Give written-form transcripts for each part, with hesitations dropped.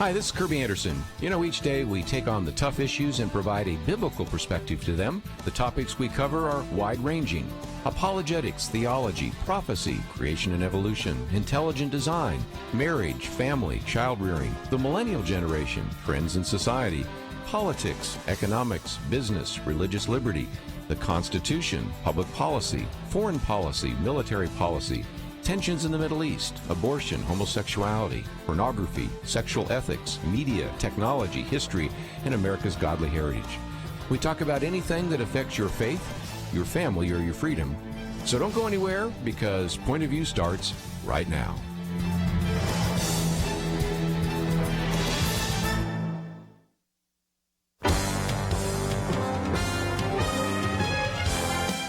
Hi, this is Kerby Anderson. Each day we take on the tough issues and provide a biblical perspective to them. The topics we cover are wide-ranging: apologetics, theology, prophecy, creation and evolution, intelligent design, marriage, family, child-rearing, the millennial generation, trends in society, politics, economics, business, religious liberty, the Constitution, public policy, foreign policy, military policy, tensions in the Middle East, abortion, homosexuality, pornography, sexual ethics, media, technology, history, and America's godly heritage. We talk about anything that affects your faith, your family, or your freedom. So don't go anywhere, because Point of View starts right now.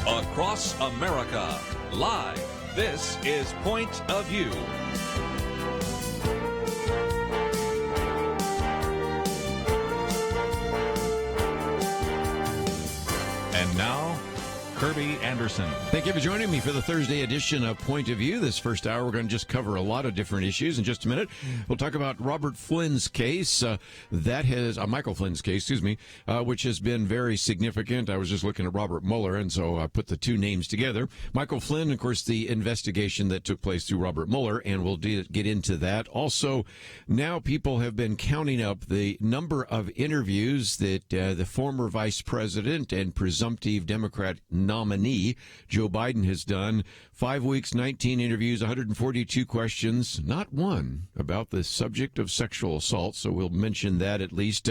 Across America, live. This is Point of View. And now, Kerby Anderson. Thank you for joining me for the Thursday edition of Point of View. This first hour, we're going to just cover a lot of different issues. In just a minute, we'll talk about Robert Flynn's case. Michael Flynn's case, which has been very significant. I was just looking at Robert Mueller, and so I put the two names together. Michael Flynn, of course, the investigation that took place through Robert Mueller, and we'll get into that. Also, now people have been counting up the number of interviews that the former vice president and presumptive Democrat nominee Joe Biden has done. 5 weeks, 19 interviews, 142 questions, not one about the subject of sexual assault. So we'll mention that at least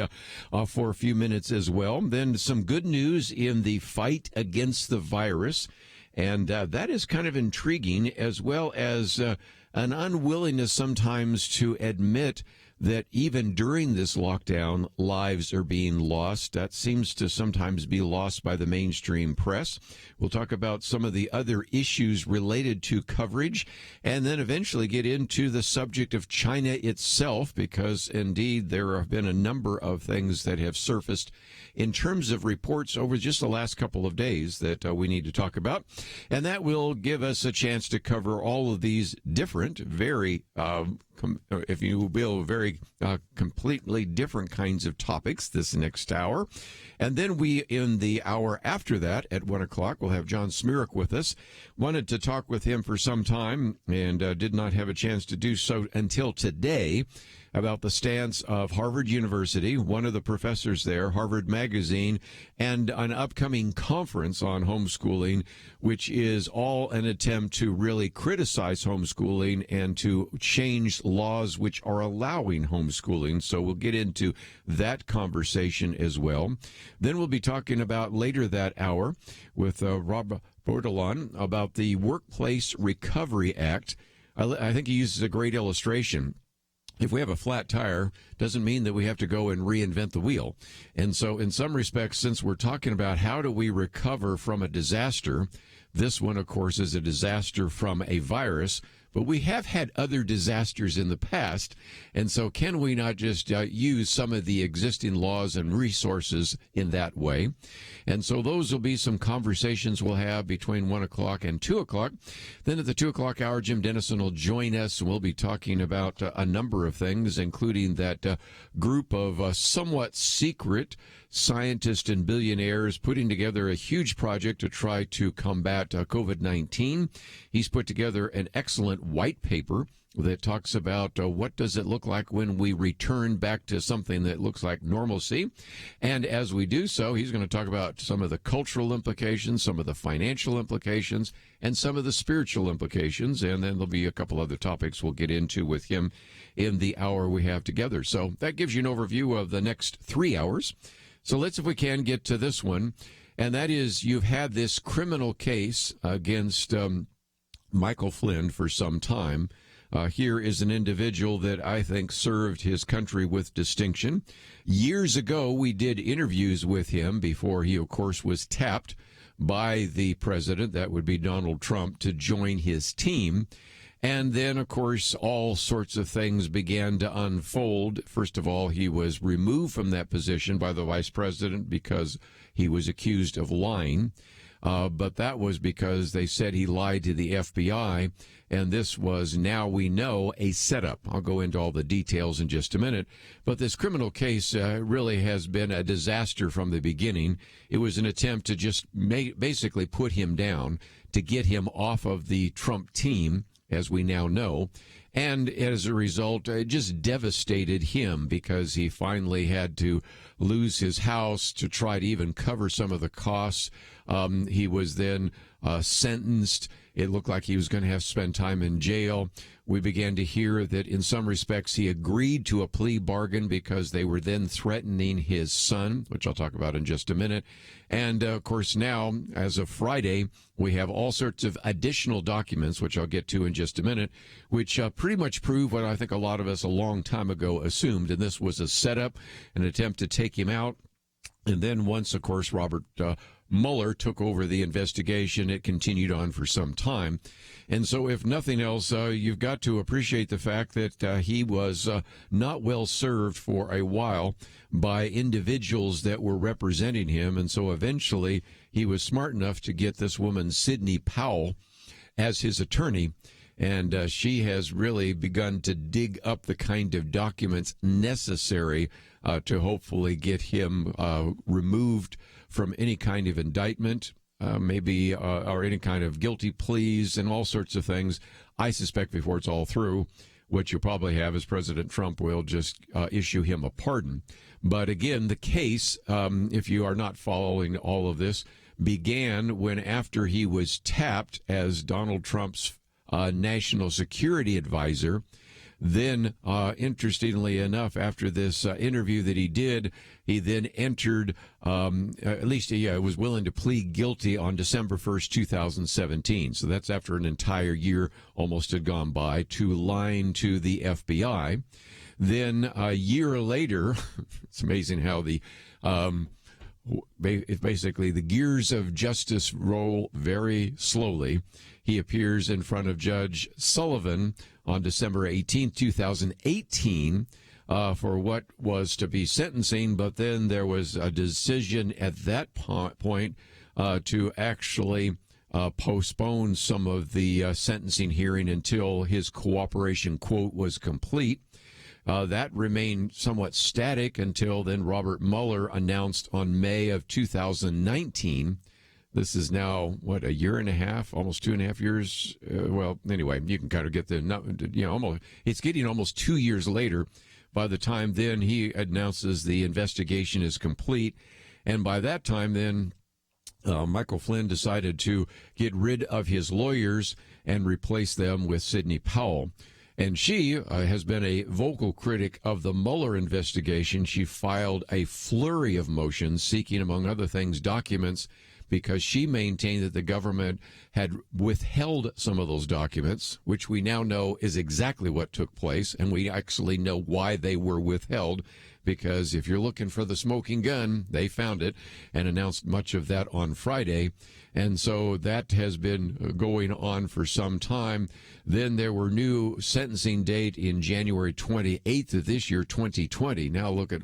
for a few minutes as well. Then some good news in the fight against the virus. And that is kind of intriguing, as well as an unwillingness sometimes to admit that even during this lockdown, lives are being lost. That seems to sometimes be lost by the mainstream press. We'll talk about some of the other issues related to coverage, and then eventually get into the subject of China itself, because indeed there have been a number of things that have surfaced in terms of reports over just the last couple of days that we need to talk about. And that will give us a chance to cover all of these different, very if you will, very completely different kinds of topics this next hour. And then in the hour after that, at 1 o'clock, we'll have John Zmirak with us. Wanted to talk with him for some time and did not have a chance to do so until today, about the stance of Harvard University, one of the professors there, Harvard Magazine, and an upcoming conference on homeschooling, which is all an attempt to really criticize homeschooling and to change laws which are allowing homeschooling. So we'll get into that conversation as well. Then we'll be talking about later that hour with Rod Bordelon about the Workplace Recovery Act. I think he uses a great illustration. If we have a flat tire, doesn't mean that we have to go and reinvent the wheel. And so in some respects, since we're talking about how do we recover from a disaster, this one, of course, is a disaster from a virus. But we have had other disasters in the past, and so can we not just use some of the existing laws and resources in that way? And so those will be some conversations we'll have between 1 o'clock and 2 o'clock. Then at the 2 o'clock hour, Jim Denison will join us, and we'll be talking about a number of things, including that group of somewhat secret scientists and billionaires putting together a huge project to try to combat COVID-19. He's put together an excellent white paper that talks about what does it look like when we return back to something that looks like normalcy. And as we do so, he's going to talk about some of the cultural implications, some of the financial implications, and some of the spiritual implications. And then there'll be a couple other topics we'll get into with him in the hour we have together. So that gives you an overview of the next 3 hours. So let's, if we can, get to this one. And that is, you've had this criminal case against Michael Flynn for some time. Here is an individual that I think served his country with distinction. Years ago, we did interviews with him before he, of course, was tapped by the president, that would be Donald Trump, to join his team. And then, of course, all sorts of things began to unfold. First of all, he was removed from that position by the vice president because he was accused of lying. but that was because they said he lied to the FBI, and this was, now we know, a setup. I'll go into all the details in just a minute, but this criminal case really has been a disaster from the beginning. It was an attempt to just basically put him down, to get him off of the Trump team, as we now know. And as a result, it just devastated him because he finally had to lose his house to try to even cover some of the costs. He was then sentenced. It looked like he was going to have to spend time in jail. We began to hear that in some respects he agreed to a plea bargain because they were then threatening his son, which I'll talk about in just a minute. And, of course, now, as of Friday, we have all sorts of additional documents, which I'll get to in just a minute, which pretty much prove what I think a lot of us a long time ago assumed, and this was a setup, an attempt to take him out. And then once, of course, Robert Mueller took over the investigation, it continued on for some time. And so if nothing else, you've got to appreciate the fact that he was not well served for a while by individuals that were representing him. And so eventually he was smart enough to get this woman, Sidney Powell, as his attorney. And she has really begun to dig up the kind of documents necessary to hopefully get him removed from any kind of indictment, maybe or any kind of guilty pleas and all sorts of things. I suspect before it's all through, what you'll probably have is President Trump will just issue him a pardon. But again, the case, if you are not following all of this, began when, after he was tapped as Donald Trump's national security advisor. Then, interestingly enough, after this interview that he did, he then entered, at least he was willing to plead guilty on December 1st, 2017. So that's after an entire year almost had gone by, to lying to the FBI. Then a year later, it's amazing how it's basically the gears of justice roll very slowly. He appears in front of Judge Sullivan on December 18, 2018, for what was to be sentencing, but then there was a decision at that point to actually postpone some of the sentencing hearing until his cooperation quote was complete. That remained somewhat static until then Robert Mueller announced on May of 2019. This is now, what, a year and a half, almost 2.5 years? Well, anyway, you can kind of get almost, it's getting almost 2 years later by the time then he announces the investigation is complete. And by that time then, Michael Flynn decided to get rid of his lawyers and replace them with Sidney Powell. And she has been a vocal critic of the Mueller investigation. She filed a flurry of motions seeking, among other things, documents, because she maintained that the government had withheld some of those documents, which we now know is exactly what took place, and we actually know why they were withheld, because if you're looking for the smoking gun, they found it and announced much of that on Friday. And so that has been going on for some time. Then there were new sentencing date in January 28th of this year, 2020. Now look at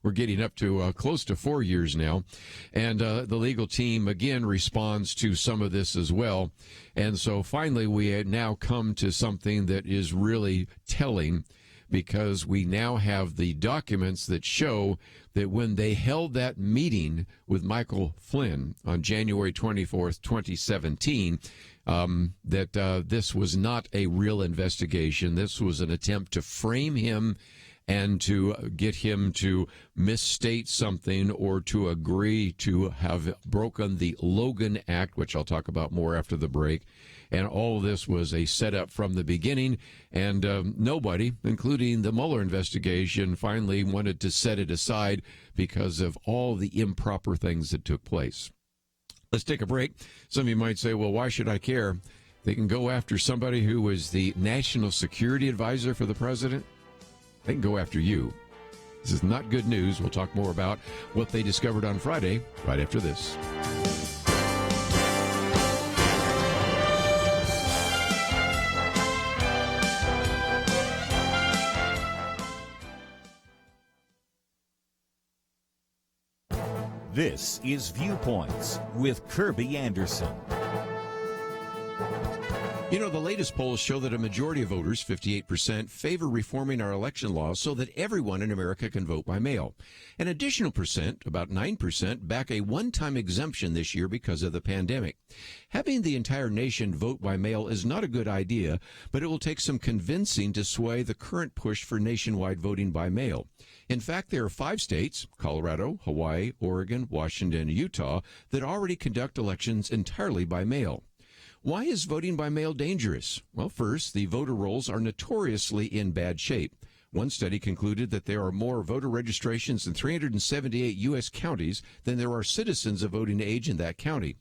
we're getting up to close to 4 years now. And the legal team, again, responds to some of this as well. And so finally, we had now come to something that is really telling, because we now have the documents that show that when they held that meeting with Michael Flynn on January 24th, 2017, that this was not a real investigation. This was an attempt to frame him and to get him to misstate something or to agree to have broken the Logan Act, which I'll talk about more after the break. And all of this was a setup from the beginning, and nobody, including the Mueller investigation, finally wanted to set it aside because of all the improper things that took place. Let's take a break. Some of you might say, well, why should I care? They can go after somebody who was the national security advisor for the president. They can go after you. This is not good news. We'll talk more about what they discovered on Friday right after this. This is Viewpoints with Kerby Anderson. You know, the latest polls show that a majority of voters, 58%, favor reforming our election laws so that everyone in America can vote by mail. An additional percent, about 9%, back a one-time exemption this year because of the pandemic. Having the entire nation vote by mail is not a good idea, but it will take some convincing to sway the current push for nationwide voting by mail. In fact, there are 5 states, Colorado, Hawaii, Oregon, Washington, and Utah, that already conduct elections entirely by mail. Why is voting by mail dangerous? Well, first, the voter rolls are notoriously in bad shape. One study concluded that there are more voter registrations in 378 U.S. counties than there are citizens of voting age in that county.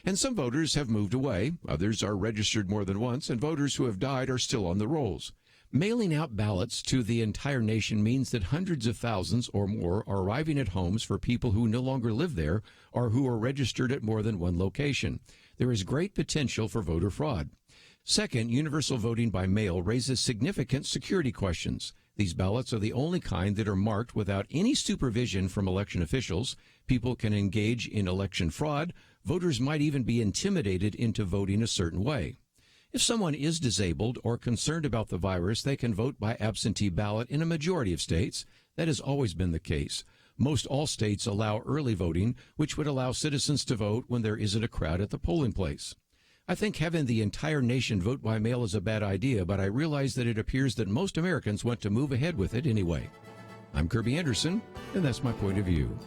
And some voters have moved away, others are registered more than once, and voters who have died are still on the rolls. Mailing out ballots to the entire nation means that hundreds of thousands or more are arriving at homes for people who no longer live there or who are registered at more than one location. There is great potential for voter fraud. Second, universal voting by mail raises significant security questions. These ballots are the only kind that are marked without any supervision from election officials. People can engage in election fraud. Voters might even be intimidated into voting a certain way. If someone is disabled or concerned about the virus, they can vote by absentee ballot in a majority of states. That has always been the case. Most all states allow early voting, which would allow citizens to vote when there isn't a crowd at the polling place. I think having the entire nation vote by mail is a bad idea, but I realize that it appears that most Americans want to move ahead with it anyway. I'm Kerby Anderson, and that's my point of view.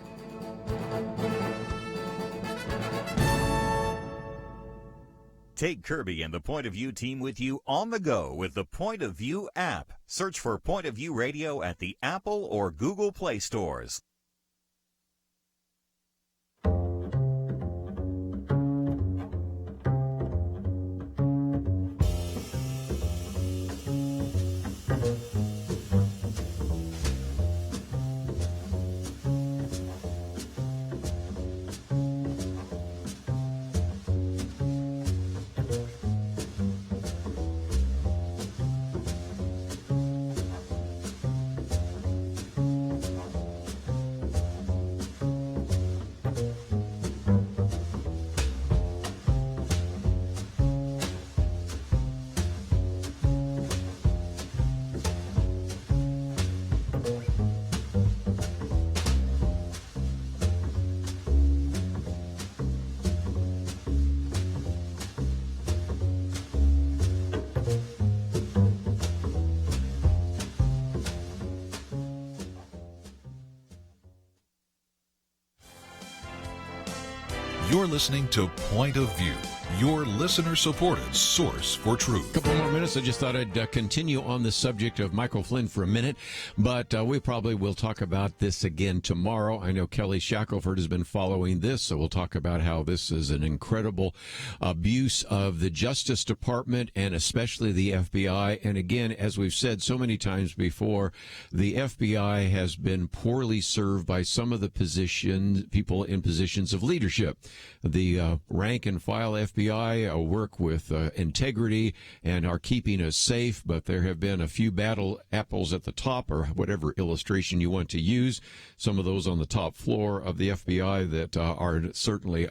Take Kerby and the Point of View team with you on the go with the Point of View app. Search for Point of View Radio at the Apple or Google Play stores. You're listening to Point of View, your listener-supported source for truth. A couple more minutes. I just thought I'd continue on the subject of Michael Flynn for a minute, but we probably will talk about this again tomorrow. I know Kelly Shackelford has been following this, so we'll talk about how this is an incredible abuse of the Justice Department and especially the FBI. And again, as we've said so many times before, the FBI has been poorly served by some of the people in positions of leadership. The rank and file FBI work with integrity and are keeping us safe, but there have been a few battle apples at the top, or whatever illustration you want to use. Some of those on the top floor of the FBI that are certainly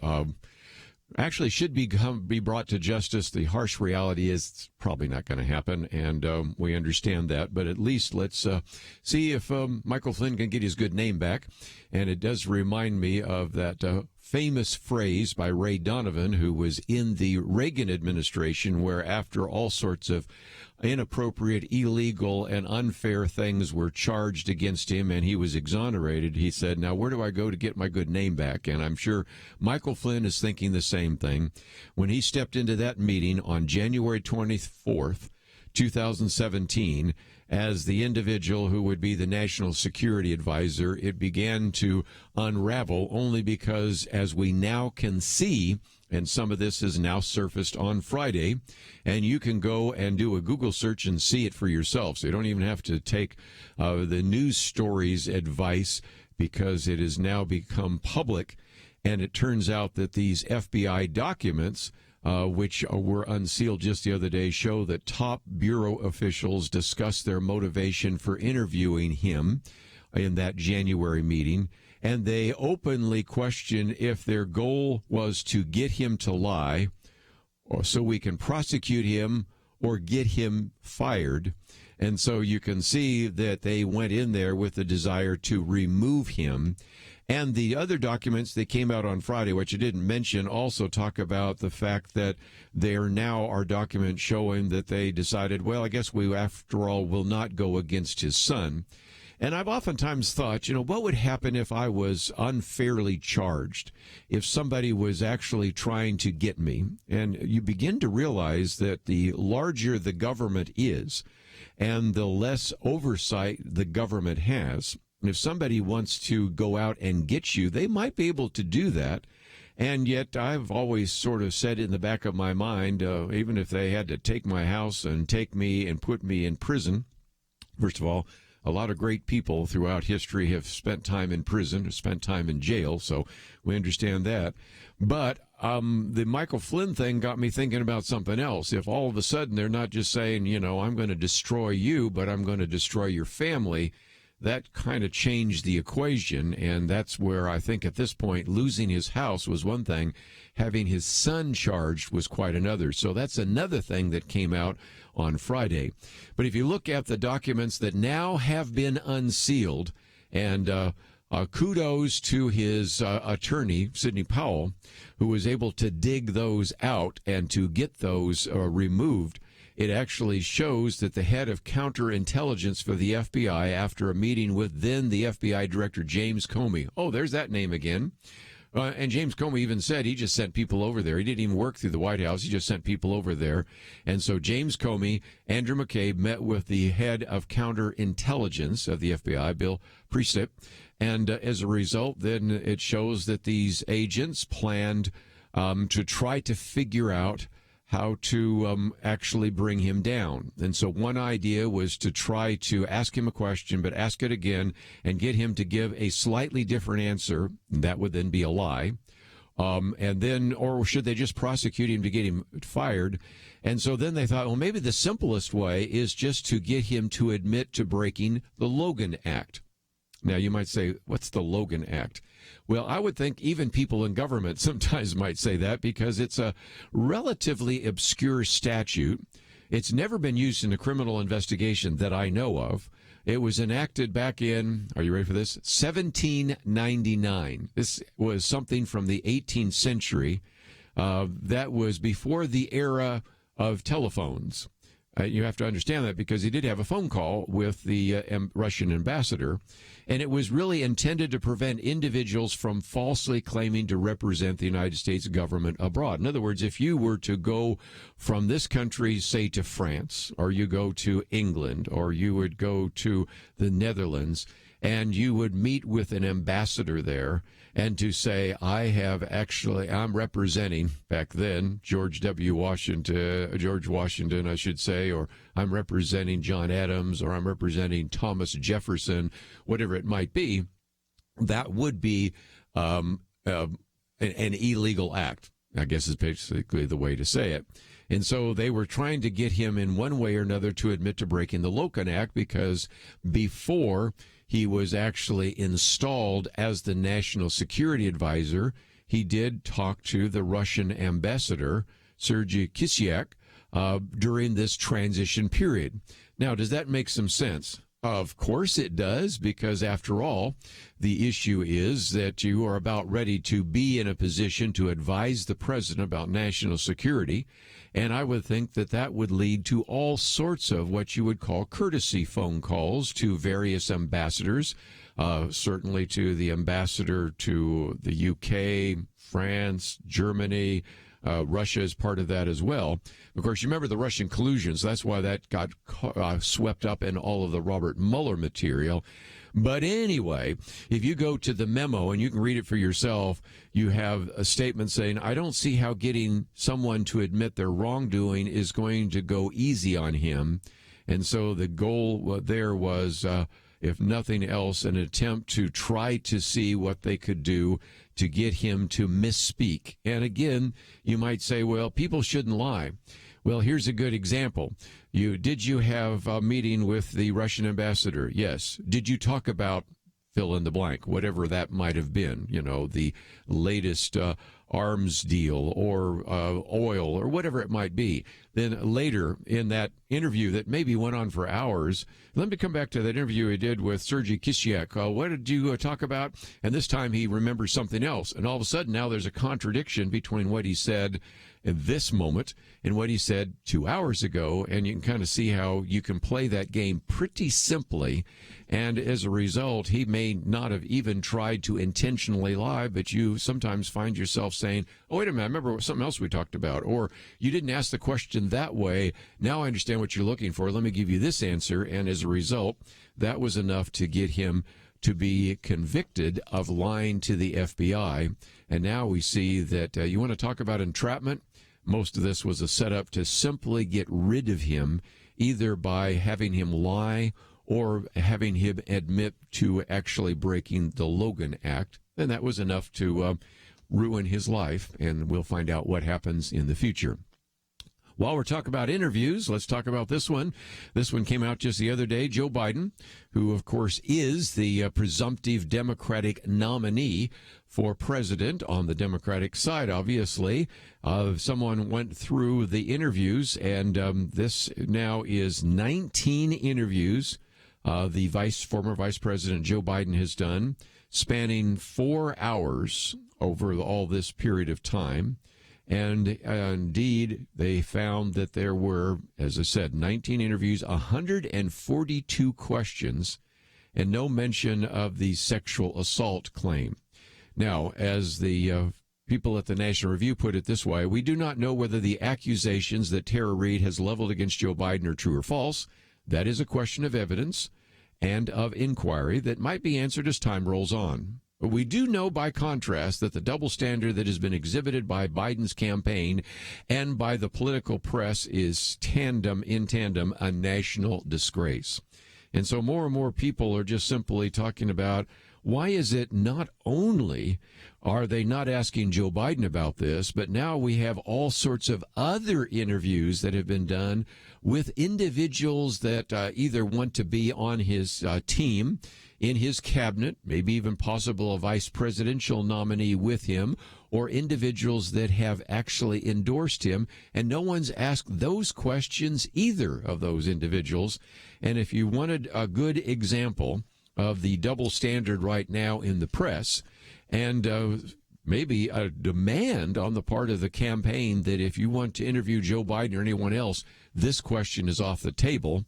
actually should be brought to justice. The harsh reality is it's probably not going to happen, and we understand that. But at least let's see if Michael Flynn can get his good name back. And it does remind me of that famous phrase by Ray Donovan, who was in the Reagan administration, where after all sorts of inappropriate, illegal, and unfair things were charged against him and he was exonerated, he said, "Now where do I go to get my good name back?" And I'm sure Michael Flynn is thinking the same thing. When he stepped into that meeting on January 24th, 2017, as the individual who would be the national security advisor, it began to unravel only because, as we now can see, and some of this has now surfaced on Friday, and you can go and do a Google search and see it for yourself. So you don't even have to take the news stories advice, because it has now become public. And it turns out that these FBI documents, which were unsealed just the other day, show that top bureau officials discussed their motivation for interviewing him in that January meeting. and they openly question if their goal was to get him to lie, or so we can prosecute him or get him fired. And so you can see that they went in there with the desire to remove him. And the other documents that came out on Friday, which I didn't mention, also talk about the fact that there now are documents showing that they decided, well, I guess we, after all, will not go against his son. And I've oftentimes thought, what would happen if I was unfairly charged, if somebody was actually trying to get me? And you begin to realize that the larger the government is and the less oversight the government has, if somebody wants to go out and get you, they might be able to do that. And yet I've always sort of said in the back of my mind, even if they had to take my house and take me and put me in prison, first of all, a lot of great people throughout history have spent time in prison or spent time in jail, so we understand that. But the Michael Flynn thing got me thinking about something else. If all of a sudden they're not just saying, I'm going to destroy you, but I'm going to destroy your family, that kind of changed the equation, and that's where I think at this point losing his house was one thing, having his son charged was quite another. So that's another thing that came out on Friday. But if you look at the documents that now have been unsealed, and kudos to his attorney, Sidney Powell, who was able to dig those out and to get those removed. It actually shows that the head of counterintelligence for the FBI, after a meeting with then the FBI director James Comey, there's that name again. And James Comey even said he just sent people over there. He didn't even work through the White House. He just sent people over there. And so James Comey, Andrew McCabe, met with the head of counterintelligence of the FBI, Bill Priestap. And as a result, then it shows that these agents planned to try to figure out how to actually bring him down. And so one idea was to try to ask him a question, but ask it again and get him to give a slightly different answer. That would then be a lie. And then, or should they just prosecute him to get him fired? And so then they thought, well, maybe the simplest way is just to get him to admit to breaking the Logan Act. Now, you might say, what's the Logan Act? Well, I would think even people in government sometimes might say that because it's a relatively obscure statute. It's never been used in a criminal investigation that I know of. It was enacted back in, are you ready for this? 1799. This was something from the 18th century. That was before the era of telephones. You have to understand that because he did have a phone call with the Russian ambassador, and it was really intended to prevent individuals from falsely claiming to represent the United States government abroad. In other words, if you were to go from this country, say, to France, or you go to England, or you would go to the Netherlands, and you would meet with an ambassador there, and to say, I'm representing, back then, George Washington, I should say, or I'm representing John Adams, or I'm representing Thomas Jefferson, whatever it might be, that would be an illegal act, I guess is basically the way to say it. And so they were trying to get him in one way or another to admit to breaking the Logan Act, because before he was actually installed as the national security advisor, he did talk to the Russian ambassador, Sergei Kislyak, during this transition period. Now, does that make some sense? Of course it does, because after all, the issue is that you are about ready to be in a position to advise the president about national security, and I would think that that would lead to all sorts of what you would call courtesy phone calls to various ambassadors, certainly to the ambassador to the UK, France, Germany. Russia is part of that as well. Of course, you remember the Russian collusions. That's why that got swept up in all of the Robert Mueller material. But anyway, if you go to the memo, and you can read it for yourself, you have a statement saying, I don't see how getting someone to admit their wrongdoing is going to go easy on him. And so the goal there was, if nothing else, an attempt to try to see what they could do to get him to misspeak. And again, you might say, well, people shouldn't lie. Well, here's a good example. Did you have a meeting with the Russian ambassador? Yes. Did you talk about fill in the blank, whatever that might have been, the latest arms deal or oil or whatever it might be. Then later in that interview that maybe went on for hours, let me come back to that interview he did with Sergei Kislyak. What did you talk about? And this time he remembers something else. And all of a sudden now there's a contradiction between what he said in this moment and what he said 2 hours ago. And you can kind of see how you can play that game pretty simply. And as a result, he may not have even tried to intentionally lie, but you sometimes find yourself saying, oh, wait a minute, I remember something else we talked about. Or you didn't ask the question that way. Now I understand what you're looking for. Let me give you this answer. And as a result, that was enough to get him to be convicted of lying to the FBI. And now we see that you want to talk about entrapment. Most of this was a setup to simply get rid of him, either by having him lie or having him admit to actually breaking the Logan Act. And that was enough to ruin his life, and we'll find out what happens in the future. While we're talking about interviews, let's talk about this one. This one came out just the other day. Joe Biden, who, of course, is the presumptive Democratic nominee for president on the Democratic side, obviously. Someone went through the interviews, and this now is 19 interviews the former Vice President Joe Biden has done, spanning 4 hours over all this period of time. And indeed, they found that there were, as I said, 19 interviews, 142 questions, and no mention of the sexual assault claim. Now, as the people at the National Review put it this way, we do not know whether the accusations that Tara Reade has leveled against Joe Biden are true or false. That is a question of evidence and of inquiry that might be answered as time rolls on. But we do know, by contrast, that the double standard that has been exhibited by Biden's campaign and by the political press is in tandem, a national disgrace. And so more and more people are just simply talking about, why is it not only are they not asking Joe Biden about this, but now we have all sorts of other interviews that have been done with individuals that either want to be on his team, in his cabinet, maybe even possible a vice presidential nominee with him, or individuals that have actually endorsed him, and no one's asked those questions, either of those individuals. And if you wanted a good example of the double standard right now in the press, and maybe a demand on the part of the campaign that if you want to interview Joe Biden or anyone else, this question is off the table,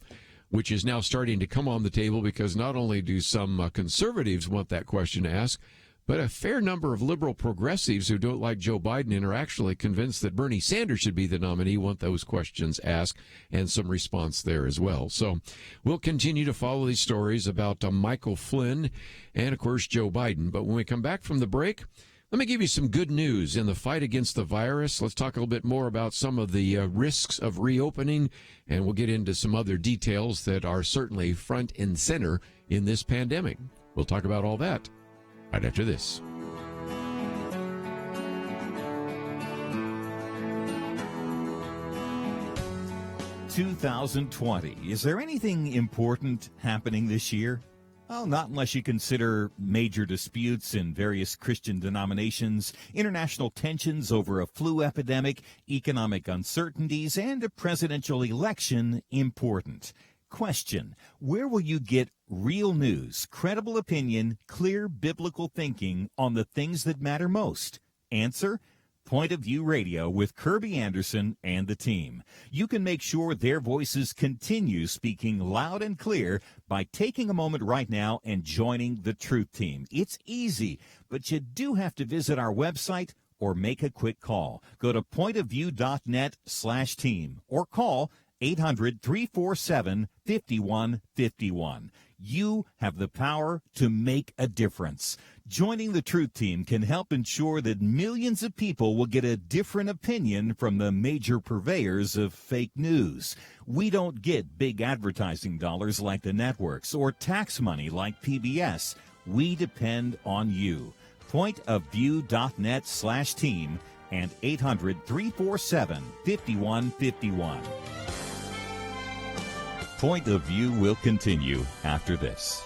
which is now starting to come on the table because not only do some conservatives want that question asked, but a fair number of liberal progressives who don't like Joe Biden and are actually convinced that Bernie Sanders should be the nominee want those questions asked, and some response there as well. So we'll continue to follow these stories about Michael Flynn and, of course, Joe Biden. But when we come back from the break, let me give you some good news in the fight against the virus. Let's talk a little bit more about some of the risks of reopening, and we'll get into some other details that are certainly front and center in this pandemic. We'll talk about all that right after this. "2020. Is there anything important happening this year? Well, not unless you consider major disputes in various Christian denominations, international tensions over a flu epidemic, economic uncertainties, and a presidential election important. Question: where will you get real news, credible opinion, clear biblical thinking on the things that matter most? Answer: Point of View Radio with Kerby Anderson and the team. You can make sure their voices continue speaking loud and clear by taking a moment right now and joining the Truth Team. It's easy, but you do have to visit our website or make a quick call. Go to pointofview.net/team or call 800-347-5151. You have the power to make a difference. Joining the Truth Team can help ensure that millions of people will get a different opinion from the major purveyors of fake news. We don't get big advertising dollars like the networks or tax money like PBS. We depend on you. Pointofview.net/team and 800-347-5151. Point of View will continue after this.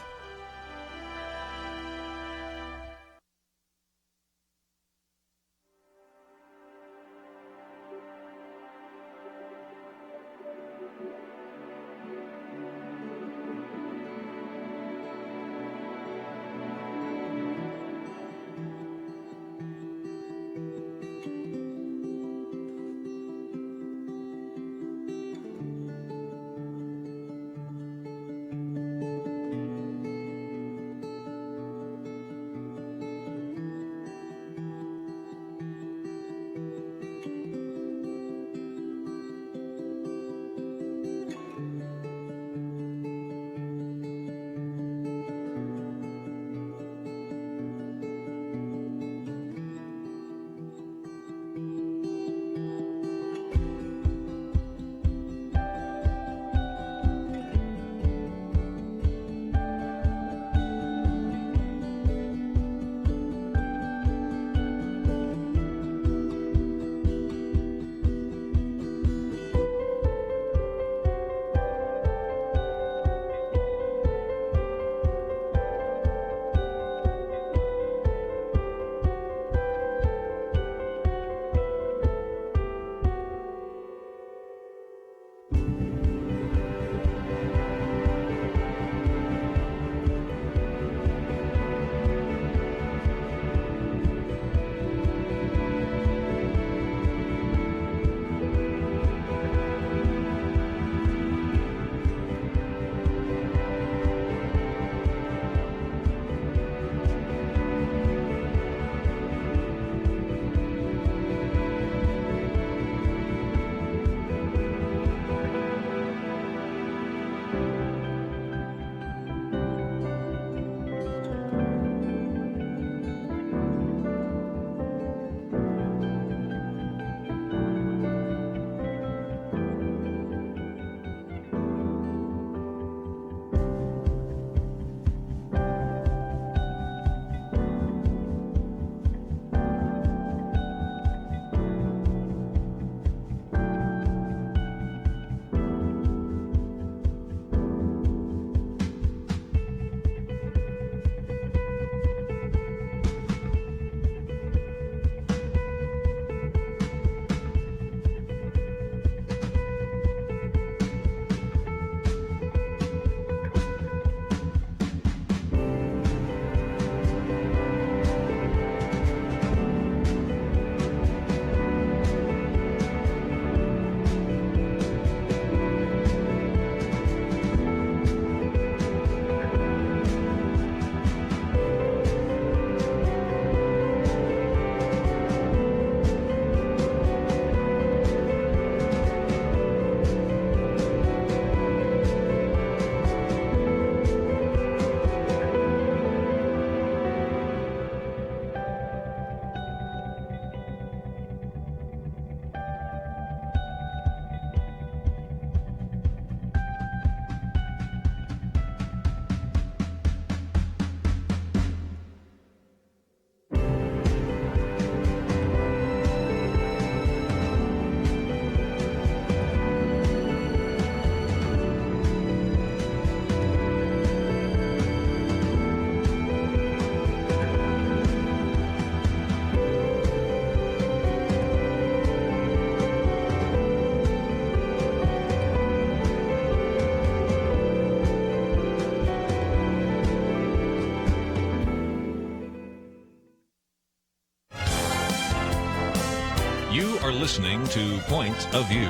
are listening to Point of View.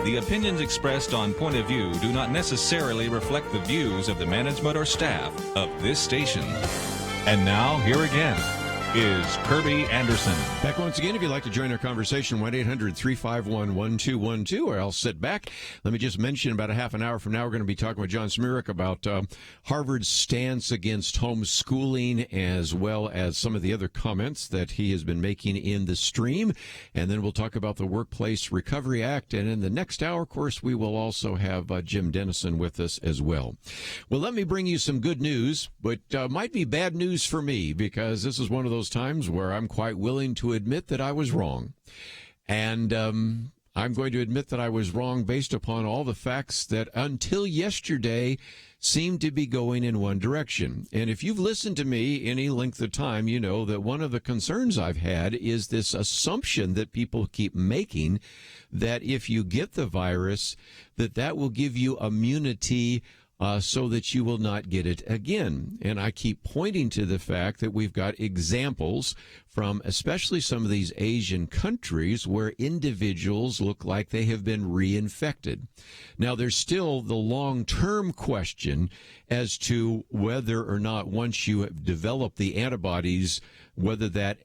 The opinions expressed on Point of View do not necessarily reflect the views of the management or staff of this station. And now, here again is Kerby Anderson. Back once again, if you'd like to join our conversation, 1-800-351-1212, or I'll sit back. Let me just mention about a half an hour from now, we're going to be talking with John Zmirak about Harvard's stance against homeschooling, as well as some of the other comments that he has been making in the stream. And then we'll talk about the Workplace Recovery Act. And in the next hour, of course, we will also have Jim Denison with us as well. Well, let me bring you some good news, but might be bad news for me, because this is one of those times where I'm quite willing to admit that I was wrong. And I'm going to admit that I was wrong based upon all the facts that until yesterday seemed to be going in one direction. And if you've listened to me any length of time, you know that one of the concerns I've had is this assumption that people keep making that if you get the virus, that will give you immunity so that you will not get it again. And I keep pointing to the fact that we've got examples from especially some of these Asian countries where individuals look like they have been reinfected. Now, there's still the long-term question as to whether or not once you have developed the antibodies, whether that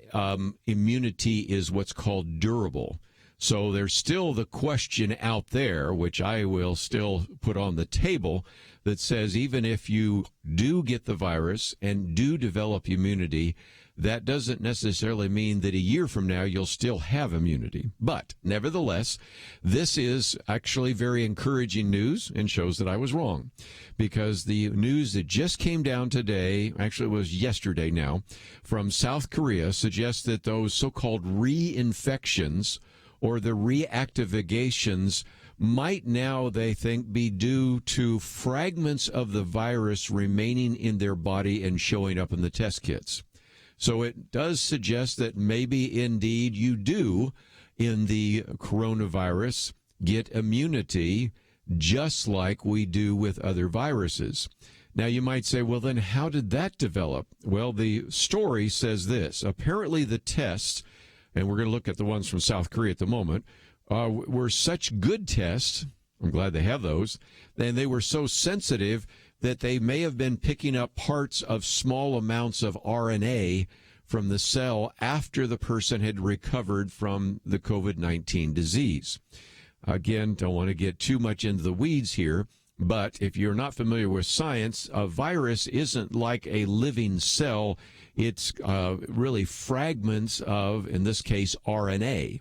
immunity is what's called durable. So there's still the question out there, which I will still put on the table, that says even if you do get the virus and do develop immunity, that doesn't necessarily mean that a year from now you'll still have immunity. But nevertheless, this is actually very encouraging news and shows that I was wrong, because the news that just came down today, actually it was yesterday now, from South Korea suggests that those so-called reinfections or the reactivations might now, they think, be due to fragments of the virus remaining in their body and showing up in the test kits. So it does suggest that maybe indeed you do, in the coronavirus, get immunity just like we do with other viruses. Now, you might say, well, then how did that develop? Well, the story says this. Apparently the tests, and we're going to look at the ones from South Korea at the moment, were such good tests, I'm glad they have those, and they were so sensitive that they may have been picking up parts of small amounts of RNA from the cell after the person had recovered from the COVID-19 disease. Again, don't want to get too much into the weeds here, but if you're not familiar with science, a virus isn't like a living cell. It's really fragments of, in this case, RNA.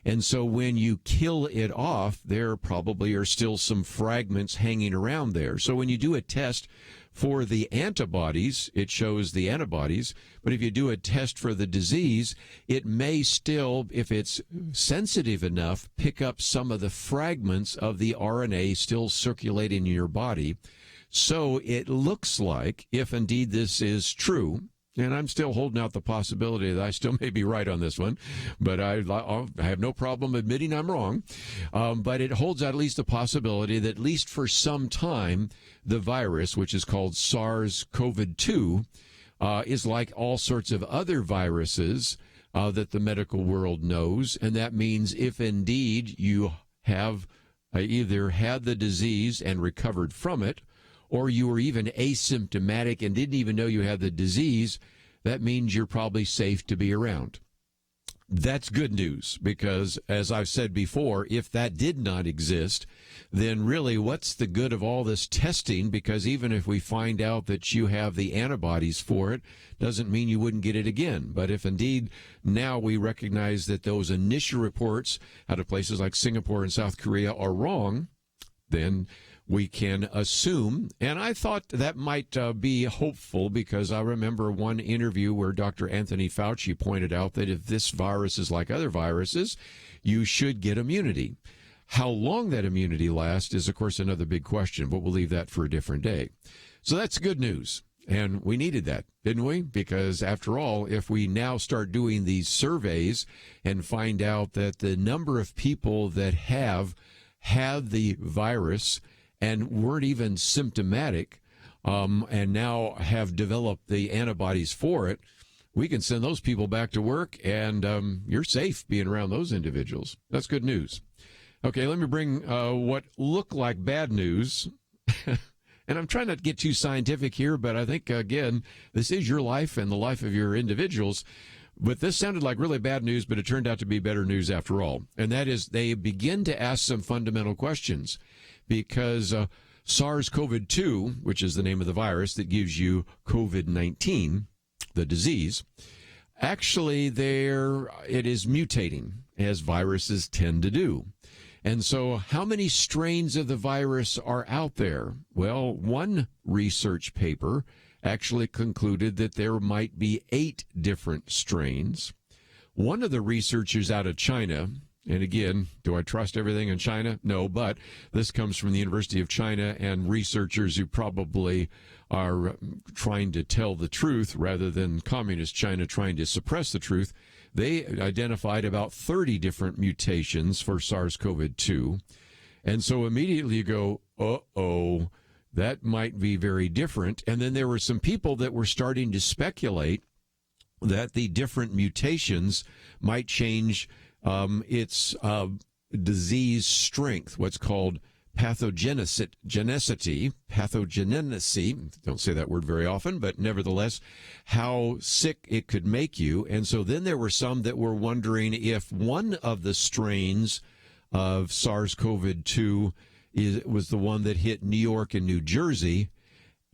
And so when you kill it off, there probably are still some fragments hanging around there. So when you do a test for the antibodies, it shows the antibodies. But if you do a test for the disease, it may still, if it's sensitive enough, pick up some of the fragments of the RNA still circulating in your body. So it looks like, if indeed this is true, and I'm still holding out the possibility that I still may be right on this one, but I have no problem admitting I'm wrong. But it holds out at least the possibility that at least for some time, the virus, which is called SARS-CoV-2, is like all sorts of other viruses that the medical world knows. And that means if indeed you have either had the disease and recovered from it, or you were even asymptomatic and didn't even know you had the disease, that means you're probably safe to be around. That's good news, because as I've said before, if that did not exist, then really what's the good of all this testing? Because even if we find out that you have the antibodies for it, doesn't mean you wouldn't get it again. But if indeed now we recognize that those initial reports out of places like Singapore and South Korea are wrong, then we can assume, and I thought that might be hopeful, because I remember one interview where Dr. Anthony Fauci pointed out that if this virus is like other viruses, you should get immunity. How long that immunity lasts is, of course, another big question, but we'll leave that for a different day. So that's good news, and we needed that, didn't we? Because after all, if we now start doing these surveys and find out that the number of people that have had the virus and weren't even symptomatic, and now have developed the antibodies for it, we can send those people back to work, and you're safe being around those individuals. That's good news. Okay, let me bring what look like bad news. And I'm trying not to get too scientific here, but I think, again, this is your life and the life of your individuals. But this sounded like really bad news, but it turned out to be better news after all. And that is they begin to ask some fundamental questions because SARS-CoV-2, which is the name of the virus that gives you COVID-19, the disease, actually it is mutating, as viruses tend to do. And so how many strains of the virus are out there? Well, one research paper actually concluded that there might be 8 different strains. One of the researchers out of China, and again, do I trust everything in China? No, but this comes from the University of China and researchers who probably are trying to tell the truth rather than communist China trying to suppress the truth. They identified about 30 different mutations for SARS-CoV-2. And so immediately you go, uh-oh, that might be very different. And then there were some people that were starting to speculate that the different mutations might change its disease strength, what's called pathogenicity, don't say that word very often, but nevertheless, how sick it could make you. And so then there were some that were wondering if one of the strains of SARS-CoV-2 was the one that hit New York and New Jersey,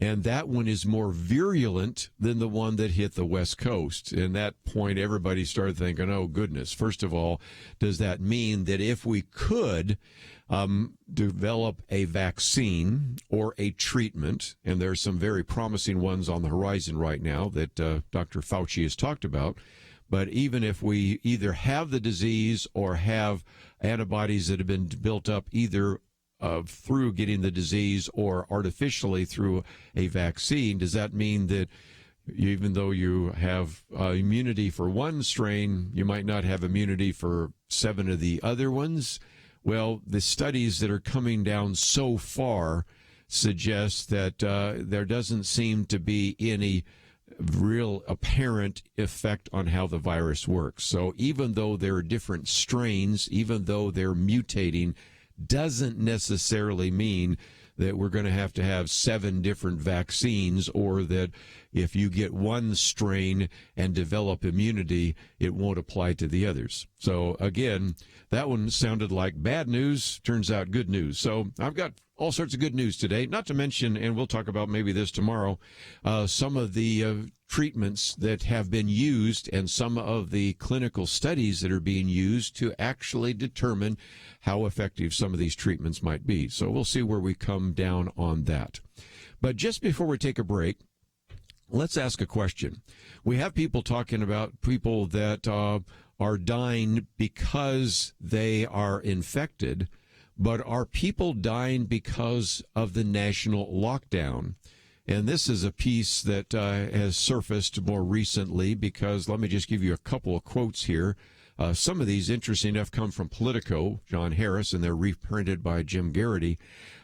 and that one is more virulent than the one that hit the West Coast. And at that point, everybody started thinking, oh, goodness, first of all, does that mean that if we could develop a vaccine or a treatment, and there's some very promising ones on the horizon right now that Dr. Fauci has talked about, but even if we either have the disease or have antibodies that have been built up either through getting the disease or artificially through a vaccine, does that mean that even though you have immunity for one strain, you might not have immunity for 7 of the other ones? Well, the studies that are coming down so far suggest that there doesn't seem to be any real apparent effect on how the virus works. So even though there are different strains, even though they're mutating, doesn't necessarily mean that we're going to have 7 different vaccines, or that if you get one strain and develop immunity, it won't apply to the others. So again, that one sounded like bad news, turns out good news. So I've got all sorts of good news today, not to mention, and we'll talk about maybe this tomorrow, some of the treatments that have been used and some of the clinical studies that are being used to actually determine how effective some of these treatments might be. So we'll see where we come down on that. But just before we take a break, let's ask a question. We have people talking about people that are dying because they are infected, but are people dying because of the national lockdown? And this is a piece that has surfaced more recently because, let me just give you a couple of quotes here. Some of these, interesting enough, come from Politico, John Harris, and they're reprinted by Jim Garrity.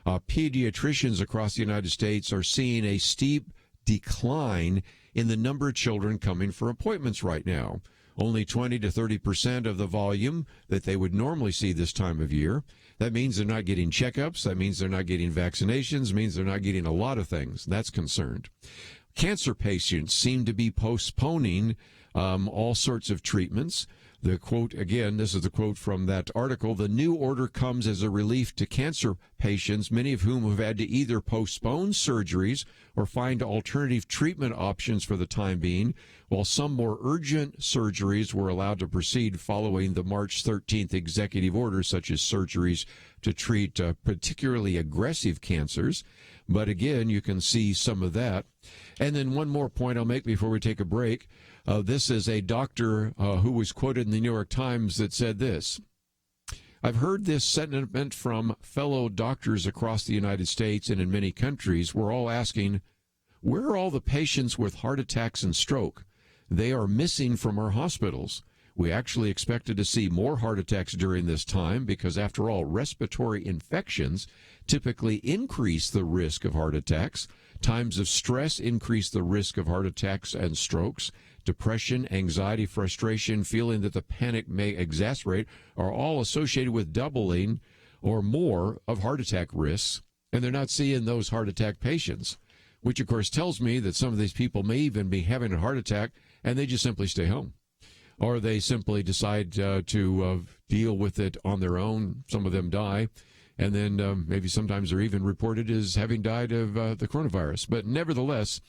Pediatricians across the United States are seeing a steep decline in the number of children coming for appointments right now. Only 20 to 30% of the volume that they would normally see this time of year. That means they're not getting checkups. That means they're not getting vaccinations. Means they're not getting a lot of things. That's concerned. Cancer patients seem to be postponing all sorts of treatments. The quote, again, this is the quote from that article, "The new order comes as a relief to cancer patients, many of whom have had to either postpone surgeries or find alternative treatment options for the time being, while some more urgent surgeries were allowed to proceed following the March 13th executive order, such as surgeries to treat particularly aggressive cancers." But again, you can see some of that. And then one more point I'll make before we take a break. This is a doctor who was quoted in the New York Times that said this: "I've heard this sentiment from fellow doctors across the United States and in many countries. We're all asking, where are all the patients with heart attacks and stroke? They are missing from our hospitals. We actually expected to see more heart attacks during this time because, after all, respiratory infections typically increase the risk of heart attacks. Times of stress increase the risk of heart attacks and strokes. Depression, anxiety, frustration, feeling that the panic may exacerbate are all associated with doubling or more of heart attack risks. And they're not seeing those heart attack patients, which of course tells me that some of these people may even be having a heart attack and they just simply stay home. Or they simply decide to deal with it on their own. Some of them die. And then maybe sometimes they're even reported as having died of the coronavirus. But nevertheless,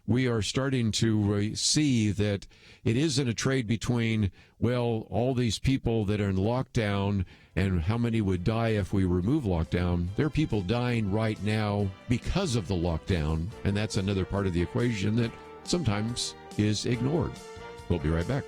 we are starting to see that it isn't a trade between, well, all these people that are in lockdown and how many would die if we remove lockdown. There are people dying right now because of the lockdown, and that's another part of the equation that sometimes is ignored. We'll be right back.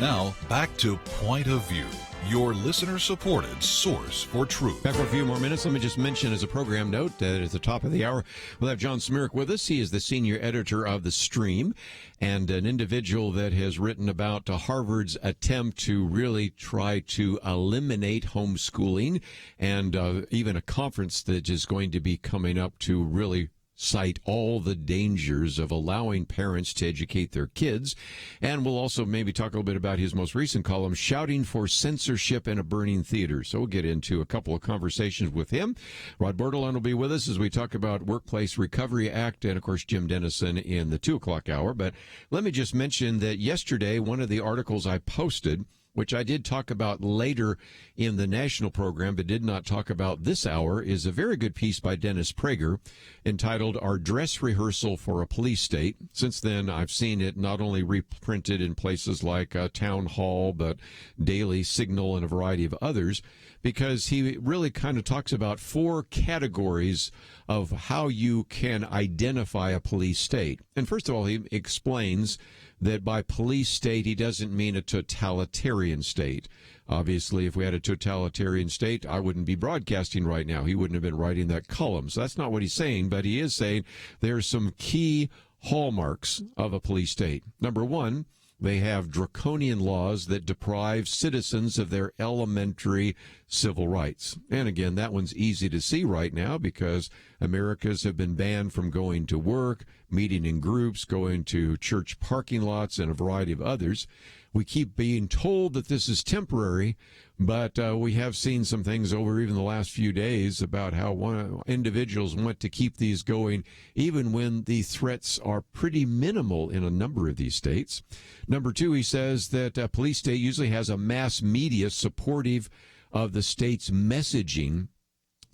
Now, back to Point of View, your listener-supported source for truth. Back for a few more minutes. Let me just mention as a program note that at the top of the hour, we'll have John Zmirak with us. He is the senior editor of The Stream and an individual that has written about Harvard's attempt to really try to eliminate homeschooling and even a conference that is going to be coming up to really cite all the dangers of allowing parents to educate their kids. And we'll also maybe talk a little bit about his most recent column, Shouting for Censorship in a Burning Theater. So we'll get into a couple of conversations with him. Rod Bordelon will be with us as we talk about Workplace Recovery Act and, of course, Jim Denison in the 2 o'clock hour. But let me just mention that yesterday, one of the articles I posted which I did talk about later in the national program, but did not talk about this hour, is a very good piece by Dennis Prager entitled Our Dress Rehearsal for a Police State. Since then, I've seen it not only reprinted in places like Town Hall, but Daily Signal and a variety of others, because he really kind of talks about 4 categories of how you can identify a police state. And first of all, he explains that by police state, he doesn't mean a totalitarian state. Obviously, if we had a totalitarian state, I wouldn't be broadcasting right now. He wouldn't have been writing that column. So that's not what he's saying, but he is saying there are some key hallmarks of a police state. Number one, they have draconian laws that deprive citizens of their elementary civil rights. And again, that one's easy to see right now because Americans have been banned from going to work, meeting in groups, going to church parking lots, and a variety of others. We keep being told that this is temporary, but we have seen some things over even the last few days about how individuals want to keep these going even when the threats are pretty minimal in a number of these states. Number two, he says that a police state usually has a mass media supportive of the state's messaging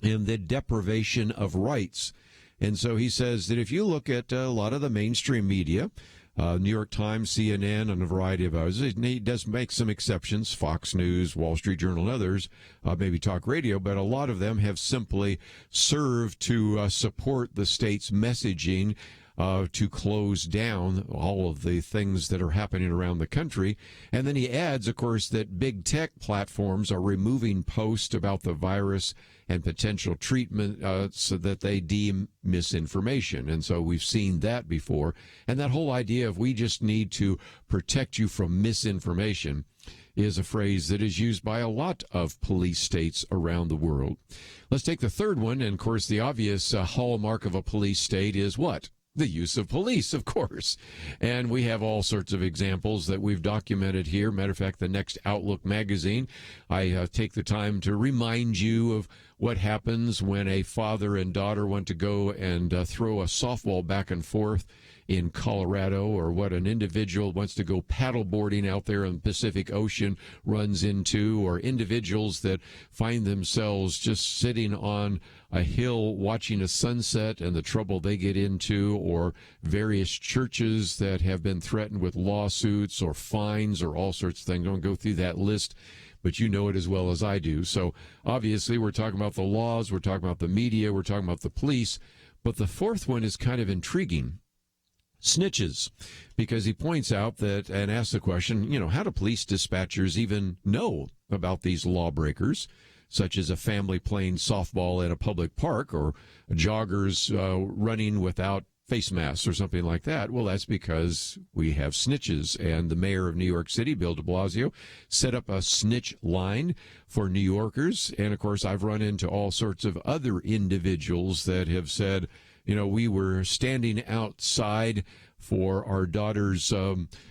and the deprivation of rights. And so he says that if you look at a lot of the mainstream media, New York Times, CNN, and a variety of others. He does make some exceptions, Fox News, Wall Street Journal, and others, maybe talk radio, but a lot of them have simply served to support the state's messaging to close down all of the things that are happening around the country. And then he adds, of course, that big tech platforms are removing posts about the virus and potential treatment so that they deem misinformation. And so we've seen that before. And that whole idea of we just need to protect you from misinformation is a phrase that is used by a lot of police states around the world. Let's take the third one. And, of course, the obvious hallmark of a police state is what? The use of police, of course. And we have all sorts of examples that we've documented here. Matter of fact, the next Outlook magazine, I take the time to remind you of what happens when a father and daughter want to go and throw a softball back and forth in Colorado, or what an individual wants to go paddleboarding out there in the Pacific Ocean runs into, or individuals that find themselves just sitting on a hill watching a sunset and the trouble they get into, or various churches that have been threatened with lawsuits or fines or all sorts of things. Don't go through that list, but you know it as well as I do. So obviously we're talking about the laws, we're talking about the media, we're talking about the police, but the fourth one is kind of intriguing. Snitches, because he points out that and asks the question, how do police dispatchers even know about these lawbreakers, such as a family playing softball in a public park or joggers running without face masks or something like that? Well, that's because we have snitches, and the mayor of New York City, Bill de Blasio, set up a snitch line for New Yorkers. And, of course, I've run into all sorts of other individuals that have said, we were standing outside for our daughter's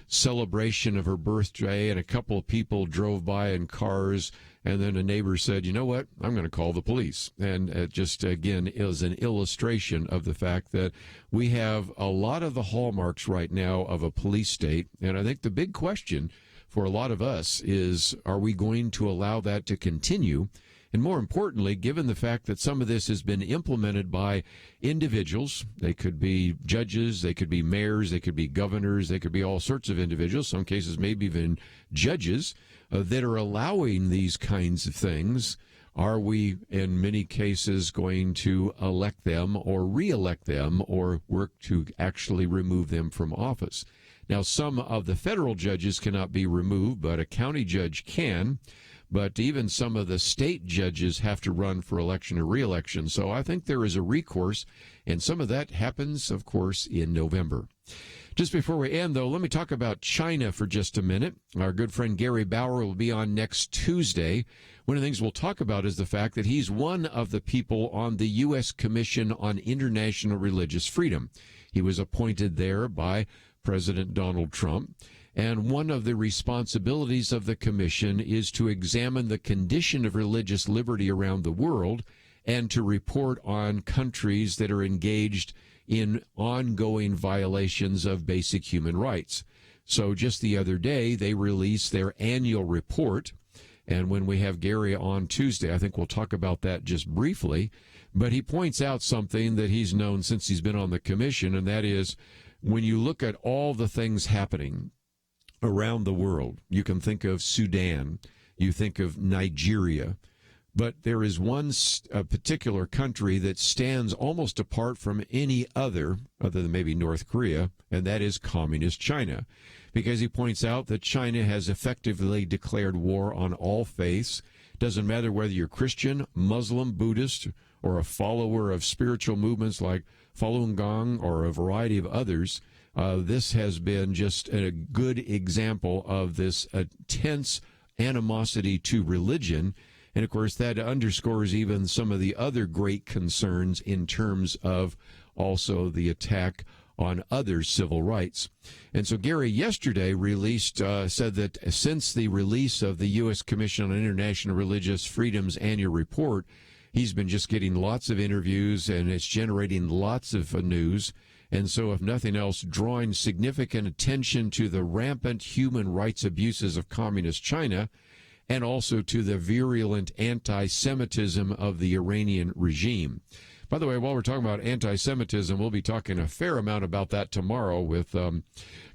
celebration of her birthday, and a couple of people drove by in cars, and then a neighbor said, you know what, I'm going to call the police. And it just, again, is an illustration of the fact that we have a lot of the hallmarks right now of a police state. And I think the big question for a lot of us is, are we going to allow that to continue? And more importantly, given the fact that some of this has been implemented by individuals, they could be judges, they could be mayors, they could be governors, they could be all sorts of individuals, some cases maybe even judges, that are allowing these kinds of things. Are we, in many cases, going to elect them or re-elect them or work to actually remove them from office? Now, some of the federal judges cannot be removed, but a county judge can. But even some of the state judges have to run for election or re-election. So I think there is a recourse, and some of that happens, of course, in November. Just before we end, though, let me talk about China for just a minute. Our good friend Gary Bauer will be on next Tuesday. One of the things we'll talk about is the fact that he's one of the people on the U.S. Commission on International Religious Freedom. He was appointed there by President Donald Trump. And one of the responsibilities of the commission is to examine the condition of religious liberty around the world and to report on countries that are engaged in ongoing violations of basic human rights. So just the other day, they released their annual report. And when we have Gary on Tuesday, I think we'll talk about that just briefly. But he points out something that he's known since he's been on the commission, and that is when you look at all the things happening around the world, you can think of Sudan, you think of Nigeria, but there is one particular country that stands almost apart from any other than maybe North Korea, and that is communist China. Because he points out that China has effectively declared war on all faiths. Doesn't matter whether you're Christian, Muslim, Buddhist, or a follower of spiritual movements like Falun Gong or a variety of others. This has been just a good example of this intense animosity to religion. And, of course, that underscores even some of the other great concerns in terms of also the attack on other civil rights. And so Gary yesterday said that since the release of the U.S. Commission on International Religious Freedom's annual report, he's been just getting lots of interviews, and it's generating lots of news. And so, if nothing else, drawing significant attention to the rampant human rights abuses of communist China and also to the virulent anti-Semitism of the Iranian regime. By the way, while we're talking about anti-Semitism, we'll be talking a fair amount about that tomorrow with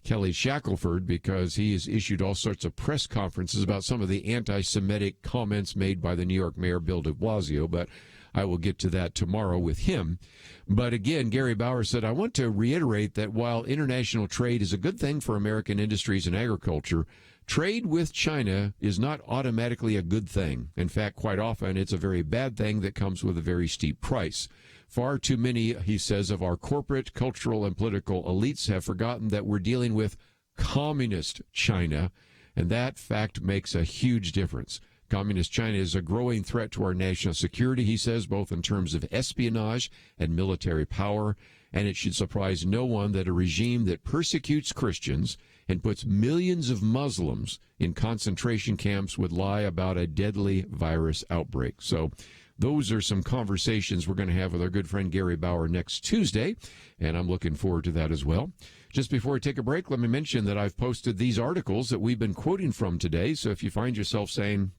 Kelly Shackelford, because he has issued all sorts of press conferences about some of the anti-Semitic comments made by the New York Mayor Bill de Blasio, but I will get to that tomorrow with him. But again, Gary Bauer said, I want to reiterate that while international trade is a good thing for American industries and agriculture, trade with China is not automatically a good thing. In fact, quite often, it's a very bad thing that comes with a very steep price. Far too many, he says, of our corporate, cultural, and political elites have forgotten that we're dealing with communist China, and that fact makes a huge difference. Communist China is a growing threat to our national security, he says, both in terms of espionage and military power, and it should surprise no one that a regime that persecutes Christians and puts millions of Muslims in concentration camps would lie about a deadly virus outbreak. So those are some conversations we're going to have with our good friend Gary Bauer next Tuesday, and I'm looking forward to that as well. Just before we take a break, let me mention that I've posted these articles that we've been quoting from today, so if you find yourself saying,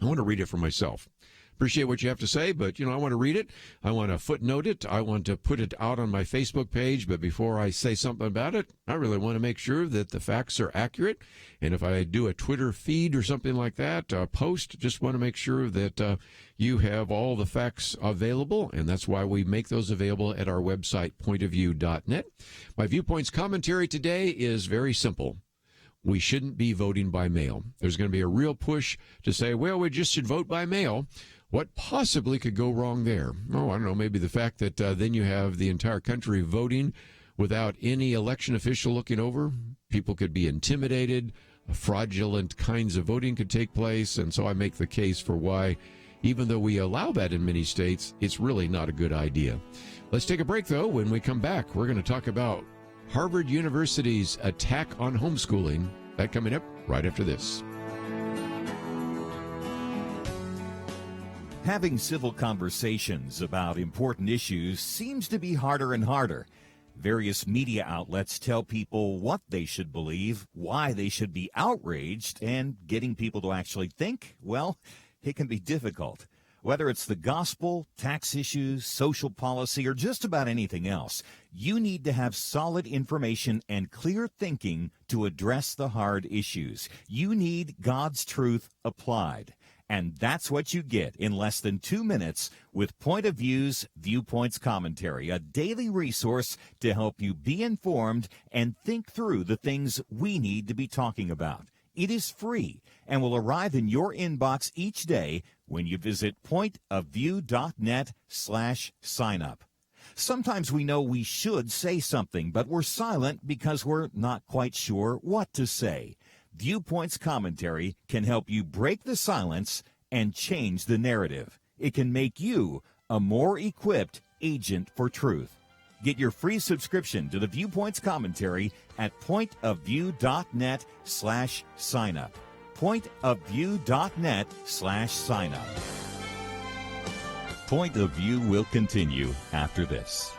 I want to read it for myself. Appreciate what you have to say, but, I want to read it. I want to footnote it. I want to put it out on my Facebook page, but before I say something about it, I really want to make sure that the facts are accurate. And if I do a Twitter feed or something like that, post, just want to make sure that you have all the facts available, and that's why we make those available at our website, pointofview.net. My Viewpoints commentary today is very simple. We shouldn't be voting by mail. There's going to be a real push to say, well, we just should vote by mail. What possibly could go wrong there? Oh, I don't know, maybe the fact that then you have the entire country voting without any election official looking over. People could be intimidated. Fraudulent kinds of voting could take place. And so I make the case for why, even though we allow that in many states, it's really not a good idea. Let's take a break, though. When we come back, we're going to talk about Harvard University's attack on homeschooling. That coming up right after this. Having civil conversations about important issues seems to be harder and harder. Various media outlets tell people what they should believe, why they should be outraged, and getting people to actually think, well, it can be difficult. Whether it's the gospel, tax issues, social policy, or just about anything else, you need to have solid information and clear thinking to address the hard issues. You need God's truth applied. And that's what you get in less than 2 minutes with Point of View's Viewpoints Commentary, a daily resource to help you be informed and think through the things we need to be talking about. It is free and will arrive in your inbox each day when you visit pointofview.net/sign-up. Sometimes we know we should say something, but we're silent because we're not quite sure what to say. Viewpoints Commentary can help you break the silence and change the narrative. It can make you a more equipped agent for truth. Get your free subscription to the Viewpoints Commentary at pointofview.net/sign-up. pointofview.net/sign-up. Point of View will continue after this.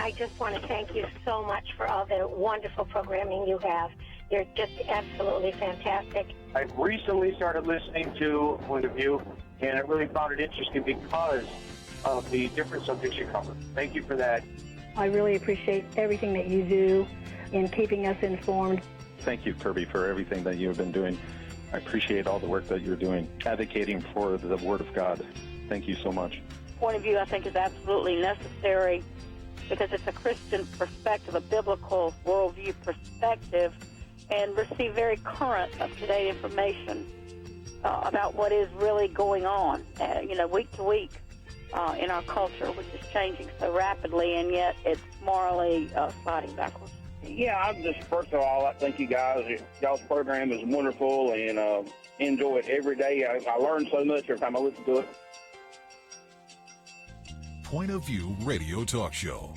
I just want to thank you so much for all the wonderful programming you have. You're just absolutely fantastic. I recently started listening to Point of View, and I really found it interesting because of the different subjects you cover. Thank you for that. I really appreciate everything that you do in keeping us informed. Thank you, Kerby, for everything that you have been doing. I appreciate all the work that you're doing, advocating for the Word of God. Thank you so much. Point of View, I think, is absolutely necessary because it's a Christian perspective, a biblical worldview perspective, and receive very current, up-to-date information about what is really going on, week to week in our culture, which is changing so rapidly, and yet it's morally sliding backwards. Yeah, I'm just, first of all, I thank you guys. Y'all's program is wonderful, and enjoy it every day. I learn so much every time I listen to it. Point of View Radio Talk Show.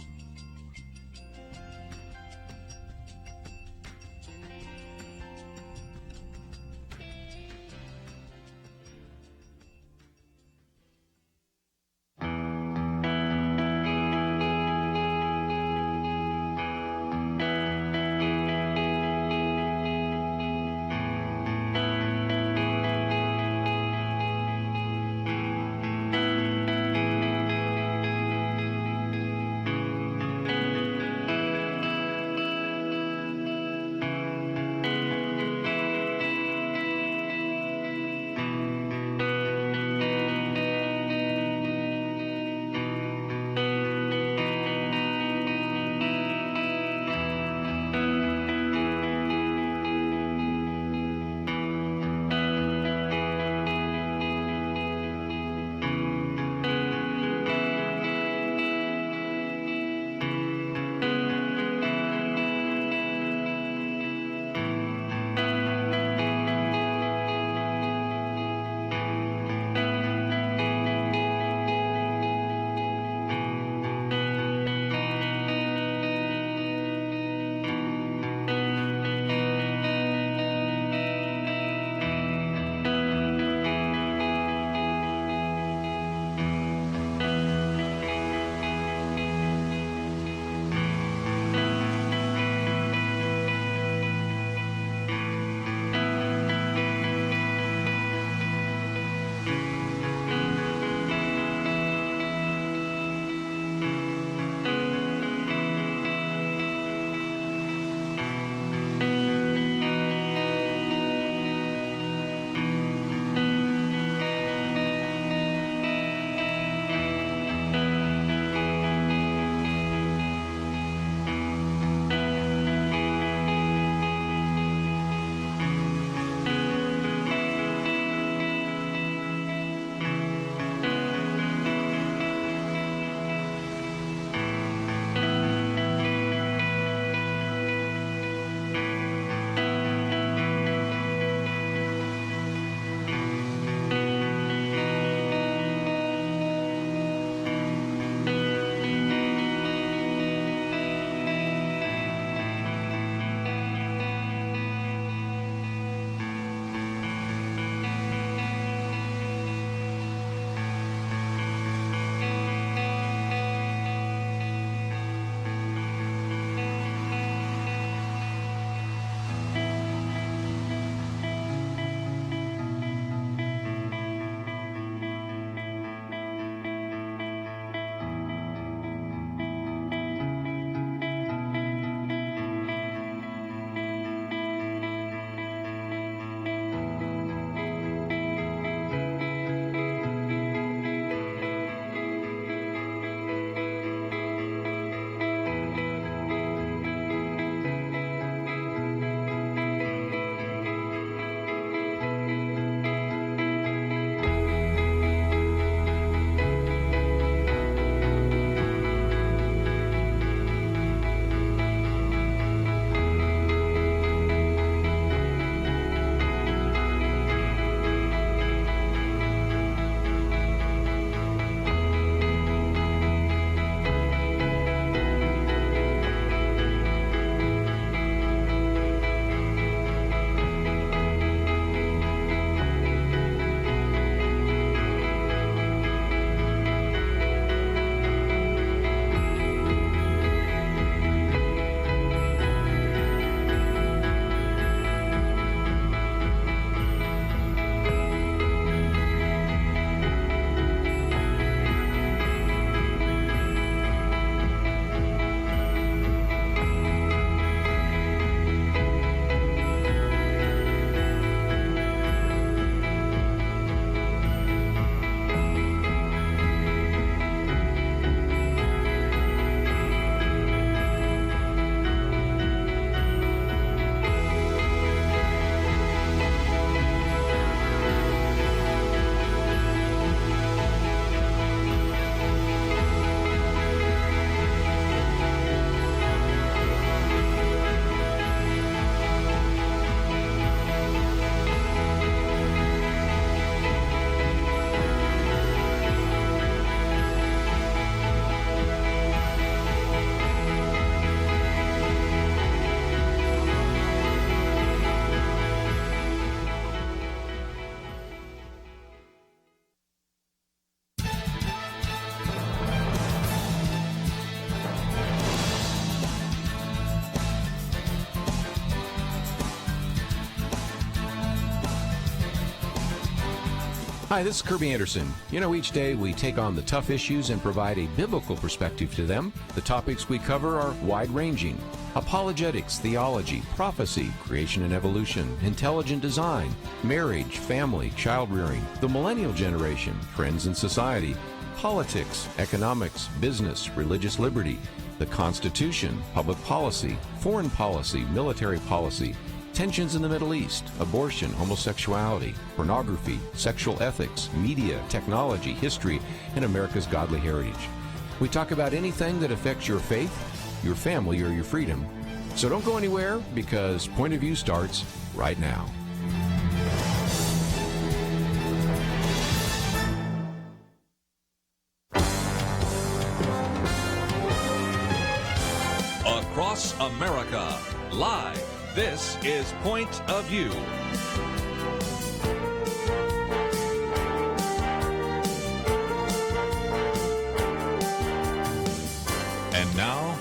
Hi, this is Kerby Anderson. You know, each day we take on the tough issues and provide a biblical perspective to them. The topics we cover are wide-ranging: apologetics, theology, prophecy, creation and evolution, intelligent design, marriage, family, child-rearing, the millennial generation, trends in society, politics, economics, business, religious liberty, the Constitution, public policy, foreign policy, military policy, tensions in the Middle East, abortion, homosexuality, pornography, sexual ethics, media, technology, history, and America's godly heritage. We talk about anything that affects your faith, your family, or your freedom. So don't go anywhere, because Point of View starts right now. Across America, live. This is Point of View. And now,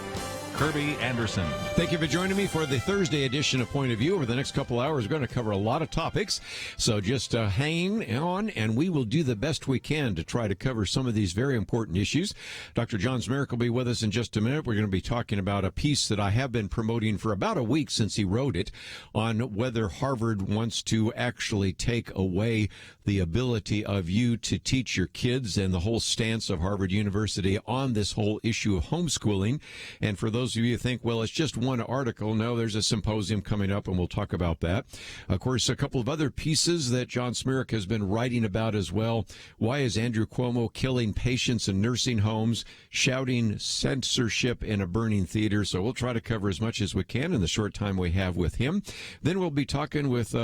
Kerby Anderson. Thank you for joining me for the Thursday edition of Point of View. Over the next couple hours, we're going to cover a lot of topics. So just hang on, and we will do the best we can to try to cover some of these very important issues. Dr. John Zmirak will be with us in just a minute. We're going to be talking about a piece that I have been promoting for about a week since he wrote it, on whether Harvard wants to actually take away the ability of you to teach your kids, and the whole stance of Harvard University on this whole issue of homeschooling. And for those of you who think, well, it's just one article, no, there's a symposium coming up, and we'll talk about that. Of course, a couple of other pieces that John Zmirak has been writing about as well. Why is Andrew Cuomo killing patients in nursing homes, shouting censorship in a burning theater? So we'll try to cover as much as we can in the short time we have with him. Then we'll be talking with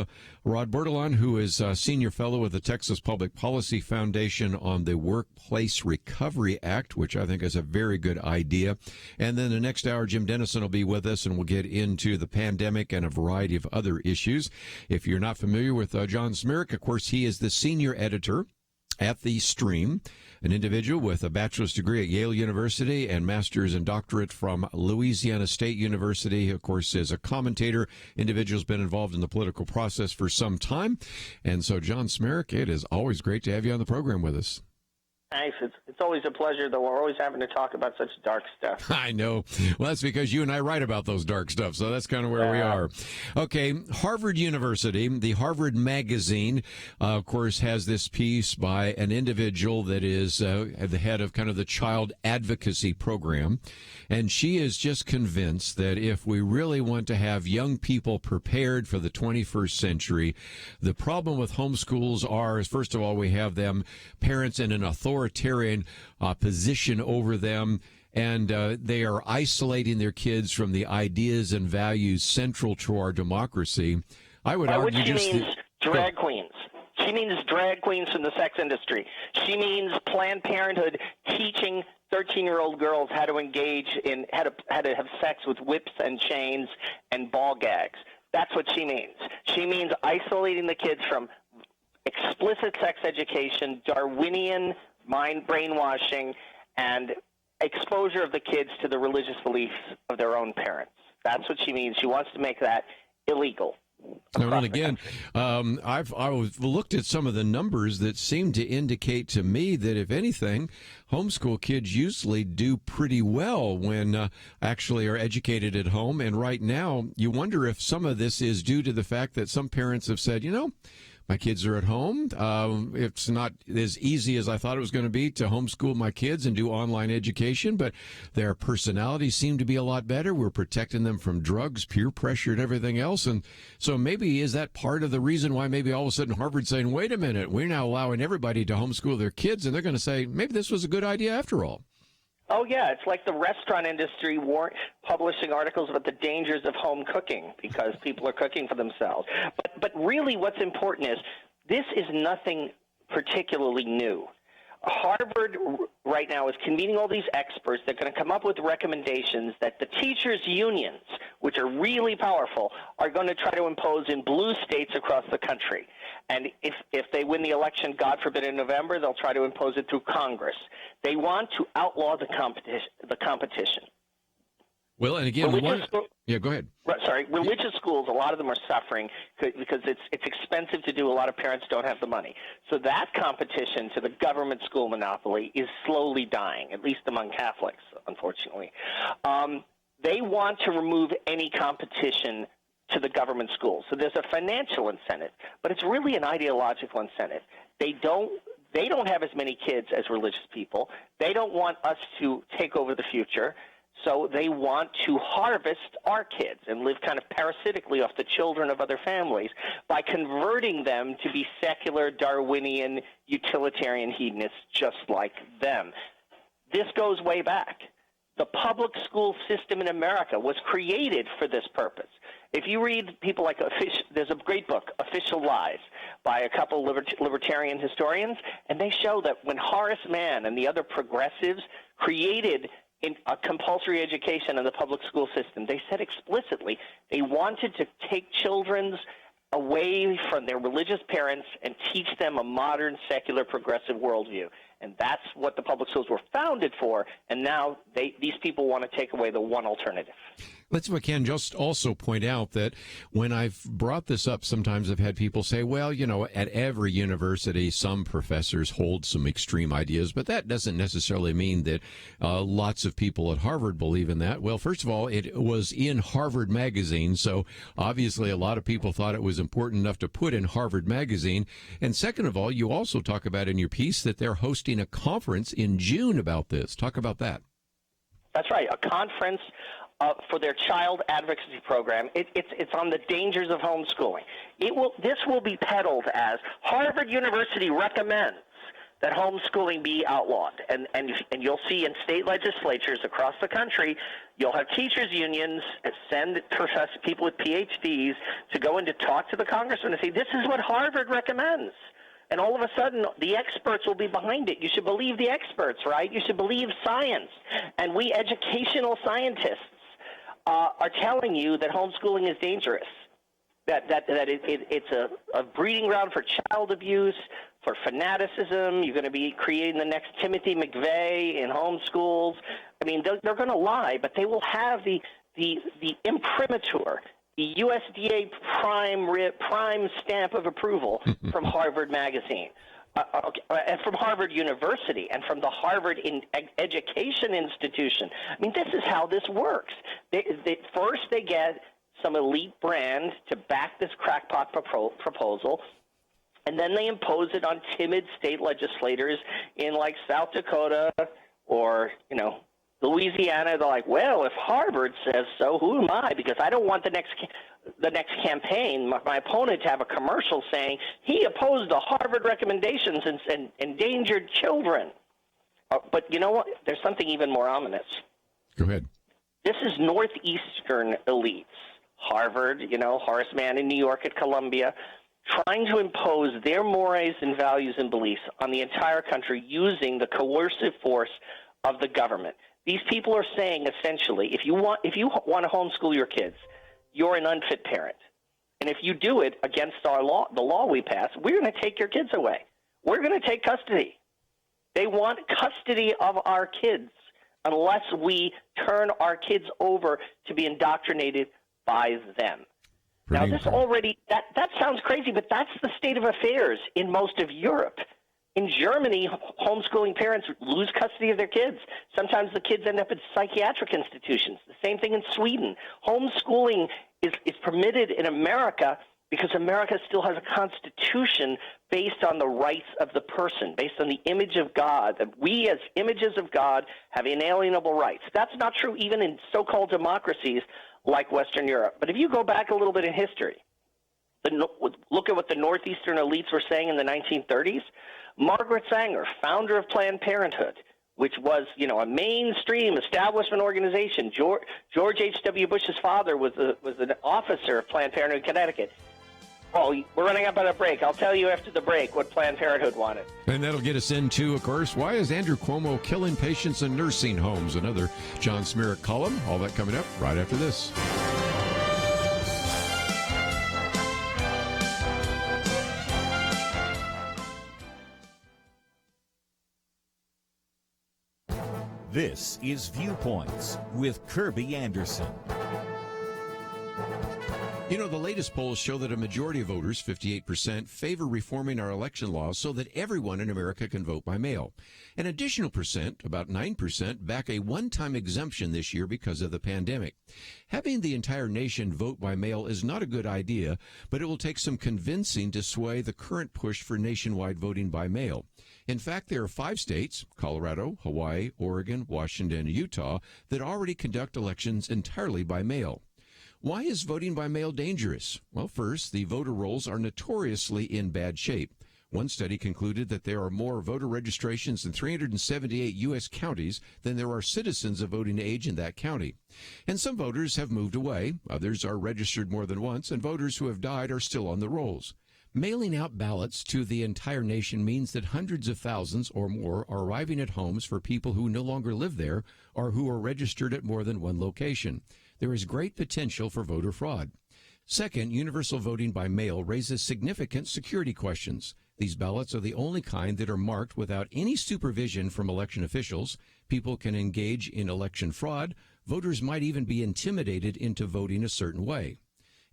Rod Bordelon, who is a senior fellow with the Texas Public Policy Foundation, on the Workplace Recovery Act, which I think is a very good idea. And then the next hour, Jim Denison will be with us, and we'll get into the pandemic and a variety of other issues. If you're not familiar with John Zmirak, of course, he is the senior editor at The Stream, an individual with a bachelor's degree at Yale University and master's and doctorate from Louisiana State University. Of course, as a commentator, individual's been involved in the political process for some time. And so, John Zmirak, it is always great to have you on the program with us. Thanks. It's always a pleasure, though we're always having to talk about such dark stuff. I know. Well, that's because you and I write about those dark stuff, so that's kind of where we are. Okay, Harvard University, the Harvard Magazine, of course, has this piece by an individual that is at the head of kind of the child advocacy program, and she is just convinced that if we really want to have young people prepared for the 21st century, the problem with homeschools is, first of all, we have them, parents, in an authoritarian position over them, and they are isolating their kids from the ideas and values central to our democracy. I would argue she means drag queens. She means drag queens from the sex industry. She means Planned Parenthood teaching 13-year-old girls how to engage in how to have sex with whips and chains and ball gags. That's what she means. She means isolating the kids from explicit sex education, Darwinian mind brainwashing, and exposure of the kids to the religious beliefs of their own parents. That's what she means. She wants to make that illegal. And again, I've looked at some of the numbers that seem to indicate to me that, if anything, homeschool kids usually do pretty well when actually are educated at home. And right now, you wonder if some of this is due to the fact that some parents have said, my kids are at home. It's not as easy as I thought it was going to be to homeschool my kids and do online education, but their personalities seem to be a lot better. We're protecting them from drugs, peer pressure, and everything else. And so maybe is that part of the reason why maybe all of a sudden Harvard's saying, wait a minute, we're now allowing everybody to homeschool their kids, and they're going to say, maybe this was a good idea after all. Oh, yeah. It's like the restaurant industry publishing articles about the dangers of home cooking because people are cooking for themselves. But really what's important is this is nothing particularly new. Harvard right now is convening all these experts. They're going to come up with recommendations that the teachers' unions, which are really powerful, are going to try to impose in blue states across the country. And if they win the election, God forbid, in November, they'll try to impose it through Congress. They want to outlaw the competition. Well, and again, yeah, go ahead. Sorry, religious schools, a lot of them are suffering because it's expensive to do. A lot of parents don't have the money. So that competition to the government school monopoly is slowly dying, at least among Catholics, unfortunately. They want to remove any competition to the government schools. So there's a financial incentive, but it's really an ideological incentive. They don't have as many kids as religious people. They don't want us to take over the future. So they want to harvest our kids and live kind of parasitically off the children of other families by converting them to be secular, Darwinian, utilitarian hedonists just like them. This goes way back. The public school system in America was created for this purpose. If you read people like there's a great book, Official Lies, by a couple libertarian historians, and they show that when Horace Mann and the other progressives created in a compulsory education in the public school system, they said explicitly they wanted to take children away from their religious parents and teach them a modern, secular, progressive worldview. And that's what the public schools were founded for, and now these people want to take away the one alternative. Let's, if I can, just also point out that when I've brought this up, sometimes I've had people say, well, you know, at every university, some professors hold some extreme ideas, but that doesn't necessarily mean that lots of people at Harvard believe in that. Well, first of all, it was in Harvard Magazine, so obviously a lot of people thought it was important enough to put in Harvard Magazine. And second of all, you also talk about in your piece that they're hosting a conference in June about this. Talk about that. That's right, a conference for their child advocacy program. It's on the dangers of homeschooling. This will be peddled as Harvard University recommends that homeschooling be outlawed. And you'll see in state legislatures across the country, you'll have teachers' unions send people with PhDs to go in to talk to the congressman and say, this is what Harvard recommends. And all of a sudden, the experts will be behind it. You should believe the experts, right? You should believe science. And we educational scientists are telling you that homeschooling is dangerous, that it's a breeding ground for child abuse, for fanaticism. You're going to be creating the next Timothy McVeigh in homeschools. I mean, they're going to lie, but they will have the imprimatur, the USDA prime stamp of approval from Harvard Magazine, and from Harvard University, and from the Harvard Education Institution. I mean, this is how this works. First, they get some elite brand to back this crackpot proposal, and then they impose it on timid state legislators in, like, South Dakota or, Louisiana. They're like, well, if Harvard says so, who am I? Because I don't want the next campaign, my opponent, to have a commercial saying he opposed the Harvard recommendations and endangered children. But you know what? There's something even more ominous. Go ahead. This is Northeastern elites. Harvard, Horace Mann in New York at Columbia, trying to impose their mores and values and beliefs on the entire country using the coercive force of the government. These people are saying, essentially, if you want to homeschool your kids, you're an unfit parent. And if you do it against our law, the law we pass, we're going to take your kids away. We're going to take custody. They want custody of our kids unless we turn our kids over to be indoctrinated by them. Now, this already, that sounds crazy, but that's the state of affairs in most of Europe. In Germany, homeschooling parents lose custody of their kids. Sometimes the kids end up in psychiatric institutions. The same thing in Sweden. Homeschooling is permitted in America because America still has a constitution based on the rights of the person, based on the image of God, that we as images of God have inalienable rights. That's not true even in so-called democracies like Western Europe. But if you go back a little bit in history, look at what the Northeastern elites were saying in the 1930s. Margaret Sanger, founder of Planned Parenthood, which was, a mainstream establishment organization. George H.W. Bush's father was an officer of Planned Parenthood in Connecticut. Oh, we're running up on a break. I'll tell you after the break what Planned Parenthood wanted. And that'll get us into, of course, why is Andrew Cuomo killing patients in nursing homes? Another John Zmirak column. All that coming up right after this. This is Viewpoints with Kerby Anderson. You know, the latest polls show that a majority of voters, 58%, favor reforming our election laws so that everyone in America can vote by mail. An additional percent, about 9%, back a one-time exemption this year because of the pandemic. Having the entire nation vote by mail is not a good idea, but it will take some convincing to sway the current push for nationwide voting by mail. In fact, there are 5 states, Colorado, Hawaii, Oregon, Washington, and Utah, that already conduct elections entirely by mail. Why is voting by mail dangerous? Well, first, the voter rolls are notoriously in bad shape. One study concluded that there are more voter registrations in 378 U.S. counties than there are citizens of voting age in that county. And some voters have moved away, others are registered more than once, and voters who have died are still on the rolls. Mailing out ballots to the entire nation means that hundreds of thousands or more are arriving at homes for people who no longer live there or who are registered at more than one location. There is great potential for voter fraud. Second, universal voting by mail raises significant security questions. These ballots are the only kind that are marked without any supervision from election officials. People can engage in election fraud. Voters might even be intimidated into voting a certain way.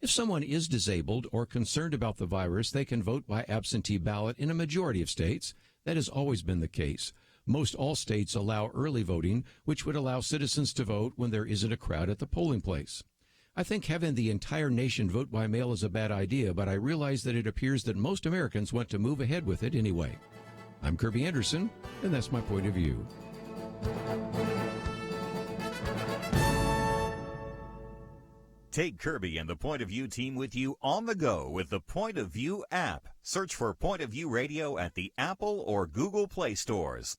If someone is disabled or concerned about the virus, they can vote by absentee ballot in a majority of states. That has always been the case. Most all states allow early voting, which would allow citizens to vote when there isn't a crowd at the polling place. I think having the entire nation vote by mail is a bad idea, but I realize that it appears that most Americans want to move ahead with it anyway. I'm Kerby Anderson, and that's my point of view. Take Kerby and the Point of View team with you on the go with the Point of View app. Search for Point of View Radio at the Apple or Google Play stores.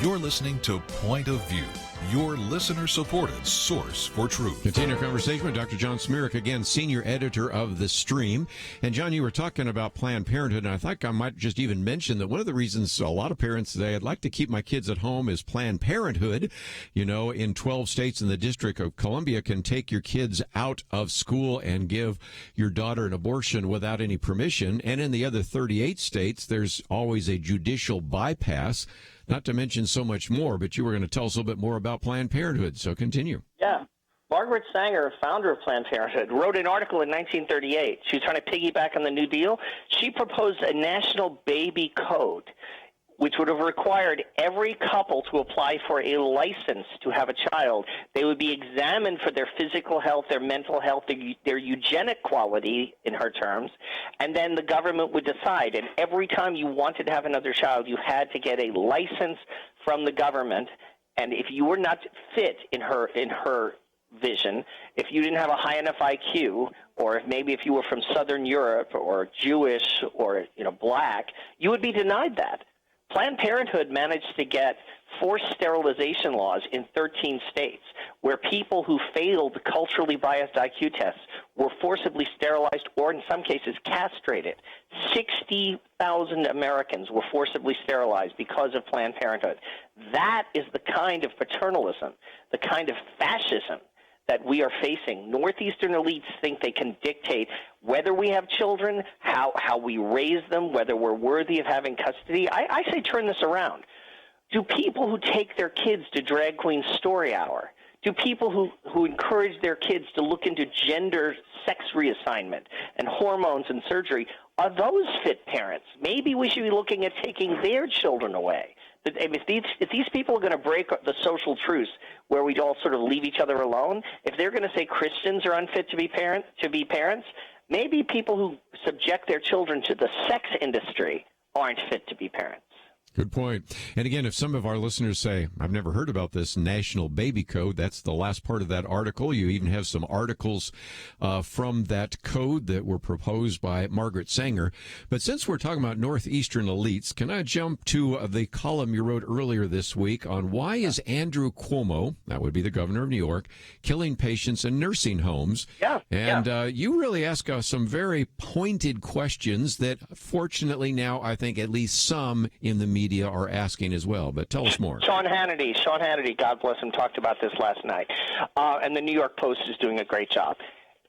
You're listening to Point of View, your listener-supported source for truth. Continue our conversation with Dr. John Zmirak, again, senior editor of The Stream. And, John, you were talking about Planned Parenthood, and I think I might just even mention that one of the reasons a lot of parents today, I'd like to keep my kids at home, is Planned Parenthood. You know, in 12 states in the District of Columbia can take your kids out of school and give your daughter an abortion without any permission. And in the other 38 states, there's always a judicial bypass. Not to mention so much more, but you were going to tell us a little bit more about Planned Parenthood, so continue. Yeah. Margaret Sanger, founder of Planned Parenthood, wrote an article in 1938. She was trying to piggyback on the New Deal. She proposed a national baby code, which would have required every couple to apply for a license to have a child. They would be examined for their physical health, their mental health, their eugenic quality, in her terms, and then the government would decide. And every time you wanted to have another child, you had to get a license from the government. And if you were not fit in her vision, if you didn't have a high enough IQ, or if you were from Southern Europe or Jewish or black, you would be denied that. Planned Parenthood managed to get forced sterilization laws in 13 states where people who failed culturally biased IQ tests were forcibly sterilized or, in some cases, castrated. 60,000 Americans were forcibly sterilized because of Planned Parenthood. That is the kind of paternalism, the kind of fascism that we are facing. Northeastern elites think they can dictate whether we have children, how we raise them, whether we're worthy of having custody. I say turn this around. Do people who take their kids to Drag Queen Story Hour, Do people who encourage their kids to look into gender sex reassignment and hormones and surgery, are those fit parents? Maybe we should be looking at taking their children away. If these people are going to break the social truce where we all sort of leave each other alone, if they're going to say Christians are unfit to be parents, maybe people who subject their children to the sex industry aren't fit to be parents. Good point. And again, if some of our listeners say, I've never heard about this National Baby Code, that's the last part of that article. You even have some articles from that code that were proposed by Margaret Sanger. But since we're talking about Northeastern elites, can I jump to the column you wrote earlier this week on why is Andrew Cuomo, that would be the governor of New York, killing patients in nursing homes? Yeah. And you really ask us some very pointed questions that fortunately now I think at least some in the media are asking as well, but tell us more. Sean Hannity, God bless him, talked about this last night, and the New York Post is doing a great job.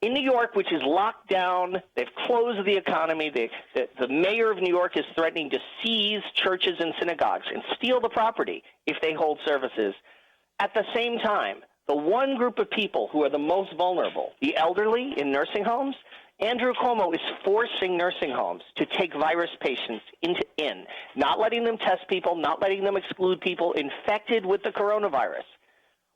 In New York, which is locked down, they've closed the economy, the mayor of New York is threatening to seize churches and synagogues and steal the property if they hold services. At the same time, the one group of people who are the most vulnerable, the elderly in nursing homes, Andrew Cuomo is forcing nursing homes to take virus patients in, not letting them test people, not letting them exclude people infected with the coronavirus.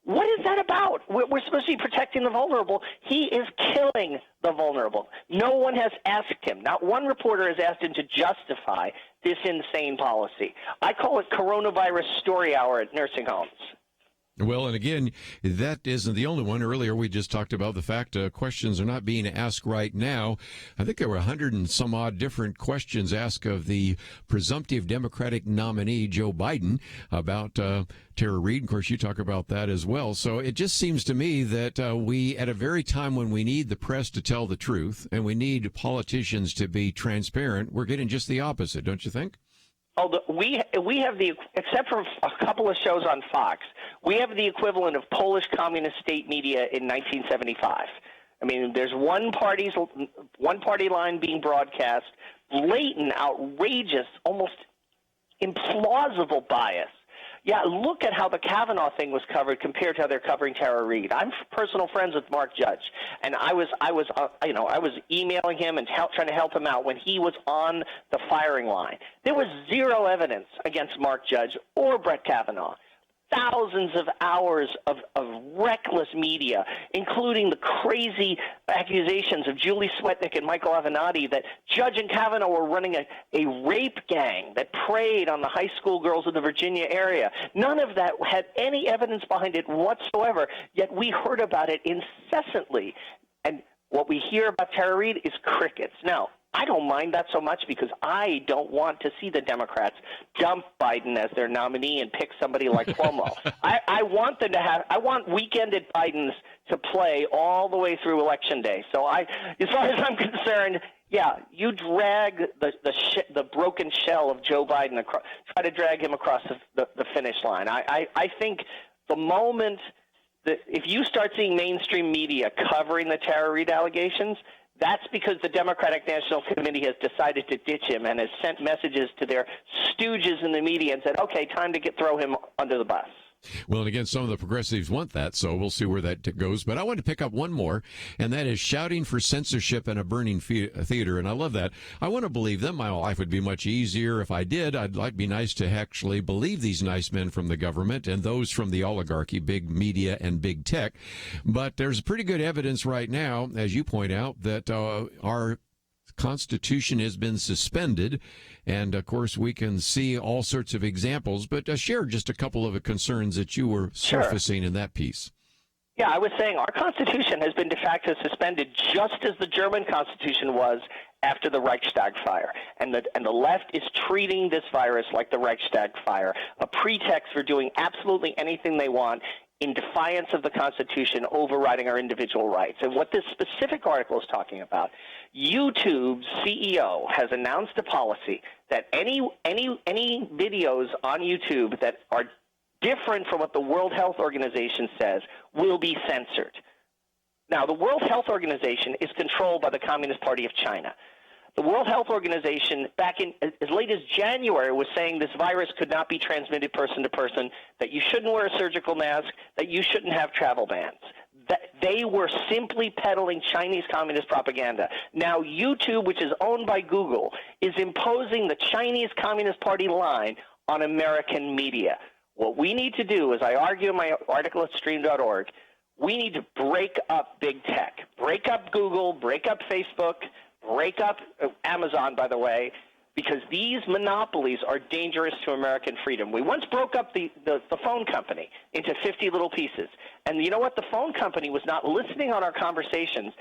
What is that about? We're supposed to be protecting the vulnerable. He is killing the vulnerable. No one has asked him. Not one reporter has asked him to justify this insane policy. I call it coronavirus story hour at nursing homes. Well, and again, that isn't the only one. Earlier, we just talked about the fact questions are not being asked right now. I think there were 100 and some odd different questions asked of the presumptive Democratic nominee, Joe Biden, about Tara Reade. Of course, you talk about that as well. So it just seems to me that we, at a very time when we need the press to tell the truth and we need politicians to be transparent, we're getting just the opposite, don't you think? Oh, we have the, except for a couple of shows on Fox, we have the equivalent of Polish communist state media in 1975. I mean, there's one party line being broadcast, blatant, outrageous, almost implausible bias. Yeah, look at how the Kavanaugh thing was covered compared to how they're covering Tara Reade. I'm personal friends with Mark Judge, and I was emailing him and trying to help him out when he was on the firing line. There was zero evidence against Mark Judge or Brett Kavanaugh. Thousands of hours of reckless media, including the crazy accusations of Julie Swetnick and Michael Avenatti that Judge and Kavanaugh were running a rape gang that preyed on the high school girls in the Virginia area. None of that had any evidence behind it whatsoever, yet we heard about it incessantly. And what we hear about Tara Reade is crickets. Now, I don't mind that so much because I don't want to see the Democrats dump Biden as their nominee and pick somebody like Cuomo. I want them to have – I want weekended Bidens to play all the way through Election Day. So as far as I'm concerned, yeah, you drag the broken shell of Joe Biden across, try to drag him across the finish line. I think the moment that if you start seeing mainstream media covering the Tara Reade allegations – that's because the Democratic National Committee has decided to ditch him and has sent messages to their stooges in the media and said, okay, time to throw him under the bus. Well, and again, some of the progressives want that, so we'll see where that goes. But I want to pick up one more, and that is shouting for censorship in a burning theater, and I love that. I want to believe them. My life would be much easier if I did. It'd be nice to actually believe these nice men from the government and those from the oligarchy, big media and big tech. But there's pretty good evidence right now, as you point out, that our Constitution has been suspended, and of course we can see all sorts of examples, but share just a couple of the concerns that you were surfacing in that piece. Yeah, I was saying our Constitution has been de facto suspended just as the German Constitution was after the Reichstag fire, and the left is treating this virus like the Reichstag fire, a pretext for doing absolutely anything they want in defiance of the Constitution, overriding our individual rights. And what this specific article is talking about, YouTube's CEO has announced a policy that any videos on YouTube that are different from what the World Health Organization says will be censored. Now, the World Health Organization is controlled by the Communist Party of China. The World Health Organization, back in as late as January, was saying this virus could not be transmitted person to person, that you shouldn't wear a surgical mask, that you shouldn't have travel bans. That they were simply peddling Chinese communist propaganda. Now YouTube, which is owned by Google, is imposing the Chinese Communist Party line on American media. What we need to do, as I argue in my article at stream.org, we need to break up big tech, break up Google, break up Facebook, break up Amazon, by the way, because these monopolies are dangerous to American freedom. We once broke up the phone company into 50 little pieces. And you know what? The phone company was not listening on our conversations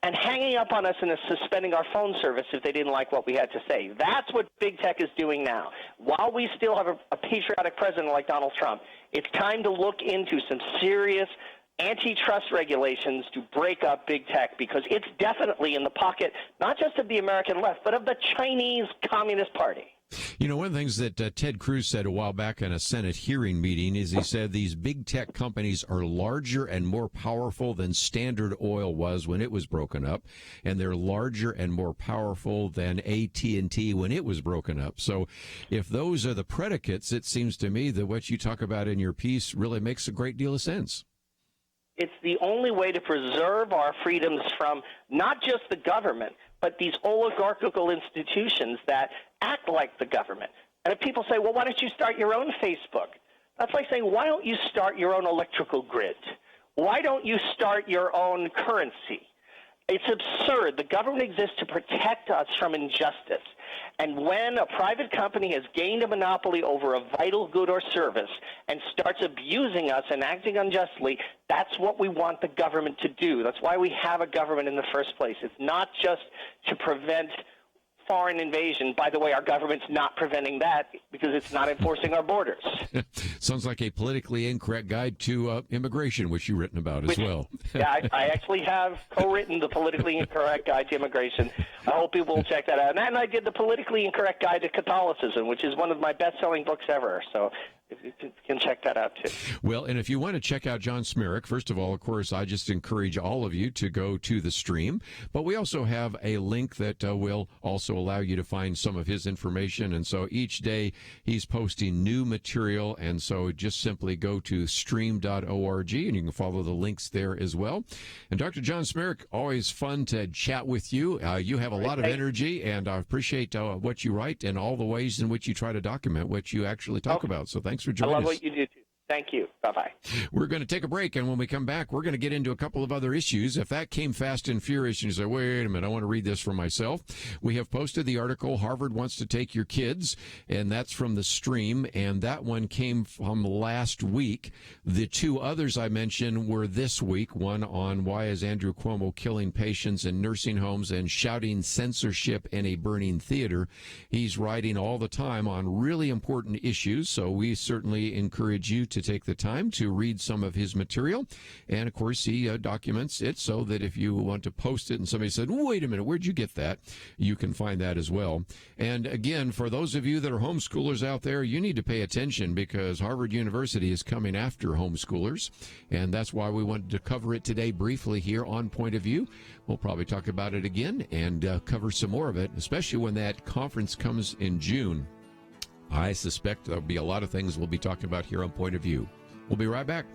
and hanging up on us and suspending our phone service if they didn't like what we had to say. That's what big tech is doing now. While we still have a patriotic president like Donald Trump, it's time to look into some serious antitrust regulations to break up big tech, because it's definitely in the pocket, not just of the American left, but of the Chinese Communist Party. You know, one of the things that Ted Cruz said a while back in a Senate hearing meeting is he said these big tech companies are larger and more powerful than Standard Oil was when it was broken up, and they're larger and more powerful than AT&T when it was broken up. So if those are the predicates, it seems to me that what you talk about in your piece really makes a great deal of sense. It's the only way to preserve our freedoms from not just the government, but these oligarchical institutions that act like the government. And if people say, well, why don't you start your own Facebook? That's like saying, why don't you start your own electrical grid? Why don't you start your own currency? It's absurd. The government exists to protect us from injustice. And when a private company has gained a monopoly over a vital good or service and starts abusing us and acting unjustly, that's what we want the government to do. That's why we have a government in the first place. It's not just to prevent foreign invasion. By the way, our government's not preventing that because it's not enforcing our borders. Sounds like a politically incorrect guide to immigration, which you've written about as well. Yeah, I actually have co-written the politically incorrect guide to immigration. I hope people will check that out. And I did the politically incorrect guide to Catholicism, which is one of my best-selling books ever. So you can check that out, too. Well, and if you want to check out John Zmirak, first of all, of course, I just encourage all of you to go to the stream. But we also have a link that will also allow you to find some of his information. And so each day he's posting new material. And so just simply go to stream.org and you can follow the links there as well. And Dr. John Zmirak, always fun to chat with you. You have a lot of energy, and I appreciate what you write and all the ways in which you try to document what you actually talk about. So thanks for joining us. I love what you do, too. Thank you. Bye-bye. We're going to take a break, and when we come back, we're going to get into a couple of other issues. If that came fast and furious, and you say, wait a minute, I want to read this for myself. We have posted the article, Harvard Wants to Take Your Kids, and that's from the stream, and that one came from last week. The two others I mentioned were this week, one on why is Andrew Cuomo killing patients in nursing homes and shouting censorship in a burning theater. He's writing all the time on really important issues, so we certainly encourage you to take the time to read some of his material. And, of course, he documents it so that if you want to post it and somebody said, wait a minute, where'd you get that? You can find that as well. And, again, for those of you that are homeschoolers out there, you need to pay attention because Harvard University is coming after homeschoolers. And that's why we wanted to cover it today briefly here on Point of View. We'll probably talk about it again and cover some more of it, especially when that conference comes in June. I suspect there'll be a lot of things we'll be talking about here on Point of View. We'll be right back.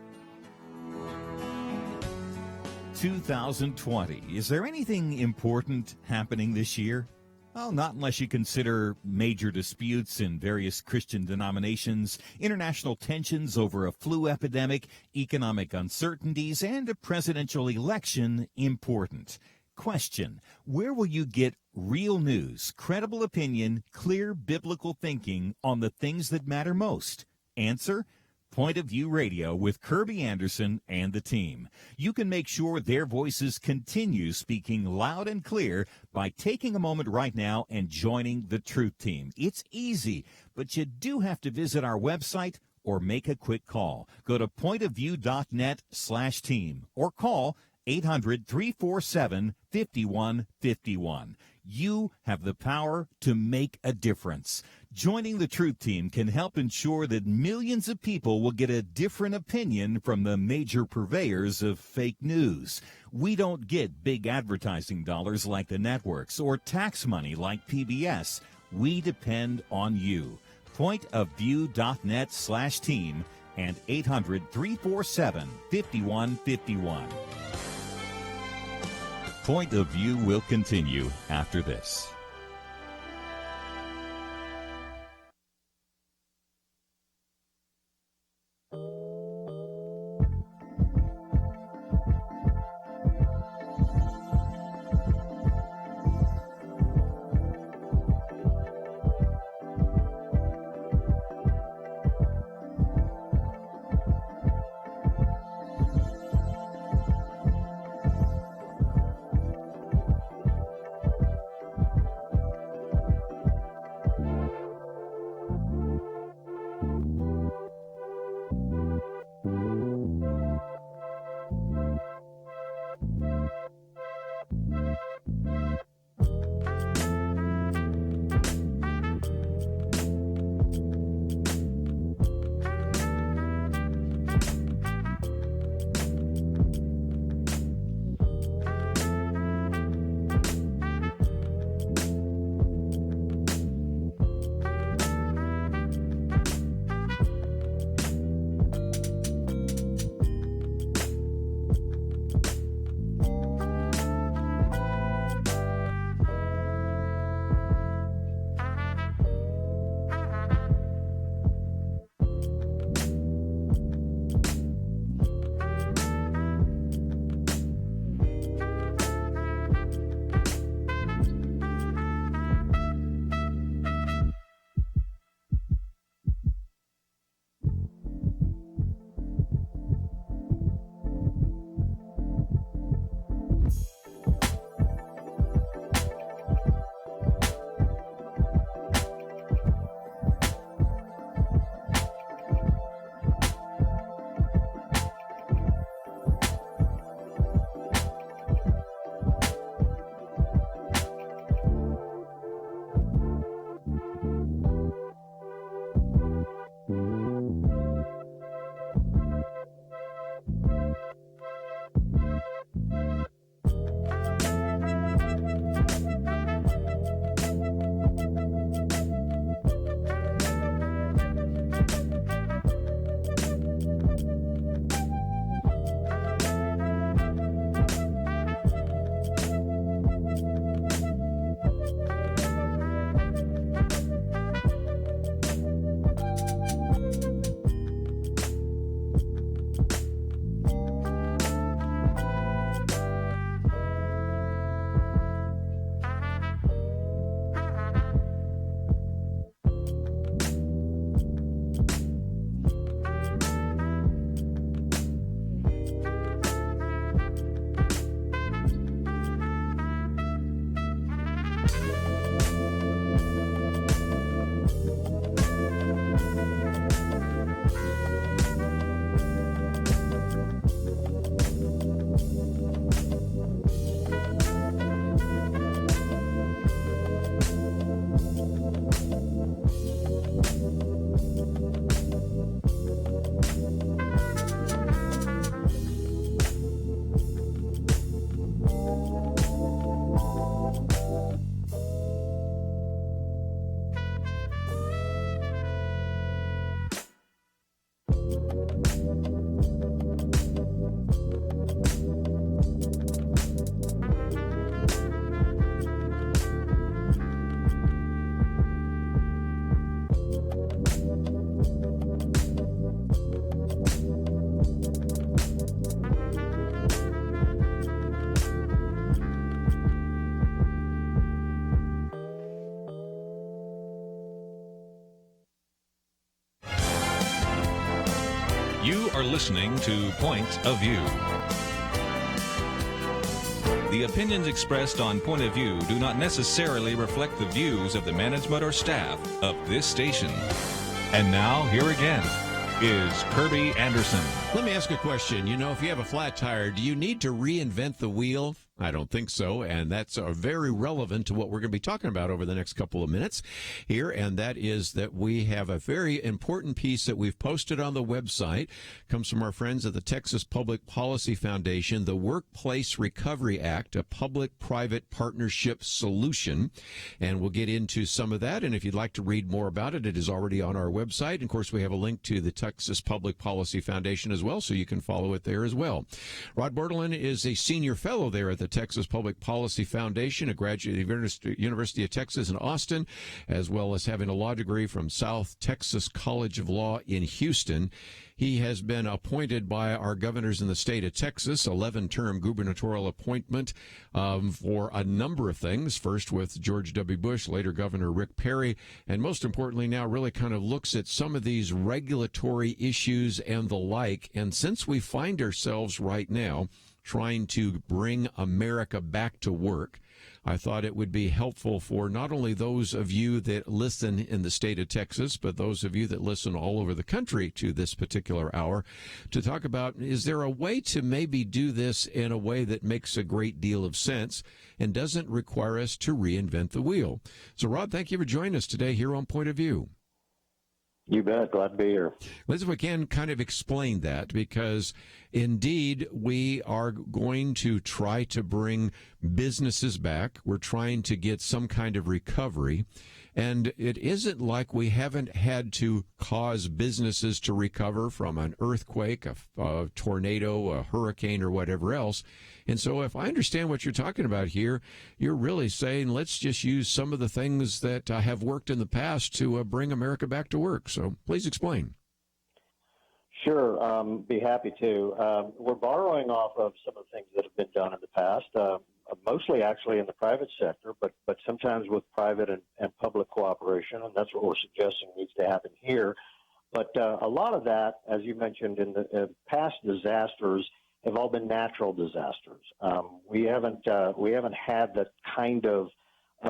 2020. Is there anything important happening this year? Well, not unless you consider major disputes in various Christian denominations, international tensions over a flu epidemic, economic uncertainties, and a presidential election important. Question: where will you get real news, credible opinion, clear biblical thinking on the things that matter most? Answer: Point of View Radio with Kerby Anderson and the team. You can make sure their voices continue speaking loud and clear by taking a moment right now and joining the Truth Team. It's easy, but you do have to visit our website or make a quick call. Go to pointofview.net/team or call 800-347-5151. You have the power to make a difference. Joining the Truth Team can help ensure that millions of people will get a different opinion from the major purveyors of fake news. We don't get big advertising dollars like the networks or tax money like PBS. We depend on you. pointofview.net/team and 800-347-5151. Point of View will continue after this. You are listening to Point of View. The opinions expressed on Point of View do not necessarily reflect the views of the management or staff of this station. And now, here again is Kerby Anderson. Let me ask a question. You know, if you have a flat tire, do you need to reinvent the wheel? I don't think so, and that's very relevant to what we're going to be talking about over the next couple of minutes here, and that is that we have a very important piece that we've posted on the website. Comes from our friends at the Texas Public Policy Foundation, the Workplace Recovery Act, a public-private partnership solution, and we'll get into some of that, and if you'd like to read more about it, it is already on our website. And of course, we have a link to the Texas Public Policy Foundation as well, so you can follow it there as well. Rod Bordelon is a senior fellow there at the Texas Public Policy Foundation, a graduate of the University of Texas in Austin, as well as having a law degree from South Texas College of Law in Houston. He has been appointed by our governors in the state of Texas, 11-term gubernatorial appointment for a number of things, first with George W. Bush, later Governor Rick Perry, and most importantly now really kind of looks at some of these regulatory issues and the like. And since we find ourselves right now trying to bring America back to work, I thought it would be helpful for not only those of you that listen in the state of Texas, but those of you that listen all over the country to this particular hour, to talk about, is there a way to maybe do this in a way that makes a great deal of sense and doesn't require us to reinvent the wheel? So, Rod, thank you for joining us today here on Point of View. You bet. Glad to be here. Let's, if we can, kind of explain that, because indeed we are going to try to bring businesses back. We're trying to get some kind of recovery. And it isn't like we haven't had to cause businesses to recover from an earthquake, a tornado, a hurricane, or whatever else. And so if I understand what you're talking about here, you're really saying let's just use some of the things that have worked in the past to bring America back to work. So please explain. Sure, be happy to. We're borrowing off of some of the things that have been done in the past, mostly actually in the private sector, but sometimes with private and public cooperation, and that's what we're suggesting needs to happen here. But a lot of that, as you mentioned, in the past disasters have all been natural disasters. We haven't had the kind of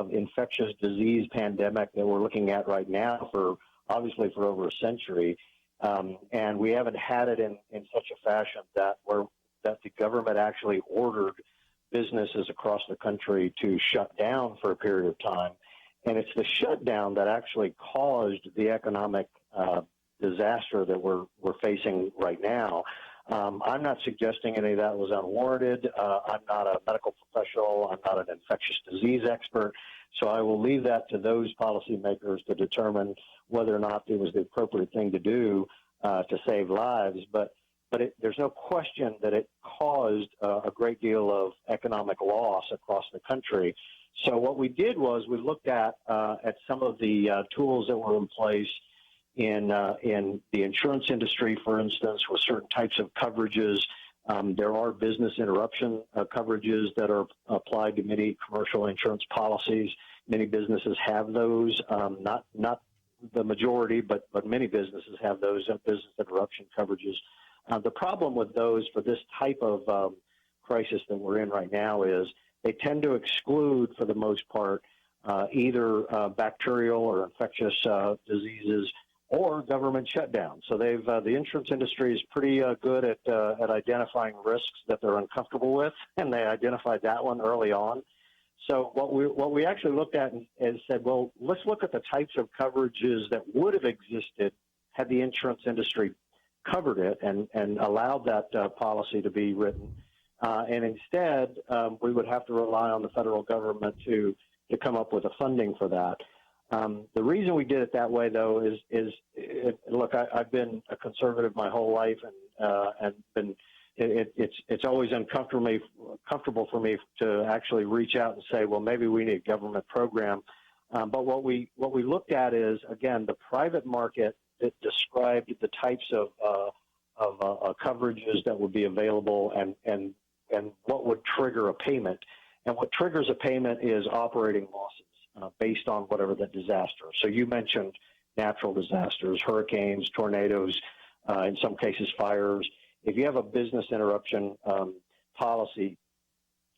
infectious disease pandemic that we're looking at right now for over a century. And we haven't had it in such a fashion that the government actually ordered businesses across the country to shut down for a period of time. And it's the shutdown that actually caused the economic disaster that we're facing right now. I'm not suggesting any of that was unwarranted. I'm not a medical professional. I'm not an infectious disease expert. So I will leave that to those policymakers to determine whether or not it was the appropriate thing to do to save lives. But there's no question that it caused a great deal of economic loss across the country. So what we did was we looked at some of the tools that were in place in the insurance industry, for instance, with certain types of coverages. There are business interruption coverages that are applied to many commercial insurance policies. Many businesses have those, not the majority, but many businesses have those business interruption coverages. The problem with those for this type of crisis that we're in right now is they tend to exclude, for the most part, either bacterial or infectious diseases or government shutdown. So the insurance industry is pretty good at identifying risks that they're uncomfortable with, and they identified that one early on. So what we actually looked at and said, well, let's look at the types of coverages that would have existed had the insurance industry covered it and allowed that policy to be written. And instead, we would have to rely on the federal government to come up with the funding for that. The reason we did it that way, though, is look, I've been a conservative my whole life, and been it's always uncomfortable for me to actually reach out and say, well, maybe we need a government program. But what we looked at is, again, the private market that described the types of coverages that would be available and what would trigger a payment. And what triggers a payment is operating losses based on whatever the disaster. So you mentioned natural disasters, hurricanes, tornadoes, in some cases fires. If you have a business interruption policy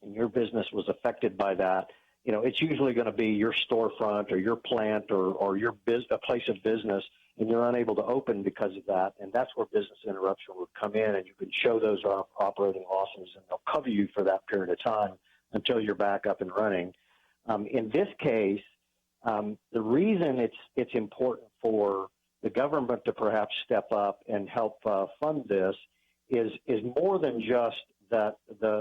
and your business was affected by that, it's usually going to be your storefront or your plant or your a place of business. and you're unable to open because of that, and that's where business interruption would come in, and you can show those operating losses, and they'll cover you for that period of time until you're back up and running. In this case, the reason it's important for the government to perhaps step up and help fund this is more than just that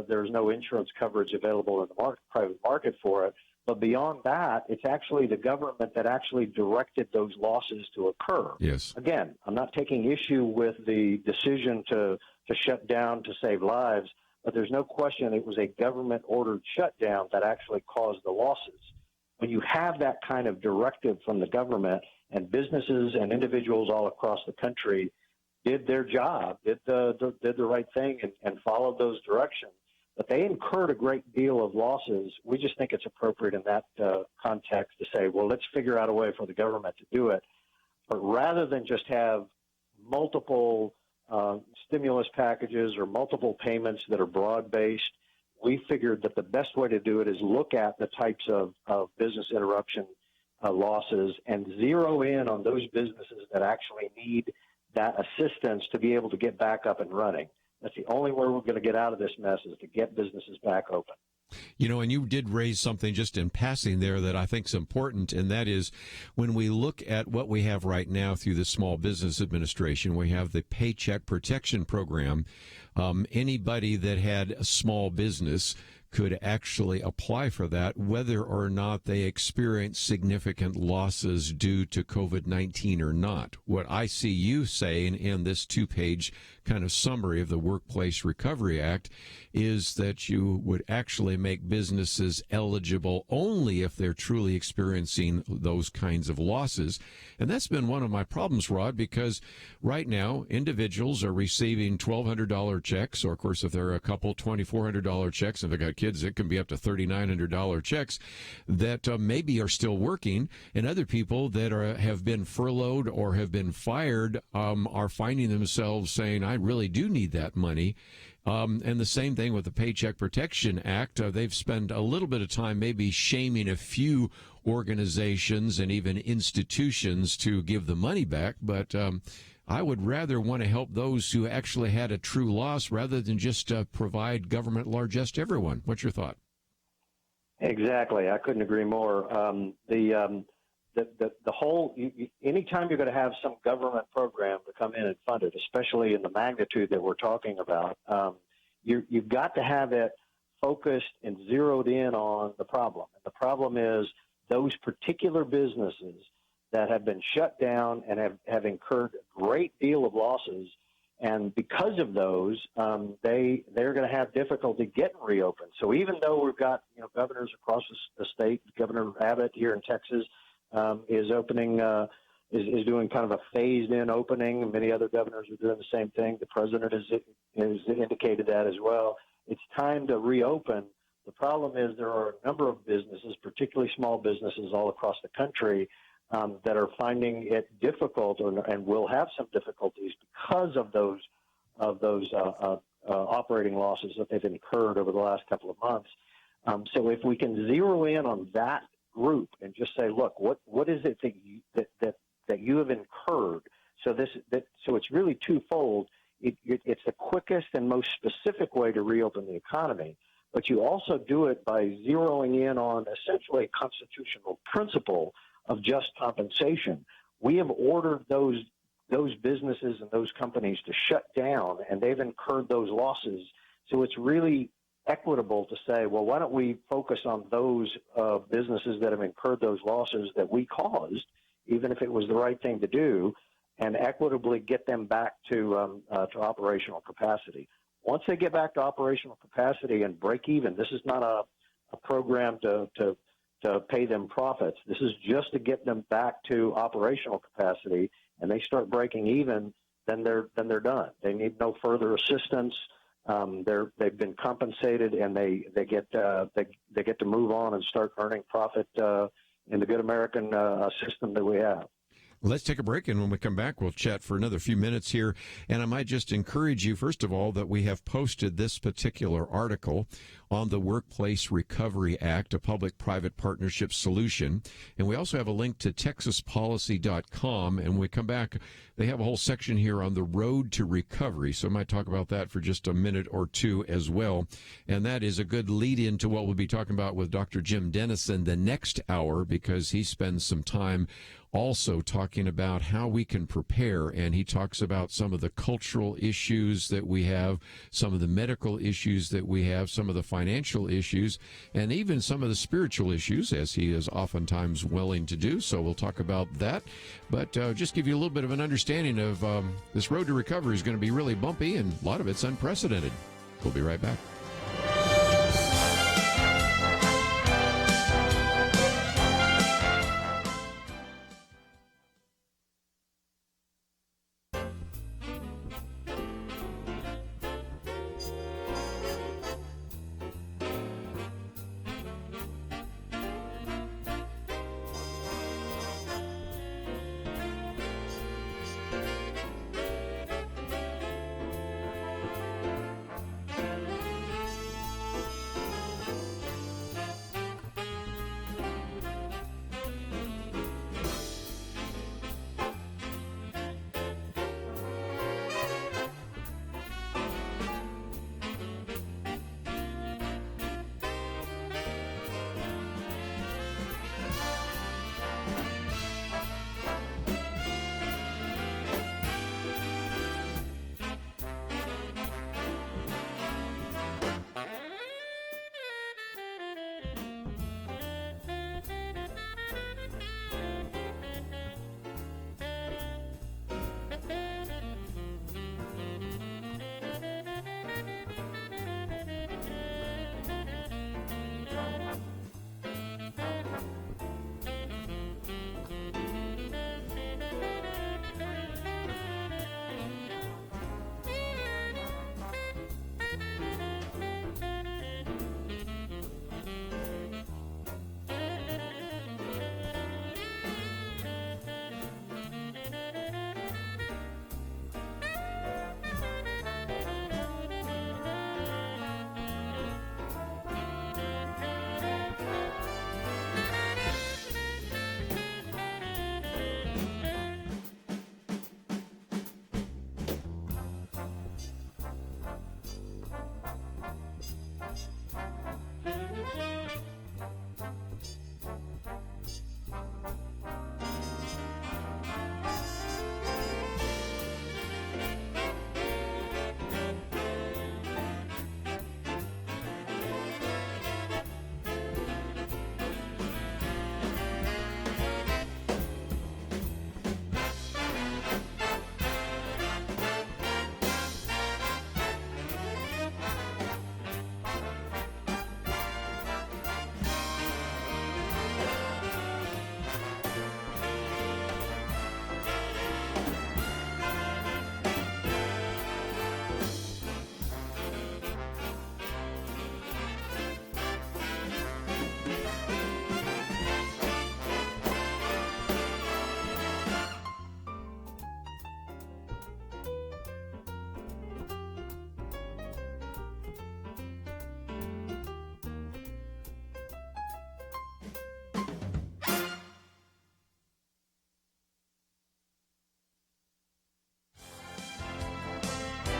there's no insurance coverage available in the private market for it. But beyond that, it's actually the government that actually directed those losses to occur. Yes. Again, I'm not taking issue with the decision to shut down to save lives, but there's no question it was a government-ordered shutdown that actually caused the losses. When you have that kind of directive from the government, and businesses and individuals all across the country did their job, did the right thing, and followed those directions, but they incurred a great deal of losses. We just think it's appropriate in that context to say, well, let's figure out a way for the government to do it. But rather than just have multiple stimulus packages or multiple payments that are broad-based, we figured that the best way to do it is look at the types of business interruption losses and zero in on those businesses that actually need that assistance to be able to get back up and running. That's the only way we're going to get out of this mess, is to get businesses back open. You know, and you did raise something just in passing there that I think is important, and that is when we look at what we have right now through the Small Business Administration, we have the Paycheck Protection Program. Anybody that had a small business could actually apply for that, whether or not they experience significant losses due to COVID-19 or not. What I see you saying in this two-page kind of summary of the Workplace Recovery Act is that you would actually make businesses eligible only if they're truly experiencing those kinds of losses. And that's been one of my problems, Rod, because right now individuals are receiving $1,200 checks, or of course if there are a couple $2,400 checks, if they got kids, it can be up to $3,900 checks that maybe are still working, and other people that have been furloughed or have been fired are finding themselves saying, I really do need that money. And the same thing with the Paycheck Protection Act. They've spent a little bit of time maybe shaming a few organizations and even institutions to give the money back, but I would rather want to help those who actually had a true loss rather than just provide government largesse to everyone. What's your thought? Exactly. I couldn't agree more. The whole, anytime you're going to have some government program to come in and fund it, especially in the magnitude that we're talking about, you've got to have it focused and zeroed in on the problem. And the problem is those particular businesses that have been shut down and have incurred a great deal of losses. And because of those, they're going to have difficulty getting reopened. So even though we've got governors across the state, Governor Abbott here in Texas is opening, is doing kind of a phased-in opening, and many other governors are doing the same thing. The president has indicated that as well. It's time to reopen. The problem is there are a number of businesses, particularly small businesses all across the country, that are finding it difficult and will have some difficulties because of those operating losses that they've incurred over the last couple of months. So if we can zero in on that group and just say, look, what is it that you have incurred? So it's really twofold. It's the quickest and most specific way to reopen the economy, but you also do it by zeroing in on essentially a constitutional principle of just compensation. We have ordered those businesses and those companies to shut down, and they've incurred those losses. So it's really equitable to say, well, why don't we focus on those businesses that have incurred those losses that we caused, even if it was the right thing to do, and equitably get them back to operational capacity. Once they get back to operational capacity and break even, this is not a program to pay them profits. This is just to get them back to operational capacity, and they start breaking even, then they're done. They need no further assistance. They've been compensated, and they get to move on and start earning profit in the good American system that we have. Let's take a break, and when we come back, we'll chat for another few minutes here. And I might just encourage you, first of all, that we have posted this particular article on the Workplace Recovery Act, a public-private partnership solution. And we also have a link to texaspolicy.com. And when we come back, they have a whole section here on the road to recovery. So I might talk about that for just a minute or two as well. And that is a good lead into what we'll be talking about with Dr. Jim Denison the next hour, because he spends some time also talking about how we can prepare, and he talks about some of the cultural issues that we have, some of the medical issues that we have, some of the financial issues, and even some of the spiritual issues, as he is oftentimes willing to do. So we'll talk about that, but just give you a little bit of an understanding of this road to recovery is going to be really bumpy, and a lot of it's unprecedented. We'll be right back.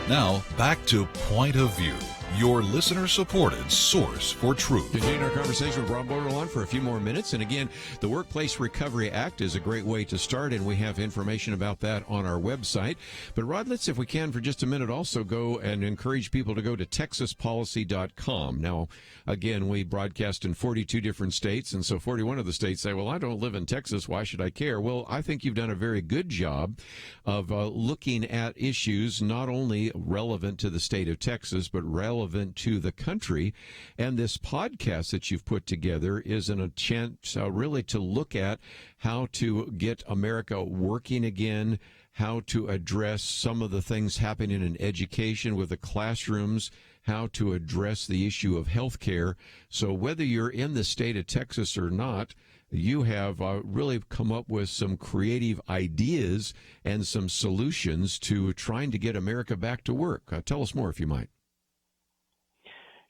Now, back to Point of View, your listener-supported source for truth. Continuing our conversation with Rod Bordelon for a few more minutes. And again, the Workplace Recovery Act is a great way to start, and we have information about that on our website. But Rod, let's, if we can, for just a minute, also go and encourage people to go to texaspolicy.com. Now, again, we broadcast in 42 different states, and so 41 of the states say, well, I don't live in Texas, why should I care? Well, I think you've done a very good job of looking at issues not only relevant to the state of Texas, but relevant to the country. And this podcast that you've put together is a chance really to look at how to get America working again, how to address some of the things happening in education with the classrooms, how to address the issue of health care. So whether you're in the state of Texas or not, you have really come up with some creative ideas and some solutions to trying to get America back to work. Tell us more, if you might.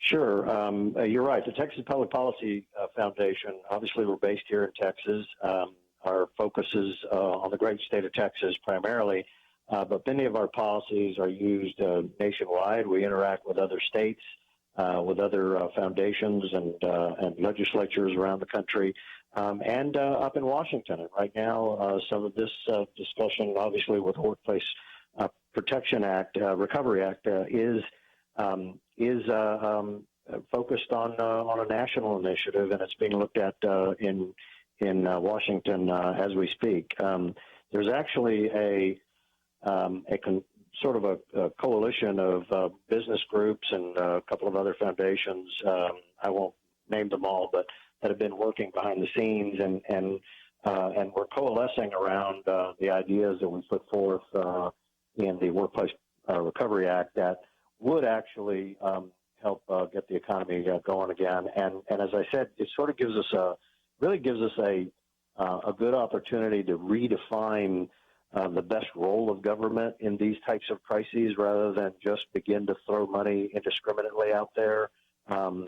Sure. You're right. The Texas Public Policy Foundation, obviously we're based here in Texas. Our focus is on the great state of Texas primarily, but many of our policies are used nationwide. We interact with other states, with other foundations and legislatures around the country, and up in Washington. And right now, some of this discussion, obviously with the Workplace Protection Act, Recovery Act, is focused on a national initiative, and it's being looked at in Washington as we speak. There's actually a coalition of business groups and a couple of other foundations. I won't name them all, but that have been working behind the scenes, and we're coalescing around the ideas that we put forth in the Workplace Recovery Act that would actually help get the economy going again. And as I said, it sort of gives us a good opportunity to redefine the best role of government in these types of crises, rather than just begin to throw money indiscriminately out there. I'm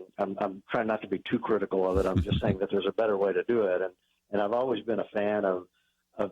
trying not to be too critical of it. I'm just saying that there's a better way to do it. And I've always been a fan of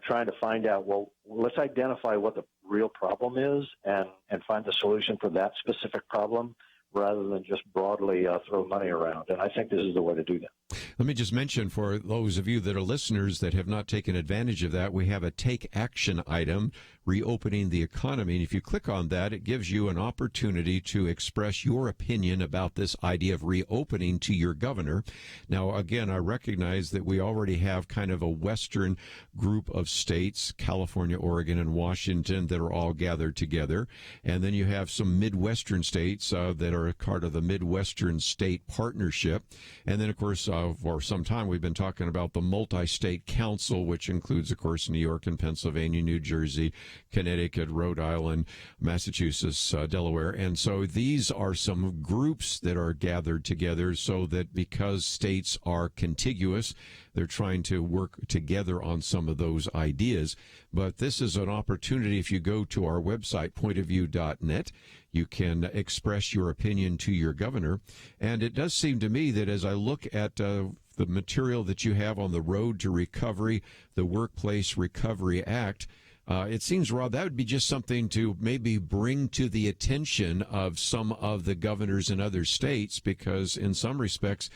trying to find out, well, let's identify what the real problem is and find the solution for that specific problem, rather than just broadly throw money around. And I think this is the way to do that. Let me just mention, for those of you that are listeners that have not taken advantage of that, we have a take action item, reopening the economy. And if you click on that, it gives you an opportunity to express your opinion about this idea of reopening to your governor. Now, again, I recognize that we already have kind of a Western group of states, California, Oregon, and Washington, that are all gathered together. And then you have some Midwestern states that are a part of the Midwestern State Partnership. And then, of course, for some time, we've been talking about the Multi-State Council, which includes, of course, New York and Pennsylvania, New Jersey, Connecticut, Rhode Island, Massachusetts, Delaware. And so these are some groups that are gathered together so that because states are contiguous, they're trying to work together on some of those ideas. But this is an opportunity. If you go to our website, pointofview.net, you can express your opinion to your governor. And it does seem to me that as I look at the material that you have on the Road to Recovery, the Workplace Recovery Act, it seems, Rod, that would be just something to maybe bring to the attention of some of the governors in other states, because in some respects,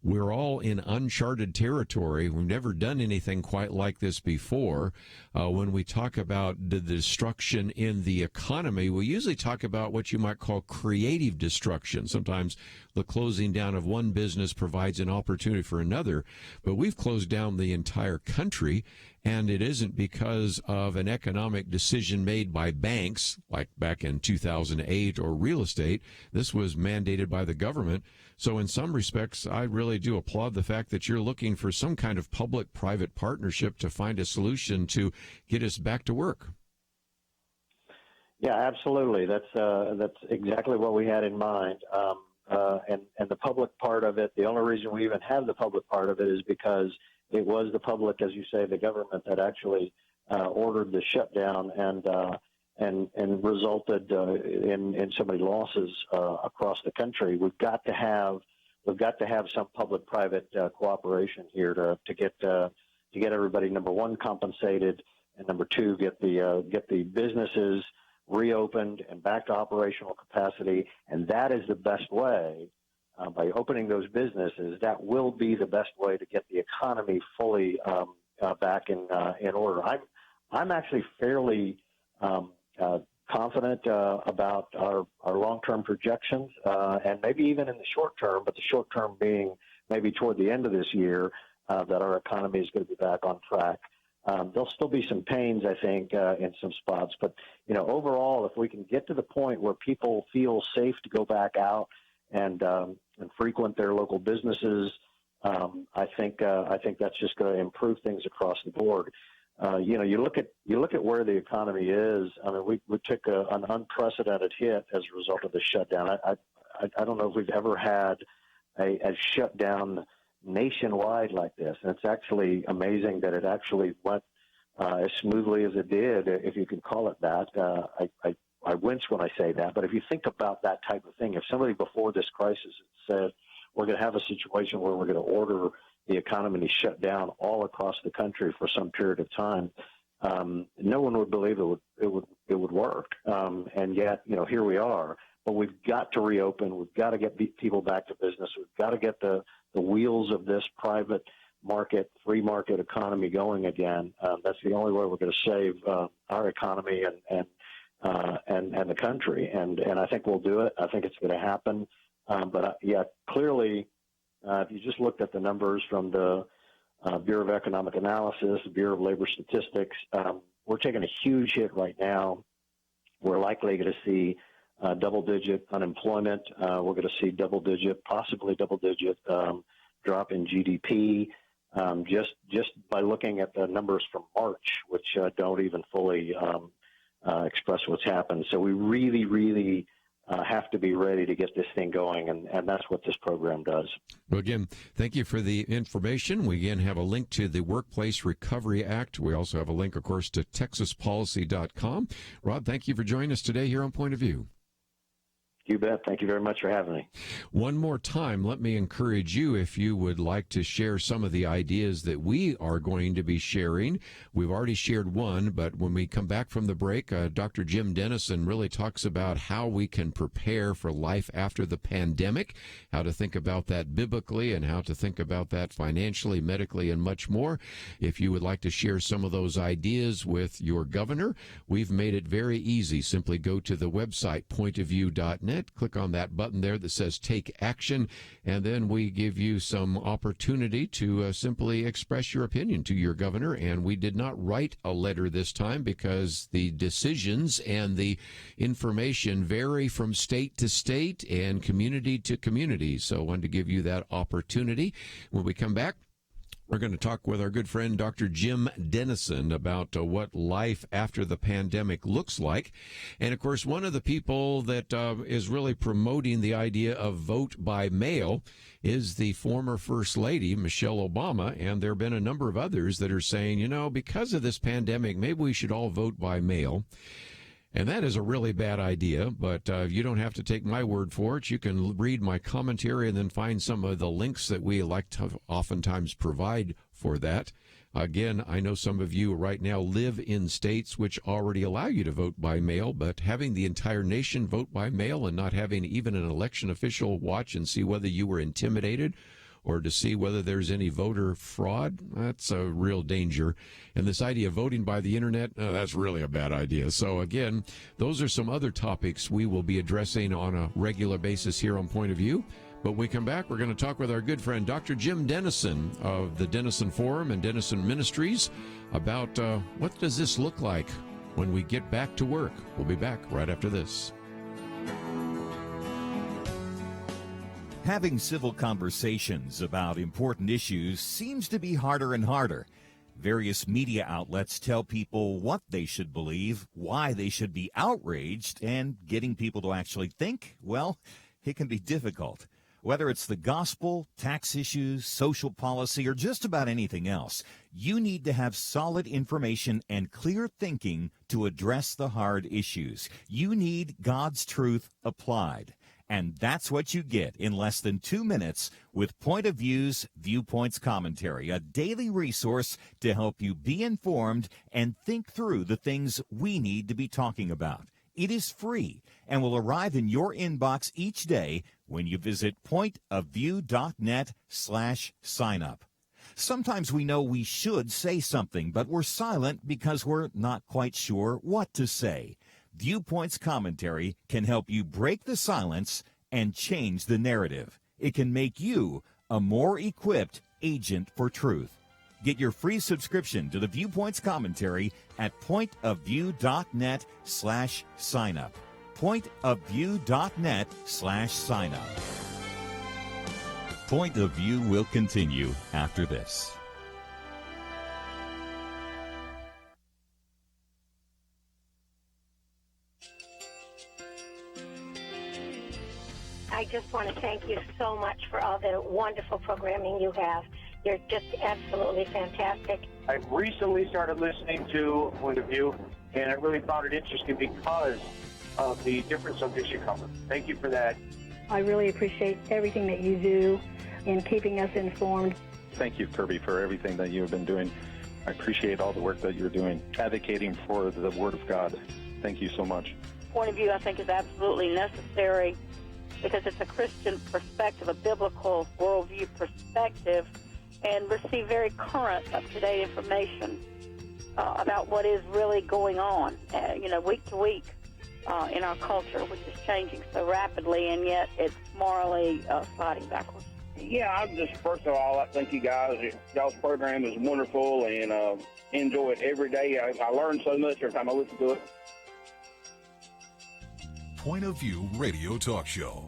we're all in uncharted territory. We've never done anything quite like this before. When we talk about the destruction in the economy, we usually talk about what you might call creative destruction. Sometimes the closing down of one business provides an opportunity for another, but we've closed down the entire country, and it isn't because of an economic decision made by banks, like back in 2008, or real estate. This was mandated by the government. So in some respects, I really do applaud the fact that you're looking for some kind of public-private partnership to find a solution to get us back to work. Yeah, absolutely. That's exactly what we had in mind. And the public part of it, the only reason we even have the public part of it is because it was the public, as you say, the government, that actually ordered the shutdown and resulted in so many losses across the country. We've got to have some public-private cooperation here to get everybody, number one, compensated, and number two, get the businesses reopened and back to operational capacity. And that is the best way. By opening those businesses, that will be the best way to get the economy fully back in order. I'm actually fairly confident about our long-term projections, and maybe even in the short term, but the short term being maybe toward the end of this year, that our economy is going to be back on track. There'll still be some pains, I think, in some spots, but overall, if we can get to the point where people feel safe to go back out and frequent their local businesses, I think that's just going to improve things across the board. You look at where the economy is. I mean, we took an unprecedented hit as a result of the shutdown. I don't know if we've ever had a shutdown nationwide like this, and it's actually amazing that it actually went as smoothly as it did, if you can call it that. I wince when I say that, but if you think about that type of thing, if somebody before this crisis had said, we're going to have a situation where we're going to order the economy shut down all across the country for some period of time, no one would believe it would work. And yet, here we are. But we've got to reopen. We've got to get people back to business. We've got to get the wheels of this private market, free market economy going again. That's the only way we're going to save our economy and the country. And I think we'll do it. I think it's going to happen. But clearly, if you just looked at the numbers from the Bureau of Economic Analysis, the Bureau of Labor Statistics, we're taking a huge hit right now. We're likely going to see double-digit unemployment. We're going to see possibly double-digit drop in GDP. Just by looking at the numbers from March, which don't even fully express what's happened. So we really, really have to be ready to get this thing going, and that's what this program does. Well, again, thank you for the information. We again have a link to the Workplace Recovery Act. We also have a link, of course, to texaspolicy.com. Rod, thank you for joining us today here on Point of View. You bet. Thank you very much for having me. One more time, let me encourage you, if you would like to share some of the ideas that we are going to be sharing. We've already shared one, but when we come back from the break, Dr. Jim Denison really talks about how we can prepare for life after the pandemic, how to think about that biblically and how to think about that financially, medically, and much more. If you would like to share some of those ideas with your governor, we've made it very easy. Simply go to the website, pointofview.net. Click on that button there that says Take Action, and then we give you some opportunity to simply express your opinion to your governor. And we did not write a letter this time because the decisions and the information vary from state to state and community to community. So I wanted to give you that opportunity. When we come back, we're going to talk with our good friend, Dr. Jim Denison, about what life after the pandemic looks like. And, of course, one of the people that is really promoting the idea of vote by mail is the former First Lady, Michelle Obama. And there have been a number of others that are saying, because of this pandemic, maybe we should all vote by mail. And that is a really bad idea, but you don't have to take my word for it. You can read my commentary and then find some of the links that we like to oftentimes provide for that. Again, I know some of you right now live in states which already allow you to vote by mail, but having the entire nation vote by mail and not having even an election official watch and see whether you were intimidated or to see whether there's any voter fraud, that's a real danger. And this idea of voting by the internet, that's really a bad idea. So again, those are some other topics we will be addressing on a regular basis here on Point of View. But when we come back, we're going to talk with our good friend, Dr. Jim Denison of the Denison Forum and Denison Ministries about what does this look like when we get back to work. We'll be back right after this. Having civil conversations about important issues seems to be harder and harder. Various media outlets tell people what they should believe, why they should be outraged, and getting people to actually think, well, it can be difficult. Whether it's the gospel, tax issues, social policy, or just about anything else, you need to have solid information and clear thinking to address the hard issues. You need God's truth applied. And that's what you get in less than 2 minutes with Point of View's Viewpoints Commentary, a daily resource to help you be informed and think through the things we need to be talking about. It is free and will arrive in your inbox each day when you visit pointofview.net/signup. Sometimes we know we should say something, but we're silent because we're not quite sure what to say. Viewpoints Commentary can help you break the silence and change the narrative. It can make you a more equipped agent for truth. Get your free subscription to the Viewpoints Commentary at pointofview.net/signup. Pointofview.net/signup. Point of View will continue after this. I just want to thank you so much for all the wonderful programming you have. You're just absolutely fantastic. I recently started listening to Point of View, and I really found it interesting because of the different subjects you cover. Thank you for that. I really appreciate everything that you do in keeping us informed. Thank you, Kerby, for everything that you have been doing. I appreciate all the work that you're doing, advocating for the Word of God. Thank you so much. Point of view, I think, is absolutely necessary because it's a Christian perspective, a biblical worldview perspective, and receive very current, up-to-date information about what is really going on, week to week in our culture, which is changing so rapidly, and yet it's morally sliding backwards. Yeah, I just, first of all, I thank you guys. Y'all's program is wonderful, and enjoy it every day. I learn so much every time I listen to it. Point of View Radio Talk Show.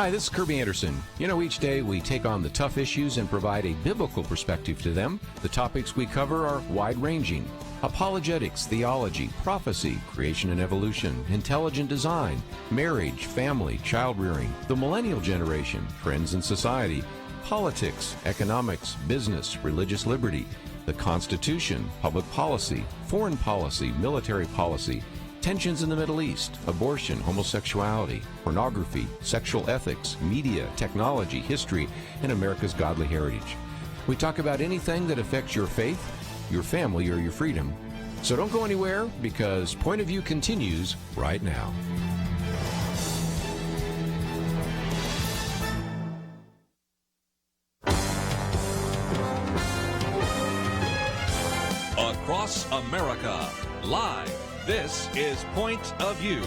Hi, this is Kerby Anderson. You know, each day we take on the tough issues and provide a biblical perspective to them. The topics we cover are wide-ranging: apologetics, theology, prophecy, creation and evolution, intelligent design, marriage, family, child-rearing, the millennial generation, trends in society, politics, economics, business, religious liberty, the Constitution, public policy, foreign policy, military policy, tensions in the Middle East, abortion, homosexuality, pornography, sexual ethics, media, technology, history, and America's godly heritage. We talk about anything that affects your faith, your family, or your freedom. So don't go anywhere, because Point of View continues right now. Across America, live. This is Point of View.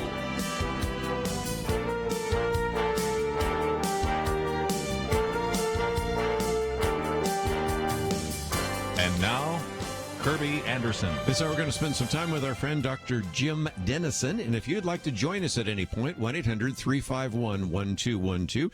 And now, Kerby Anderson. This hour we're going to spend some time with our friend Dr. Jim Denison, and if you'd like to join us at any point, 1-800-351-1212.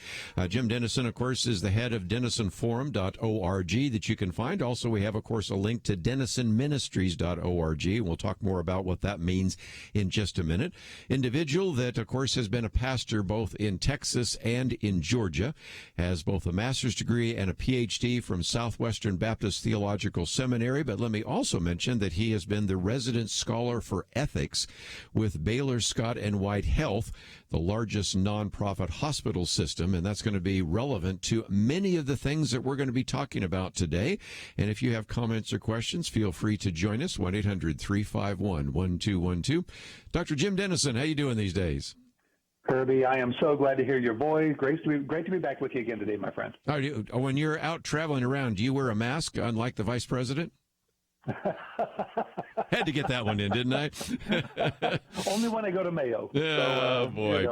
Jim Denison, of course, is the head of DenisonForum.org that you can find. Also, we have, of course, a link to DenisonMinistries.org. We'll talk more about what that means in just a minute. Individual that, of course, has been a pastor both in Texas and in Georgia, has both a master's degree and a PhD from Southwestern Baptist Theological Seminary, but let me also mention that he has been the resident scholar for ethics with Baylor Scott and White Health, the largest nonprofit hospital system, and that's going to be relevant to many of the things that we're going to be talking about today. And if you have comments or questions, feel free to join us, 1-800-351-1212. Dr. Jim Denison, how you doing these days? Kerby, I am so glad to hear your voice. Great to be back with you again today, my friend. When you're out traveling around, do you wear a mask, unlike the vice president? Had to get that one in, didn't I? Only when I go to Mayo. Boy.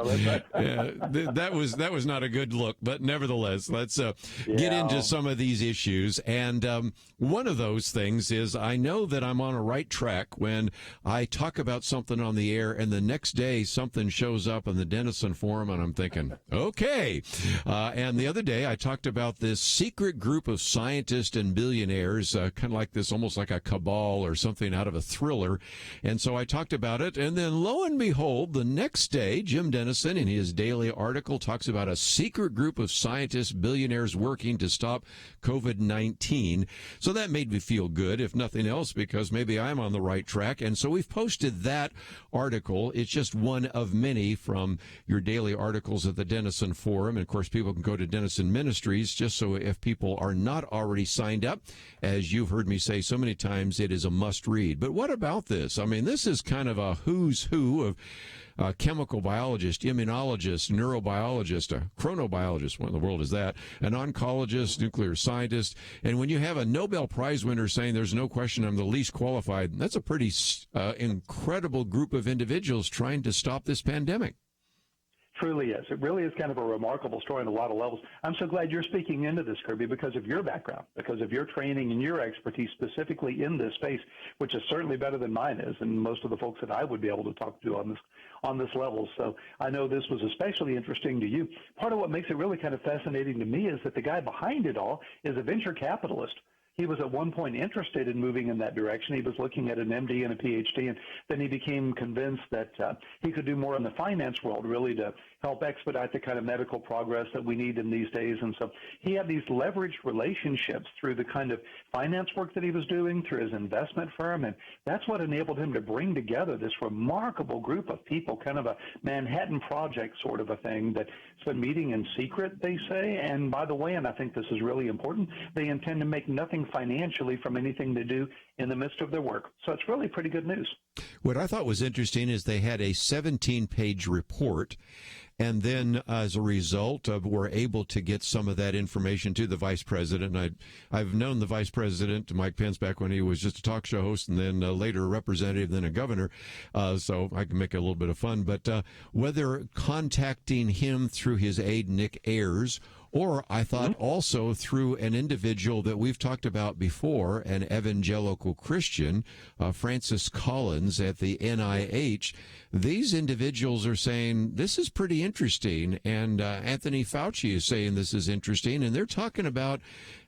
That was not a good look, but nevertheless, let's get into some of these issues. And one of those things is, I know that I'm on a right track when I talk about something on the air and the next day something shows up in the Denison Forum and I'm thinking, okay. And the other day I talked about this secret group of scientists and billionaires, kind of like this, almost like a cabal or something out of a thriller. And so I talked about it, and then lo and behold, the next day, Jim Denison in his daily article talks about a secret group of scientists, billionaires working to stop COVID-19. So that made me feel good, if nothing else, because maybe I'm on the right track. And so we've posted that article. It's just one of many from your daily articles at the Denison Forum. And of course, people can go to Denison Ministries, just so if people are not already signed up, as you've heard me say so many times, it is a must read. But what about this? I mean, this is kind of a who's who of chemical biologist, immunologist, neurobiologist, a chronobiologist, what in the world is that, an oncologist, nuclear scientist. And when you have a Nobel Prize winner saying there's no question I'm the least qualified, that's a pretty incredible group of individuals trying to stop this pandemic. Truly is. It really is kind of a remarkable story on a lot of levels. I'm so glad you're speaking into this, Kerby, because of your background, because of your training and your expertise specifically in this space, which is certainly better than mine is, and most of the folks that I would be able to talk to on this level. So I know this was especially interesting to you. Part of what makes it really kind of fascinating to me is that the guy behind it all is a venture capitalist. He was at one point interested in moving in that direction. He was looking at an MD and a PhD, and then he became convinced that he could do more in the finance world, really, to help expedite the kind of medical progress that we need in these days. And so he had these leveraged relationships through the kind of finance work that he was doing, through his investment firm, and that's what enabled him to bring together this remarkable group of people, kind of a Manhattan Project sort of a thing that's been meeting in secret, they say. And by the way, and I think this is really important, they intend to make nothing financially from anything they do in the midst of their work. So it's really pretty good news. What I thought was interesting is they had a 17-page report, and then as a result of were able to get some of that information to the vice president. And I've known the vice president, Mike Pence, back when he was just a talk show host and then later a representative, then a governor, so I can make it a little bit of fun. But whether contacting him through his aide, Nick Ayers, Or I thought also through an individual that we've talked about before, an evangelical Christian, Francis Collins at the NIH. These individuals are saying this is pretty interesting, and Anthony Fauci is saying this is interesting, and they're talking about,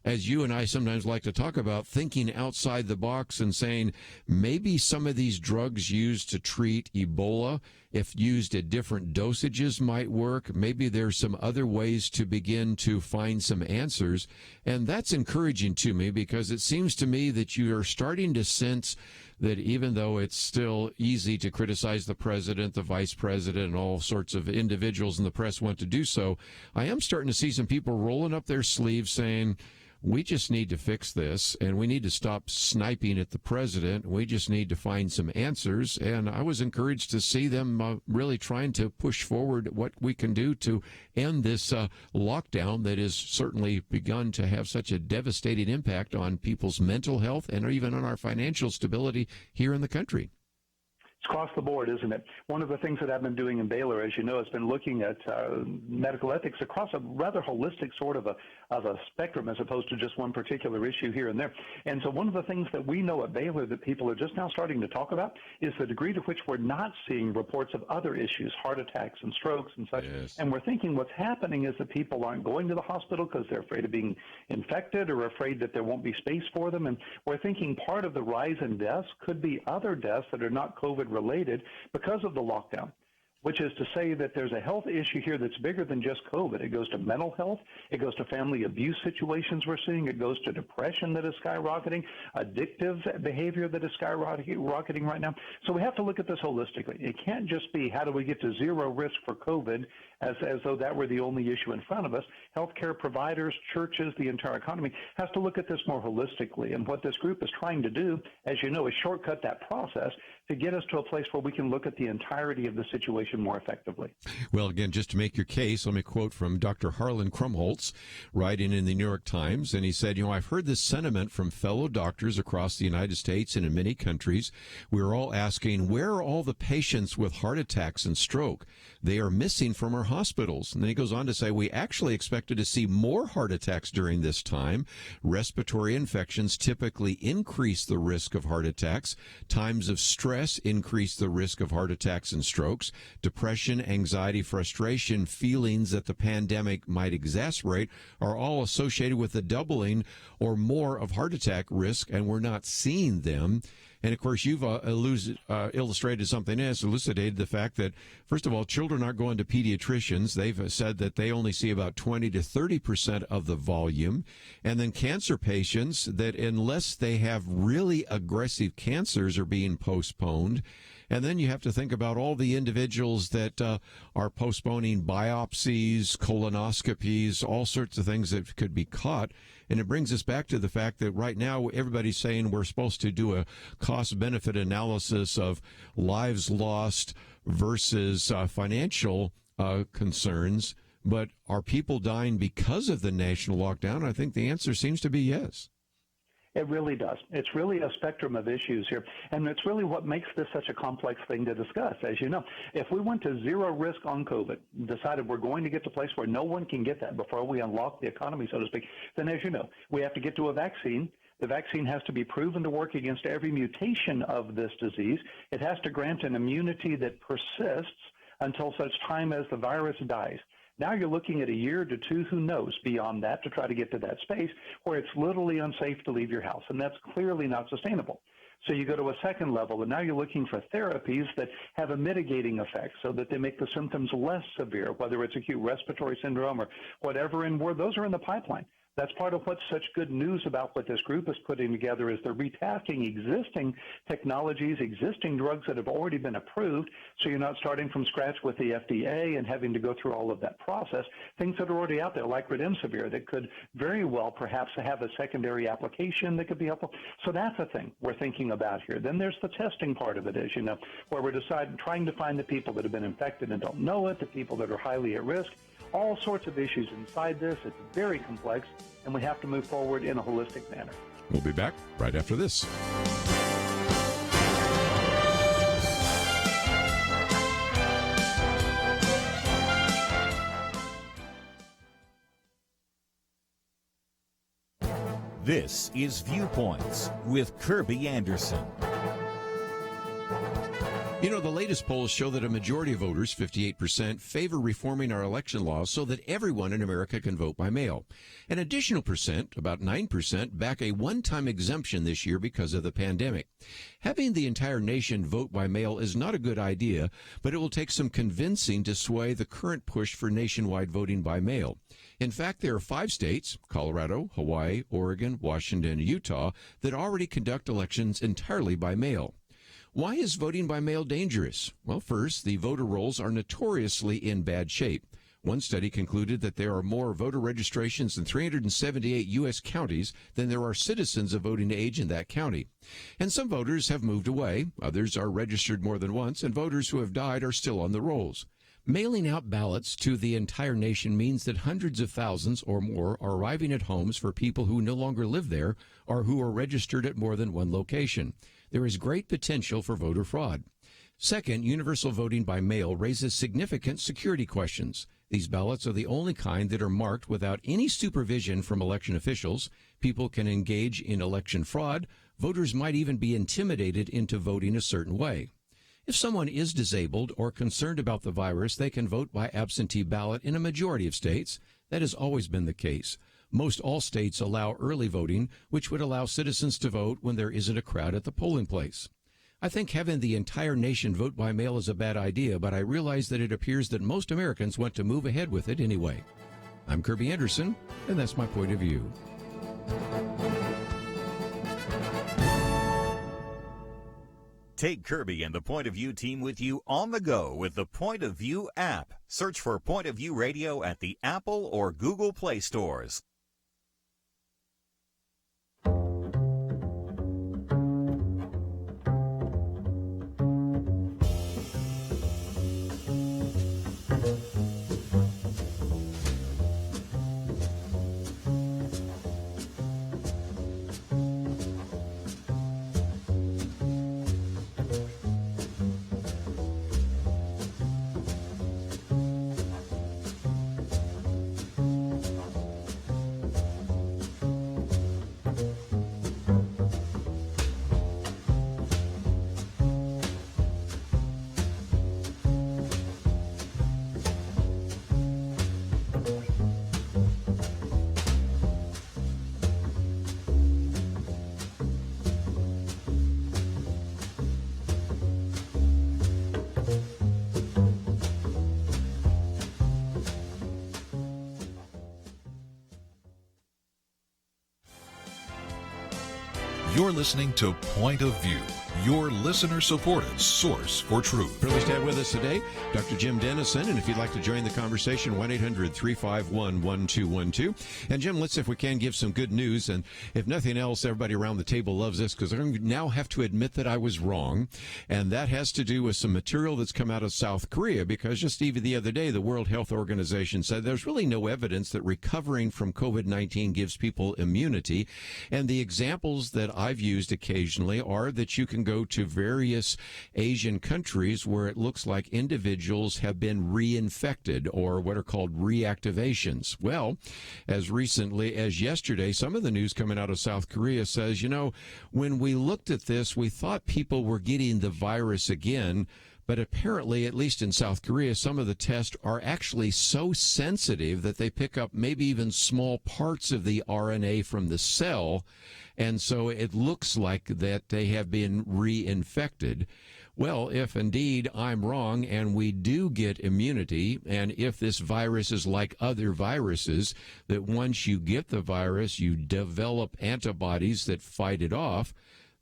as you and I sometimes like to talk about, thinking outside the box and saying maybe some of these drugs used to treat Ebola, if used at different dosages, might work. Maybe there's some other ways to begin to find some answers. And that's encouraging to me, because it seems to me that you are starting to sense that even though it's still easy to criticize the president, the vice president, and all sorts of individuals in the press want to do so, I am starting to see some people rolling up their sleeves saying, we just need to fix this, and we need to stop sniping at the president. We just need to find some answers. And I was encouraged to see them really trying to push forward what we can do to end this lockdown that has certainly begun to have such a devastating impact on people's mental health and even on our financial stability here in the country. It's across the board, isn't it? One of the things that I've been doing in Baylor, as you know, has been looking at medical ethics across a rather holistic sort of a spectrum, as opposed to just one particular issue here and there. And so one of the things that we know at Baylor that people are just now starting to talk about is the degree to which we're not seeing reports of other issues, heart attacks and strokes and such. Yes. And we're thinking what's happening is that people aren't going to the hospital because they're afraid of being infected or afraid that there won't be space for them. And we're thinking part of the rise in deaths could be other deaths that are not COVID related because of the lockdown, which is to say that there's a health issue here that's bigger than just COVID. It goes to mental health. It goes to family abuse situations we're seeing. It goes to depression that is skyrocketing, addictive behavior that is skyrocketing right now. So we have to look at this holistically. It can't just be how do we get to zero risk for COVID as though that were the only issue in front of us. Healthcare providers, churches, the entire economy has to look at this more holistically. And what this group is trying to do, as you know, is shortcut that process to get us to a place where we can look at the entirety of the situation more effectively. Well, again, just to make your case, let me quote from Dr. Harlan Krumholtz, writing in the New York Times, and he said, I've heard this sentiment from fellow doctors across the United States and in many countries. We're all asking, where are all the patients with heart attacks and stroke? They are missing from our hospitals. And then he goes on to say, we actually expected to see more heart attacks during this time. Respiratory infections typically increase the risk of heart attacks. Times of stress increase the risk of heart attacks and strokes. Depression, anxiety, frustration, feelings that the pandemic might exacerbate are all associated with the doubling or more of heart attack risk, and we're not seeing them. And, of course, you've illustrated something else, elucidated the fact that, first of all, children aren't going to pediatricians. They've said that they only see about 20 to 30% of the volume. And then cancer patients, that unless they have really aggressive cancers, are being postponed. And then you have to think about all the individuals that are postponing biopsies, colonoscopies, all sorts of things that could be caught. And it brings us back to the fact that right now everybody's saying we're supposed to do a cost-benefit analysis of lives lost versus financial concerns. But are people dying because of the national lockdown? I think the answer seems to be yes. It really does. It's really a spectrum of issues here, and it's really what makes this such a complex thing to discuss. As you know, if we went to zero risk on COVID, decided we're going to get to a place where no one can get that before we unlock the economy, so to speak, then as you know, we have to get to a vaccine. The vaccine has to be proven to work against every mutation of this disease. It has to grant an immunity that persists until such time as the virus dies. Now you're looking at a year to two, who knows, beyond that, to try to get to that space where it's literally unsafe to leave your house, and that's clearly not sustainable. So you go to a second level, and now you're looking for therapies that have a mitigating effect so that they make the symptoms less severe, whether it's acute respiratory syndrome or whatever, and those are in the pipeline. That's part of what's such good news about what this group is putting together, is they're retasking existing technologies, existing drugs that have already been approved, so you're not starting from scratch with the FDA and having to go through all of that process. Things that are already out there, like Remdesivir, that could very well perhaps have a secondary application that could be helpful. So that's a thing we're thinking about here. Then there's the testing part of it, as you know, where we're trying to find the people that have been infected and don't know it, the people that are highly at risk. All sorts of issues inside this. It's very complex, and we have to move forward in a holistic manner. We'll be back right after this. This is Viewpoints with Kerby Anderson. You know, the latest polls show that a majority of voters, 58%, favor reforming our election laws so that everyone in America can vote by mail. An additional percent, about 9%, back a one-time exemption this year because of the pandemic. Having the entire nation vote by mail is not a good idea, but it will take some convincing to sway the current push for nationwide voting by mail. In fact, there are 5 states, Colorado, Hawaii, Oregon, Washington, and Utah, that already conduct elections entirely by mail. Why is voting by mail dangerous? Well, first, the voter rolls are notoriously in bad shape. One study concluded that there are more voter registrations in 378 U.S. counties than there are citizens of voting age in that county. And some voters have moved away, others are registered more than once, and voters who have died are still on the rolls. Mailing out ballots to the entire nation means that hundreds of thousands or more are arriving at homes for people who no longer live there or who are registered at more than one location. There is great potential for voter fraud. Second, universal voting by mail raises significant security questions. These ballots are the only kind that are marked without any supervision from election officials. People can engage in election fraud. Voters might even be intimidated into voting a certain way. If someone is disabled or concerned about the virus, they can vote by absentee ballot in a majority of states. That has always been the case. Most all states allow early voting, which would allow citizens to vote when there isn't a crowd at the polling place. I think having the entire nation vote by mail is a bad idea, but I realize that it appears that most Americans want to move ahead with it anyway. I'm Kerby Anderson, and that's my point of view. Take Kerby and the Point of View team with you on the go with the Point of View app. Search for Point of View Radio at the Apple or Google Play stores. You're listening to Point of View, your listener-supported source for truth. Privileged to have with us today Dr. Jim Denison, and if you'd like to join the conversation, 1-800-351-1212. And Jim, let's, if we can, give some good news, and if nothing else, everybody around the table loves this, because I'm going to now have to admit that I was wrong, and that has to do with some material that's come out of South Korea, because just even the other day, the World Health Organization said there's really no evidence that recovering from COVID-19 gives people immunity, and the examples that I've used occasionally are that you can go to various Asian countries where it looks like individuals have been reinfected or what are called reactivations. Well, as recently as yesterday, some of the news coming out of South Korea says, you know, when we looked at this, we thought people were getting the virus again. But apparently, at least in South Korea, some of the tests are actually so sensitive that they pick up maybe even small parts of the RNA from the cell. And so it looks like that they have been reinfected. Well, if indeed I'm wrong and we do get immunity, and if this virus is like other viruses, that once you get the virus, you develop antibodies that fight it off,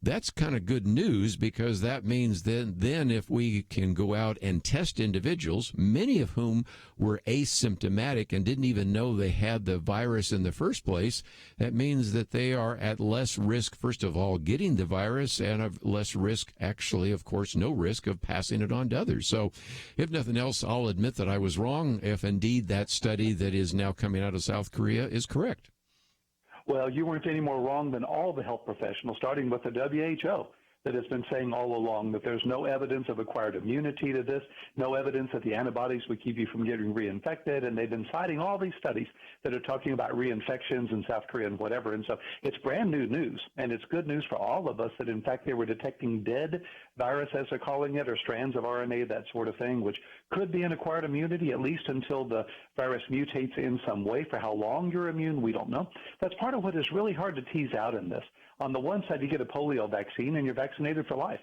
that's kind of good news, because that means then if we can go out and test individuals, many of whom were asymptomatic and didn't even know they had the virus in the first place, that means that they are at less risk, first of all, getting the virus, and of less risk, actually, of course, no risk of passing it on to others. So if nothing else, I'll admit that I was wrong if indeed that study that is now coming out of South Korea is correct. Well, you weren't any more wrong than all the health professionals, starting with the WHO. that has been saying all along that there's no evidence of acquired immunity to this, no evidence that the antibodies would keep you from getting reinfected, and they've been citing all these studies that are talking about reinfections in South Korea and whatever. And so it's brand new news, and it's good news for all of us that, in fact, they were detecting dead virus, as they're calling it, or strands of RNA, that sort of thing, which could be an acquired immunity, at least until the virus mutates in some way. For how long you're immune, we don't know. That's part of what is really hard to tease out in this. On the one side, you get a polio vaccine, and you're vaccinated for life.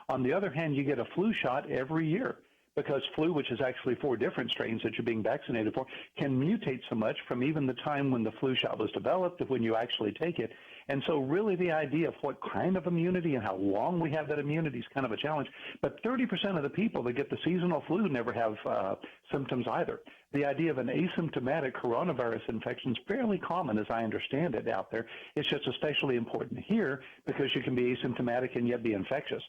On the other hand, you get a flu shot every year, because flu, which is actually 4 different strains that you're being vaccinated for, can mutate so much from even the time when the flu shot was developed to when you actually take it. And so really the idea of what kind of immunity and how long we have that immunity is kind of a challenge. But 30% of the people that get the seasonal flu never have symptoms either. The idea of an asymptomatic coronavirus infection is fairly common, as I understand it, out there. It's just especially important here because you can be asymptomatic and yet be infectious.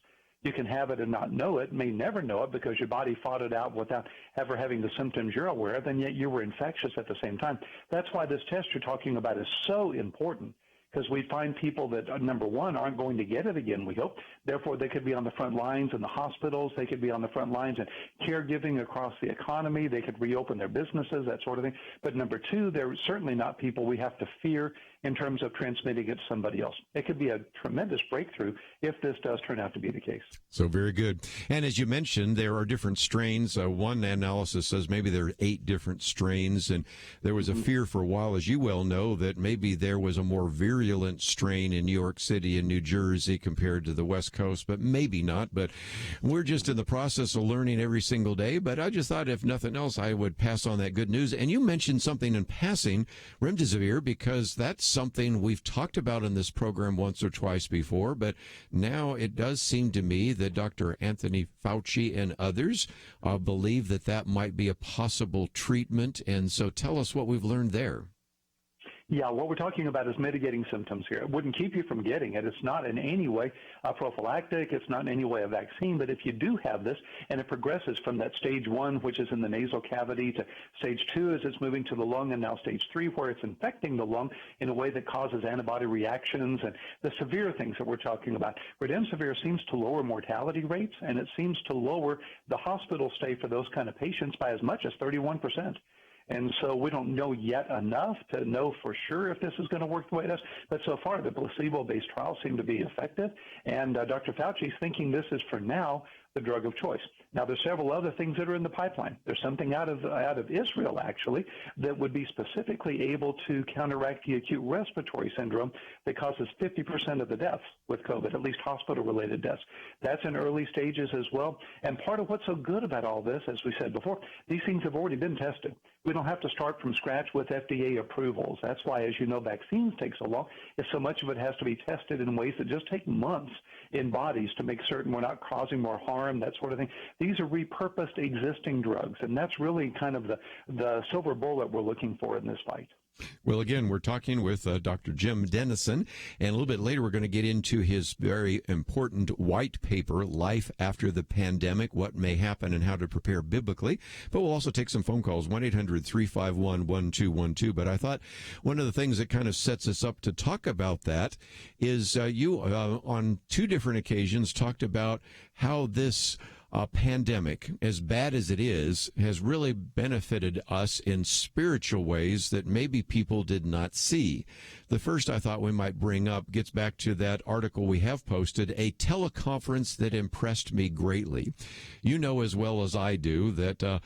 You can have it and not know it, may never know it because your body fought it out without ever having the symptoms you're aware of, and yet you were infectious at the same time. That's why this test you're talking about is so important, because we find people that, number one, aren't going to get it again, we hope. Therefore, they could be on the front lines in the hospitals. They could be on the front lines in caregiving across the economy. They could reopen their businesses, that sort of thing. But number two, they're certainly not people we have to fear in terms of transmitting it to somebody else. It could be a tremendous breakthrough if this does turn out to be the case. So very good. And as you mentioned, there are different strains. One analysis says maybe there are 8 different strains, and there was a fear for a while, as you well know, that maybe there was a more virulent strain in New York City and New Jersey compared to the West Coast, but maybe not. But we're just in the process of learning every single day. But I just thought, if nothing else, I would pass on that good news. And you mentioned something in passing, remdesivir, because that's something we've talked about in this program once or twice before, but now it does seem to me that Dr. Anthony Fauci and others believe that that might be a possible treatment. And so tell us what we've learned there. Yeah, what we're talking about is mitigating symptoms here. It wouldn't keep you from getting it. It's not in any way prophylactic. It's not in any way a vaccine. But if you do have this and it progresses from that stage 1, which is in the nasal cavity, to stage 2 as it's moving to the lung, and now stage 3 where it's infecting the lung in a way that causes antibody reactions and the severe things that we're talking about, remdesivir seems to lower mortality rates, and it seems to lower the hospital stay for those kind of patients by as much as 31%. And so we don't know yet enough to know for sure if this is going to work the way it does. But so far, the placebo-based trials seem to be effective. And Dr. Fauci is thinking this is, for now, the drug of choice. Now, there's several other things that are in the pipeline. There's something out of Israel, actually, that would be specifically able to counteract the acute respiratory syndrome that causes 50% of the deaths with COVID, at least hospital-related deaths. That's in early stages as well. And part of what's so good about all this, as we said before, these things have already been tested. We don't have to start from scratch with FDA approvals. That's why, as you know, vaccines take so long, is so much of it has to be tested in ways that just take months in bodies to make certain we're not causing more harm, that sort of thing. These are repurposed existing drugs, and that's really kind of the silver bullet we're looking for in this fight. Well, again, we're talking with Dr. Jim Denison, and a little bit later we're going to get into his very important white paper, Life After the Pandemic, What May Happen and How to Prepare Biblically. But we'll also take some phone calls, 1-800-351-1212. But I thought one of the things that kind of sets us up to talk about that is you, on 2 different occasions, talked about how this pandemic, as bad as it is, has really benefited us in spiritual ways that maybe people did not see. The first I thought we might bring up gets back to that article we have posted, a teleconference that impressed me greatly. You know as well as I do that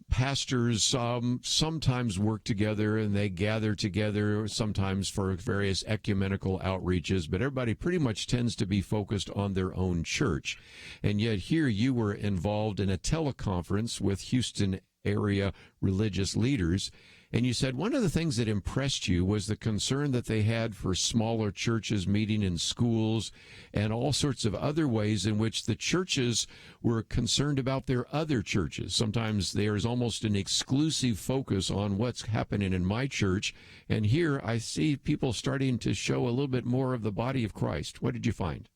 pastors sometimes work together and they gather together, sometimes for various ecumenical outreaches, but everybody pretty much tends to be focused on their own church. And yet here you were involved in a teleconference with Houston area religious leaders, and you said one of the things that impressed you was the concern that they had for smaller churches meeting in schools and all sorts of other ways in which the churches were concerned about their other churches. Sometimes there's almost an exclusive focus on what's happening in my church, and here I see people starting to show a little bit more of the body of Christ. What did you find?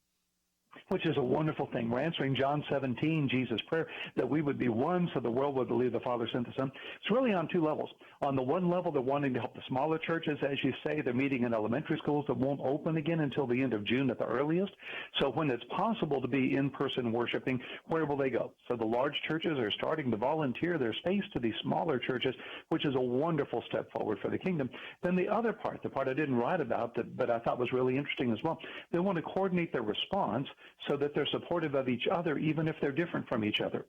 which is a wonderful thing. We're answering John 17, Jesus' prayer, that we would be one so the world would believe the Father sent the Son. It's really on two levels. On the one level, they're wanting to help the smaller churches. As you say, they're meeting in elementary schools that won't open again until the end of June at the earliest. So when it's possible to be in-person worshiping, where will they go? So the large churches are starting to volunteer their space to these smaller churches, which is a wonderful step forward for the kingdom. Then the other part, the part I didn't write about, but I thought was really interesting as well, they want to coordinate their response so that they're supportive of each other, even if they're different from each other.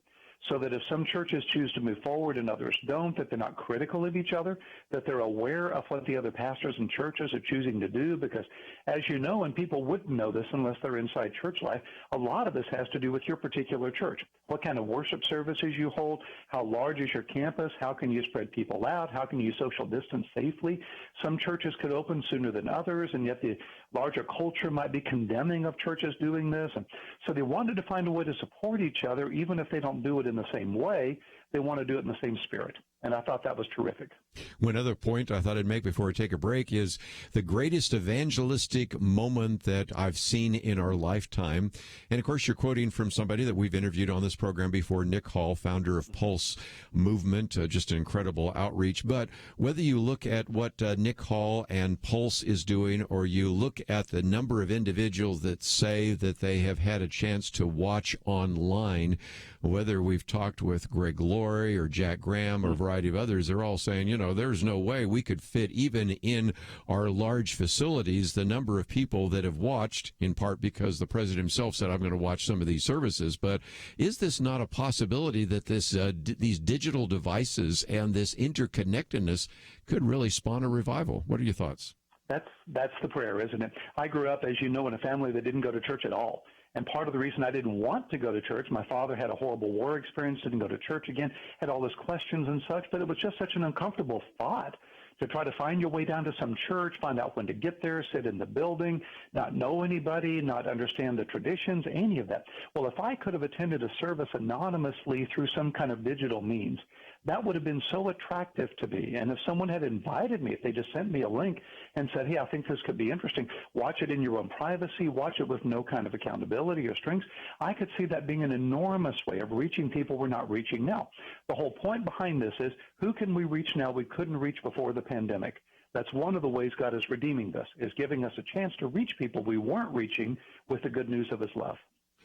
So that if some churches choose to move forward and others don't, that they're not critical of each other, that they're aware of what the other pastors and churches are choosing to do, because as you know, and people wouldn't know this unless they're inside church life, a lot of this has to do with your particular church. What kind of worship services you hold, how large is your campus, how can you spread people out, how can you social distance safely. Some churches could open sooner than others, and yet the larger culture might be condemning of churches doing this. And so they wanted to find a way to support each other, even if they don't do it in the same way. They want to do it in the same spirit. And I thought that was terrific. One other point I thought I'd make before we take a break is the greatest evangelistic moment that I've seen in our lifetime. And, of course, you're quoting from somebody that we've interviewed on this program before, Nick Hall, founder of Pulse Movement, just an incredible outreach. But whether you look at what Nick Hall and Pulse is doing, or you look at the number of individuals that say that they have had a chance to watch online, whether we've talked with Greg Laurie or Jack Graham or a variety of others, they're all saying, you know, there's no way we could fit even in our large facilities the number of people that have watched, in part because the president himself said, I'm going to watch some of these services. But is this not a possibility that these digital devices and this interconnectedness could really spawn a revival? What are your thoughts? That's the prayer, isn't it? I grew up, as you know, in a family that didn't go to church at all. And part of the reason I didn't want to go to church, my father had a horrible war experience, didn't go to church again, had all those questions and such, but it was just such an uncomfortable thought to try to find your way down to some church, find out when to get there, sit in the building, not know anybody, not understand the traditions, any of that. Well, if I could have attended a service anonymously through some kind of digital means, that would have been so attractive to me. And if someone had invited me, if they just sent me a link and said, hey, I think this could be interesting, watch it in your own privacy, watch it with no kind of accountability or strings, I could see that being an enormous way of reaching people we're not reaching now. The whole point behind this is, who can we reach now we couldn't reach before the pandemic? That's one of the ways God is redeeming this, is giving us a chance to reach people we weren't reaching with the good news of his love.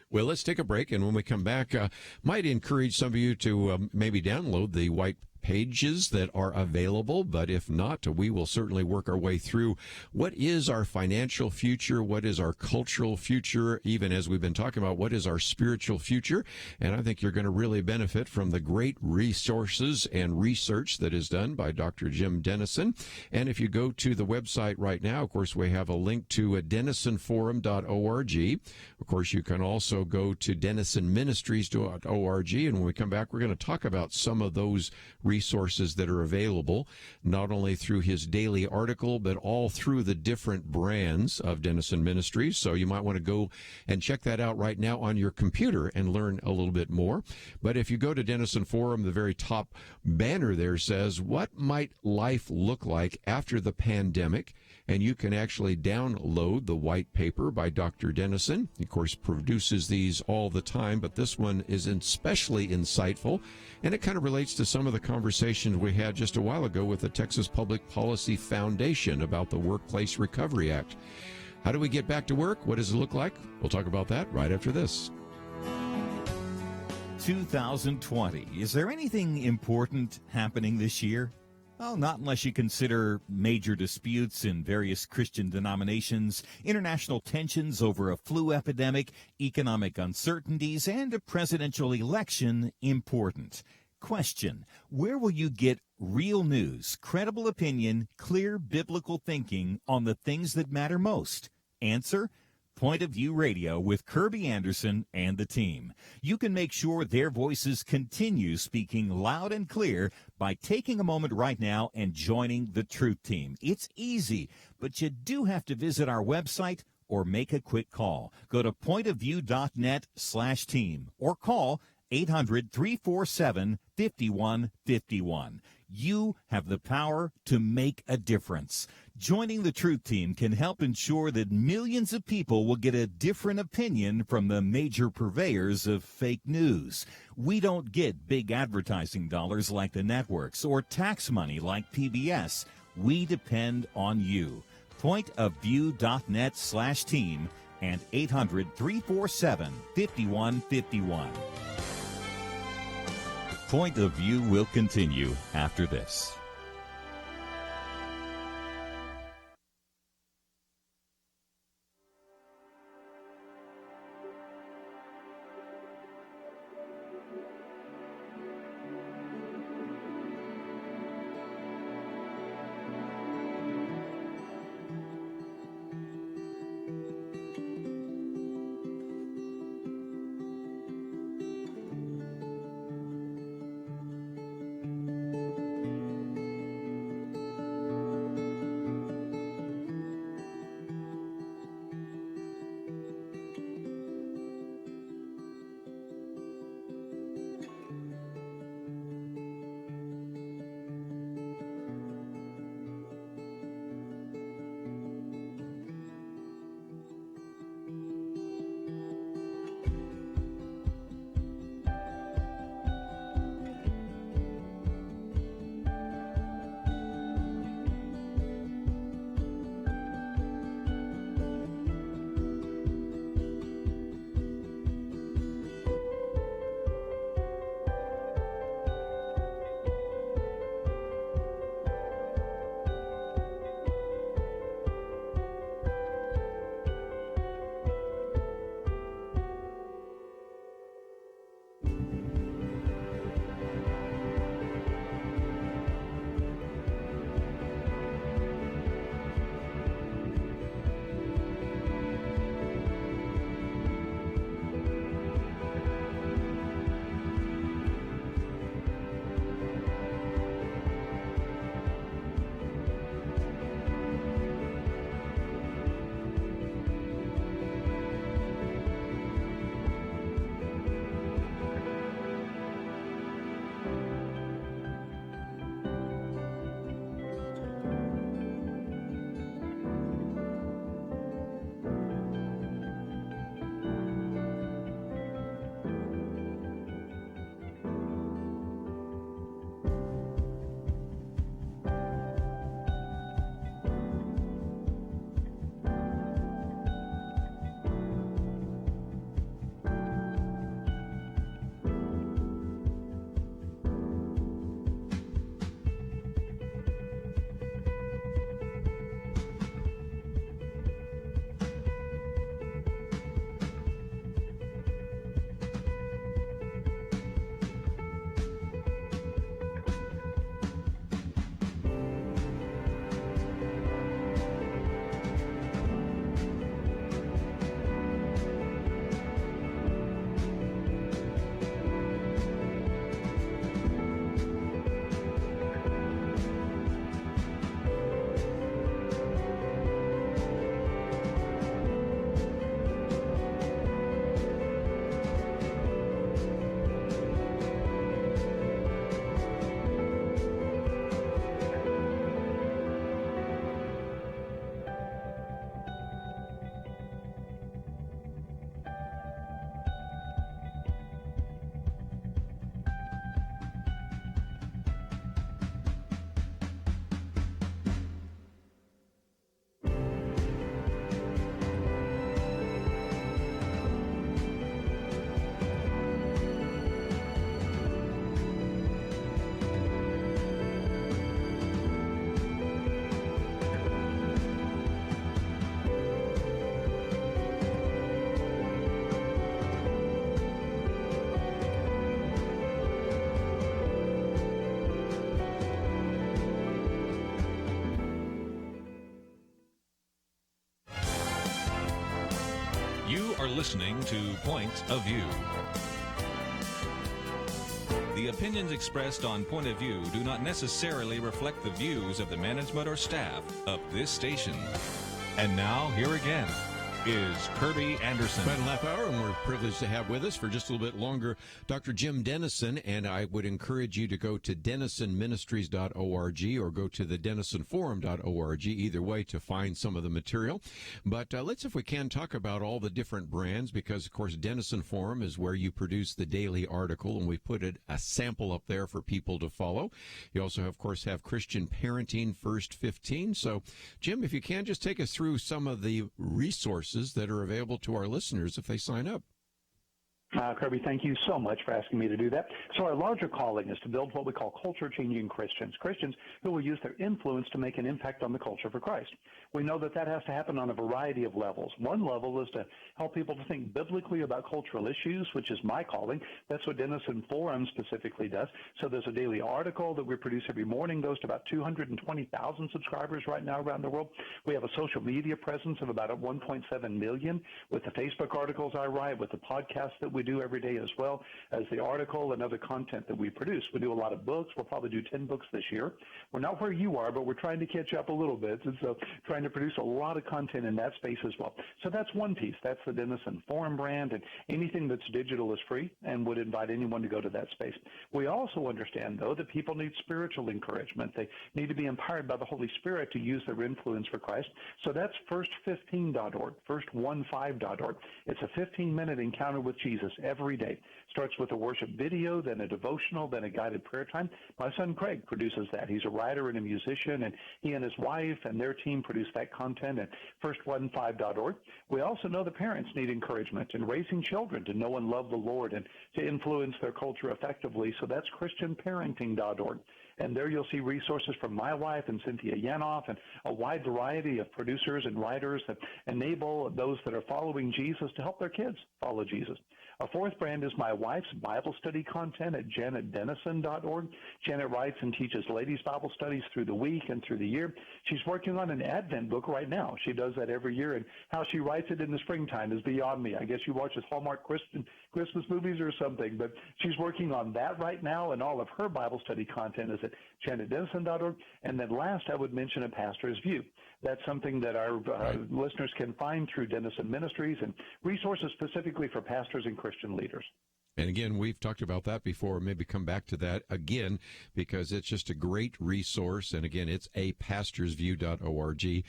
Well, let's take a break, and when we come back, might encourage some of you to maybe download the white pages that are available, but if not, we will certainly work our way through what is our financial future, what is our cultural future, even as we've been talking about what is our spiritual future. And I think you're going to really benefit from the great resources and research that is done by Dr. Jim Denison. And if you go to the website right now, of course, we have a link to denisonforum.org. Of course, you can also go to denisonministries.org. And when we come back, we're going to talk about some of those resources that are available, not only through his daily article, but all through the different brands of Denison Ministries. So you might want to go and check that out right now on your computer and learn a little bit more. But if you go to Denison Forum, the very top banner there says, what might life look like after the pandemic? And you can actually download the white paper by Dr. Denison. He, of course, produces these all the time, but this one is especially insightful, and it kind of relates to some of the conversations we had just a while ago with the Texas Public Policy Foundation about the Workplace Recovery Act. How do we get back to work? What does it look like? We'll talk about that right after this. 2020. Is there anything important happening this year? Well, not unless you consider major disputes in various Christian denominations, international tensions over a flu epidemic, economic uncertainties, and a presidential election important. Question: where will you get real news, credible opinion, clear biblical thinking on the things that matter most? Answer: Point of View Radio with Kerby Anderson and the team. You can make sure their voices continue speaking loud and clear by taking a moment right now and joining the Truth Team. It's easy, but you do have to visit our website or make a quick call. Go to pointofview.net/team or call 800-347-5151. You have the power to make a difference. Joining the Truth Team can help ensure that millions of people will get a different opinion from the major purveyors of fake news. We don't get big advertising dollars like the networks or tax money like PBS. We depend on you. pointofview.net/team and 800-347-5151. Point of View will continue after this. are listening to Point of View. The opinions expressed on Point of View do not necessarily reflect the views of the management or staff of this station. And now, here again is Kerby Anderson. Final half hour, and we're privileged to have with us for just a little bit longer Dr. Jim Denison, and I would encourage you to go to denisonministries.org or go to the denisonforum.org, either way, to find some of the material. But let's, if we can, talk about all the different brands, because, of course, Denison Forum is where you produce the daily article, and we put a sample up there for people to follow. You also, of course, have Christian Parenting First 15. So, Jim, if you can, just take us through some of the resources that are available to our listeners if they sign up. Kerby, thank you so much for asking me to do that. So our larger calling is to build what we call culture-changing Christians, Christians who will use their influence to make an impact on the culture for Christ. We know that that has to happen on a variety of levels. One level is to help people to think biblically about cultural issues, which is my calling. That's what Denison Forum specifically does. So there's a daily article that we produce every morning, goes to about 220,000 subscribers right now around the world. We have a social media presence of about 1.7 million with the Facebook articles I write, with the podcasts that we do every day, as well as the article and other content that we produce. We do a lot of books. We'll probably do 10 books this year. We're not where you are, but we're trying to catch up a little bit, and so trying to produce a lot of content in that space as well. So that's one piece. That's the Denison Forum brand, and anything that's digital is free, and would invite anyone to go to that space. We also understand, though, that people need spiritual encouragement. They need to be empowered by the Holy Spirit to use their influence for Christ. So that's first15.org, first15.org. It's a 15-minute encounter with Jesus every day. Starts with a worship video, then a devotional, then a guided prayer time. My son Craig produces that. He's a writer and a musician, and he and his wife and their team produce that content at first15.org. We also know the parents need encouragement in raising children to know and love the Lord and to influence their culture effectively. So that's christianparenting.org. And there you'll see resources from my wife and Cynthia Yanoff and a wide variety of producers and writers that enable those that are following Jesus to help their kids follow Jesus. A fourth brand is my wife's Bible study content at janetdenison.org. Janet writes and teaches ladies' Bible studies through the week and through the year. She's working on an Advent book right now. She does that every year, and how she writes it in the springtime is beyond me. I guess she watches Hallmark Christmas movies or something, but she's working on that right now, and all of her Bible study content is at janetdenison.org. And then last, I would mention A Pastor's View. That's something that our listeners can find through Denison Ministries, and resources specifically for pastors and Christian leaders. And again, we've talked about that before. Maybe come back to that again, because it's just a great resource. And again, it's apastorsview.org.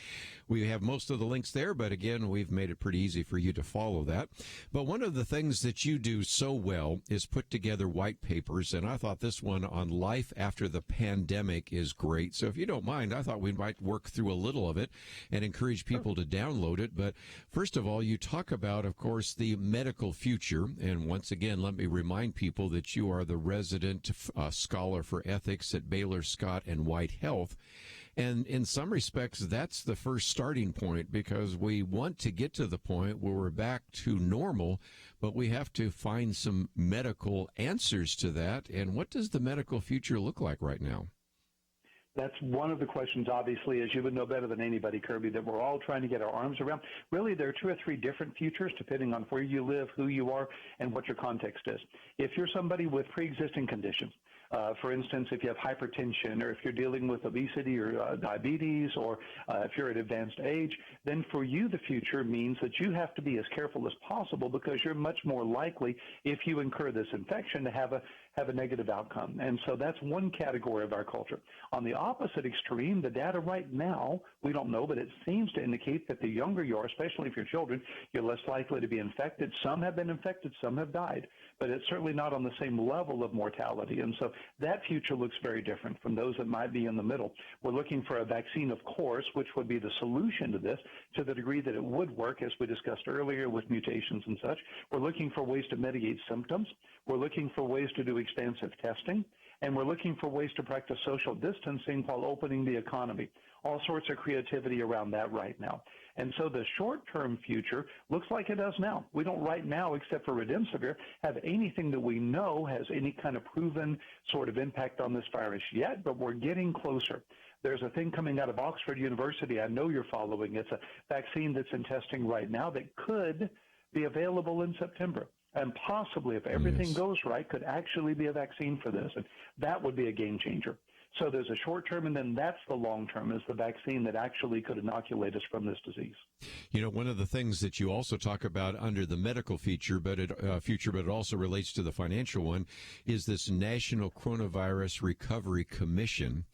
We have most of the links there, but again, we've made it pretty easy for you to follow that. But one of the things that you do so well is put together white papers. And I thought this one on life after the pandemic is great. So if you don't mind, I thought we might work through a little of it and encourage people to download it. But first of all, you talk about, of course, the medical future. And once again, let me remind people that you are the resident scholar for ethics at Baylor Scott and White Health. And in some respects, that's the first starting point, because we want to get to the point where we're back to normal, but we have to find some medical answers to that. And what does the medical future look like right now? That's one of the questions, obviously, as you would know better than anybody, Kerby, that we're all trying to get our arms around. Really, there are 2 or 3 different futures, depending on where you live, who you are, and what your context is. If you're somebody with pre-existing conditions, for instance, if you have hypertension, or if you're dealing with obesity or diabetes, or if you're at advanced age, then for you the future means that you have to be as careful as possible, because you're much more likely, if you incur this infection, to have a negative outcome. And so that's one category of our culture. On the opposite extreme, the data right now, we don't know, but it seems to indicate that the younger you are, especially if you're children, you're less likely to be infected. Some have been infected, some have died, but it's certainly not on the same level of mortality. And so that future looks very different from those that might be in the middle. We're looking for a vaccine, of course, which would be the solution to this, to the degree that it would work, as we discussed earlier, with mutations and such. We're looking for ways to mitigate symptoms. We're looking for ways to do expansive testing. And we're looking for ways to practice social distancing while opening the economy. All sorts of creativity around that right now. And so the short-term future looks like it does now. We don't right now, except for Remdesivir, have anything that we know has any kind of proven sort of impact on this virus yet, but we're getting closer. There's a thing coming out of Oxford University I know you're following. It's a vaccine that's in testing right now that could be available in September. And possibly, if everything goes right, could actually be a vaccine for this. And that would be a game changer. So there's a short term, and then that's the long term, is the vaccine that actually could inoculate us from this disease. You know, one of the things that you also talk about under the medical feature, but it also relates to the financial one, is this National Coronavirus Recovery Commission.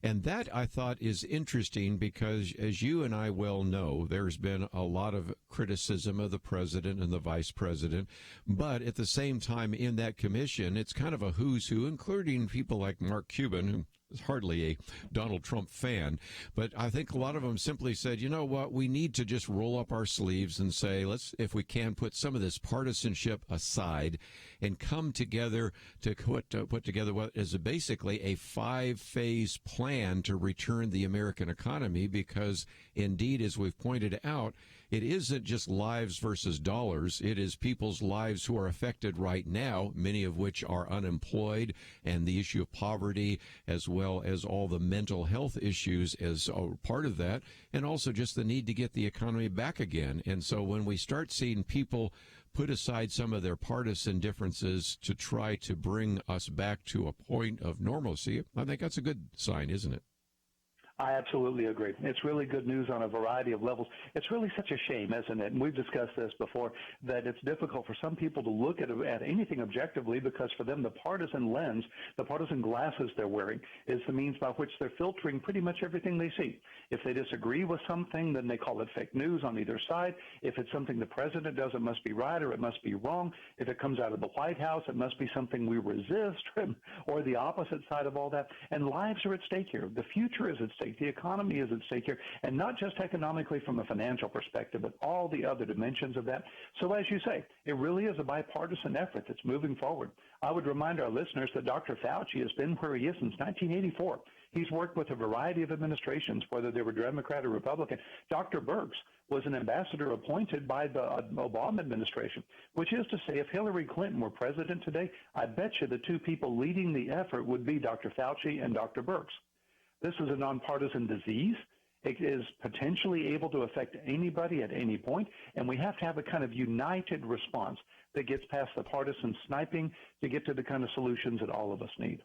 And that, I thought, is interesting because, as you and I well know, there's been a lot of criticism of the president and the vice president. But at the same time, in that commission, it's kind of a who's who, including people like Mark Cuban, who is hardly a Donald Trump fan. But I think a lot of them simply said, you know what, we need to just roll up our sleeves and say, let's, if we can, put some of this partisanship aside and come together to put together what is basically a 5-phase plan to return the American economy, because indeed, as we've pointed out, it isn't just lives versus dollars. It is people's lives who are affected right now, many of which are unemployed, and the issue of poverty, as well as all the mental health issues as part of that, and also just the need to get the economy back again. And so when we start seeing people put aside some of their partisan differences to try to bring us back to a point of normalcy, I think that's a good sign, isn't it? I absolutely agree. It's really good news on a variety of levels. It's really such a shame, isn't it? And we've discussed this before, that it's difficult for some people to look at anything objectively, because for them, the partisan lens, the partisan glasses they're wearing, is the means by which they're filtering pretty much everything they see. If they disagree with something, then they call it fake news on either side. If it's something the president does, it must be right or it must be wrong. If it comes out of the White House, it must be something we resist, or the opposite side of all that. And lives are at stake here. The future is at stake. The economy is at stake here, and not just economically from a financial perspective, but all the other dimensions of that. So as you say, it really is a bipartisan effort that's moving forward. I would remind our listeners that Dr. Fauci has been where he is since 1984. He's worked with a variety of administrations, whether they were Democrat or Republican. Dr. Birx was an ambassador appointed by the Obama administration, which is to say, if Hillary Clinton were president today, I bet you the two people leading the effort would be Dr. Fauci and Dr. Birx. This is a nonpartisan disease. It is potentially able to affect anybody at any point, and we have to have a kind of united response that gets past the partisan sniping to get to the kind of solutions that all of us need.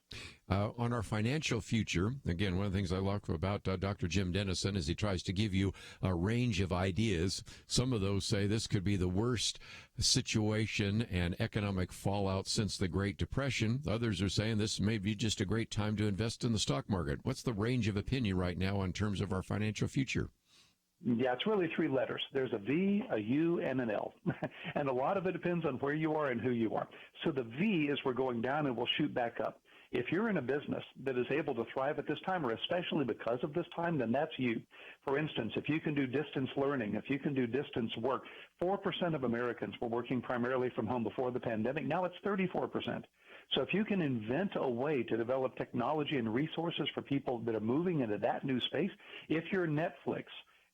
On our financial future, again, one of the things I like about Dr. Jim Denison is he tries to give you a range of ideas. Some of those say this could be the worst situation and economic fallout since the Great Depression. Others are saying this may be just a great time to invest in the stock market. What's the range of opinion right now in terms of our financial future? Yeah, it's really 3 letters. There's a V, a U, and an L. And a lot of it depends on where you are and who you are. So the V is we're going down and we'll shoot back up. If you're in a business that is able to thrive at this time, or especially because of this time, then that's you. For instance, if you can do distance learning, if you can do distance work, 4% of Americans were working primarily from home before the pandemic. Now it's 34%. So if you can invent a way to develop technology and resources for people that are moving into that new space, if you're Netflix,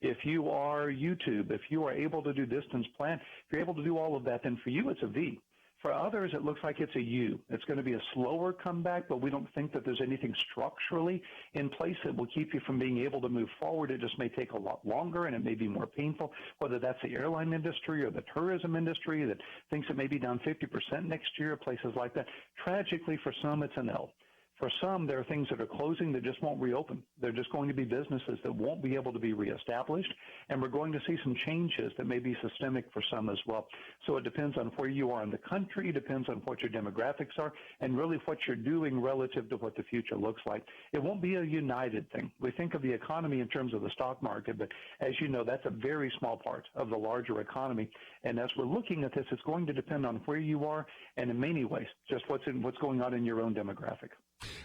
if you are YouTube, if you are able to do distance plan, if you're able to do all of that, then for you it's a V. For others, it looks like it's a U. It's going to be a slower comeback, but we don't think that there's anything structurally in place that will keep you from being able to move forward. It just may take a lot longer, and it may be more painful, whether that's the airline industry or the tourism industry that thinks it may be down 50% next year, places like that. Tragically, for some, it's an L. For some, there are things that are closing that just won't reopen. They're just going to be businesses that won't be able to be reestablished, and we're going to see some changes that may be systemic for some as well. So it depends on where you are in the country, it depends on what your demographics are, and really what you're doing relative to what the future looks like. It won't be a united thing. We think of the economy in terms of the stock market, but as you know, that's a very small part of the larger economy. And as we're looking at this, it's going to depend on where you are, and in many ways, just what's going on in your own demographic.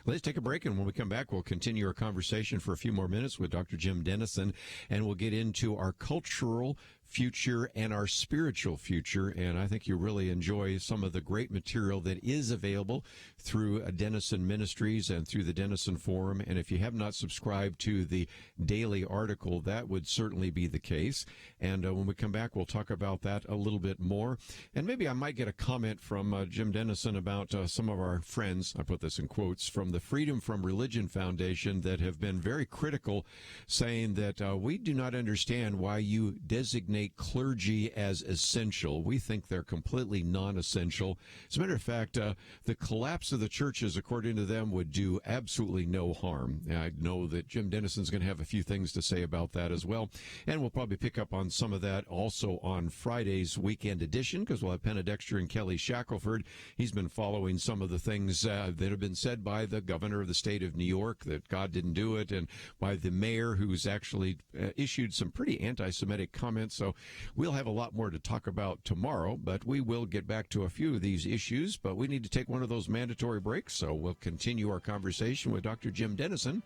Let's take a break, and when we come back, we'll continue our conversation for a few more minutes with Dr. Jim Denison, and we'll get into our cultural future and our spiritual future. And I think you really enjoy some of the great material that is available through Denison Ministries and through the Denison Forum. And if you have not subscribed to the daily article, that would certainly be the case. And when we come back, we'll talk about that a little bit more. And maybe I might get a comment from Jim Denison about some of our friends, I put this in quotes, from the Freedom from Religion Foundation that have been very critical, saying that we do not understand why you designate designate clergy as essential. We think they're completely non-essential. As a matter of fact, the collapse of the churches, according to them, would do absolutely no harm. I know that Jim Denison's going to have a few things to say about that as well, and we'll probably pick up on some of that also on Friday's weekend edition, because we'll have Penna Dexter and Kelly Shackelford. He's been following some of the things that have been said by the governor of the state of New York, that God didn't do it, and by the mayor, who's actually issued some pretty anti-Semitic comments. So we'll have a lot more to talk about tomorrow, but we will get back to a few of these issues. But we need to take one of those mandatory breaks, so we'll continue our conversation with Dr. Jim Denison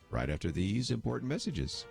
right after these important messages.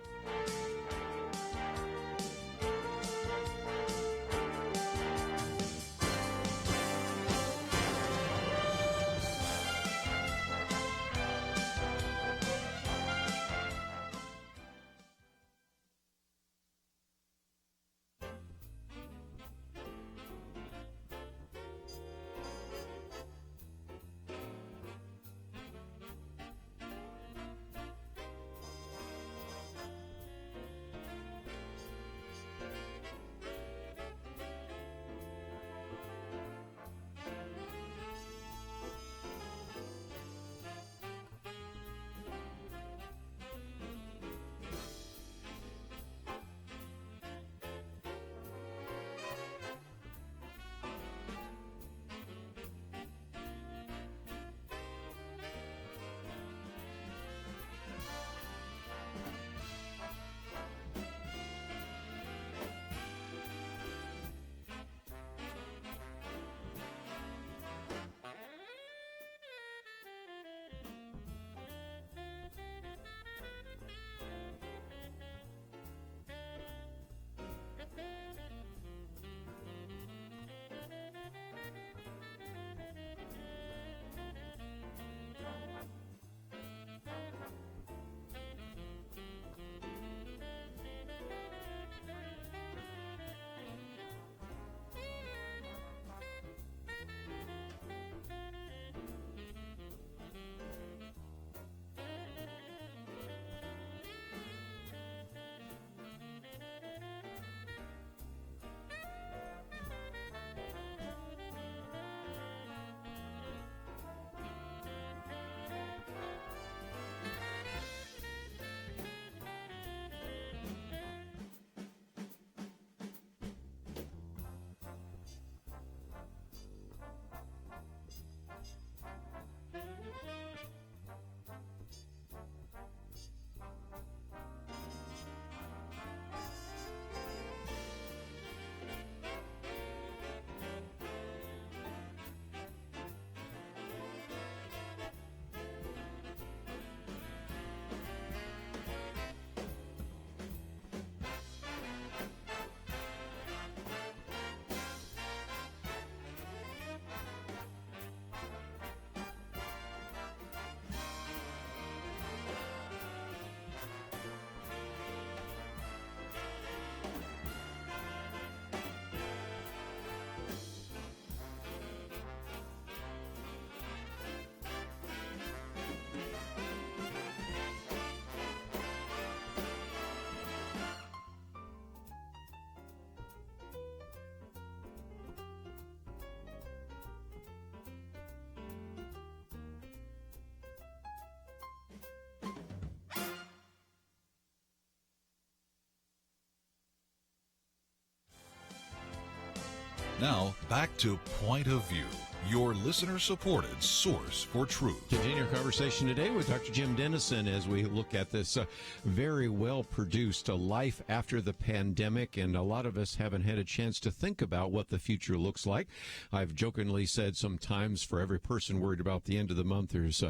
Now, back to Point of View, your listener-supported source for truth. Continue our conversation today with Dr. Jim Denison as we look at this very well-produced life after the pandemic, and a lot of us haven't had a chance to think about what the future looks like. I've jokingly said sometimes for every person worried about the end of the month, there's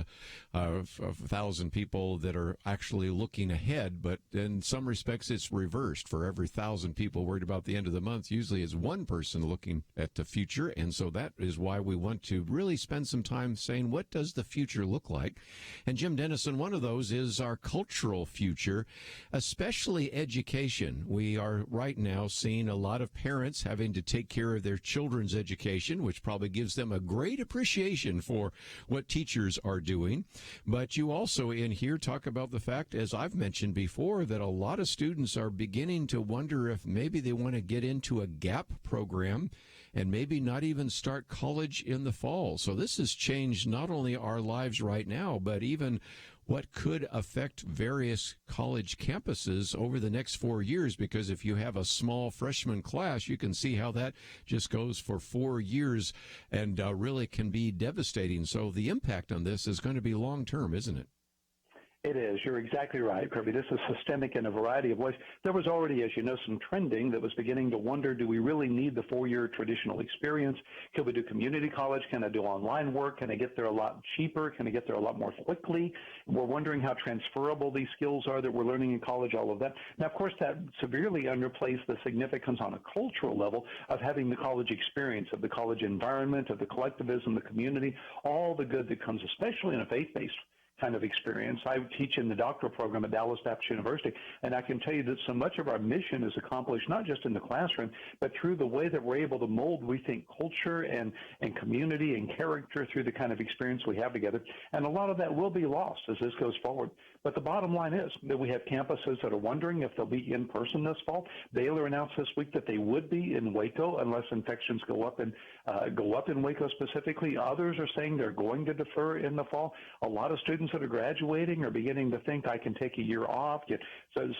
1,000 people that are actually looking ahead, but in some respects it's reversed. For every 1,000 people worried about the end of the month, usually it's one person looking at the future, and so that is why we want to really spend some time saying, what does the future look like? And Jim Denison, one of those is our cultural future, especially education. We are right now seeing a lot of parents having to take care of their children's education, which probably gives them a great appreciation for what teachers are doing. But you also in here talk about the fact, as I've mentioned before, that a lot of students are beginning to wonder if maybe they want to get into a gap program and maybe not even start college in the fall. So this has changed not only our lives right now, but even what could affect various college campuses over the next 4 years, because if you have a small freshman class, you can see how that just goes for 4 years and really can be devastating. So the impact on this is going to be long term, isn't it? It is. You're exactly right, Kerby. This is systemic in a variety of ways. There was already, as you know, some trending that was beginning to wonder, do we really need the 4-year traditional experience? Could we do community college? Can I do online work? Can I get there a lot cheaper? Can I get there a lot more quickly? We're wondering how transferable these skills are that we're learning in college, all of that. Now, of course, that severely underplays the significance on a cultural level of having the college experience, of the college environment, of the collectivism, the community, all the good that comes, especially in a faith-based kind of experience. I teach in the doctoral program at Dallas Baptist University, and I can tell you that so much of our mission is accomplished not just in the classroom, but through the way that we're able to mold, we think, culture and community and character through the kind of experience we have together. And a lot of that will be lost as this goes forward. But the bottom line is that we have campuses that are wondering if they'll be in person this fall. Baylor announced this week that they would be in Waco unless infections go up in Waco specifically. Others are saying they're going to defer in the fall. A lot of students that are graduating are beginning to think, I can take a year off,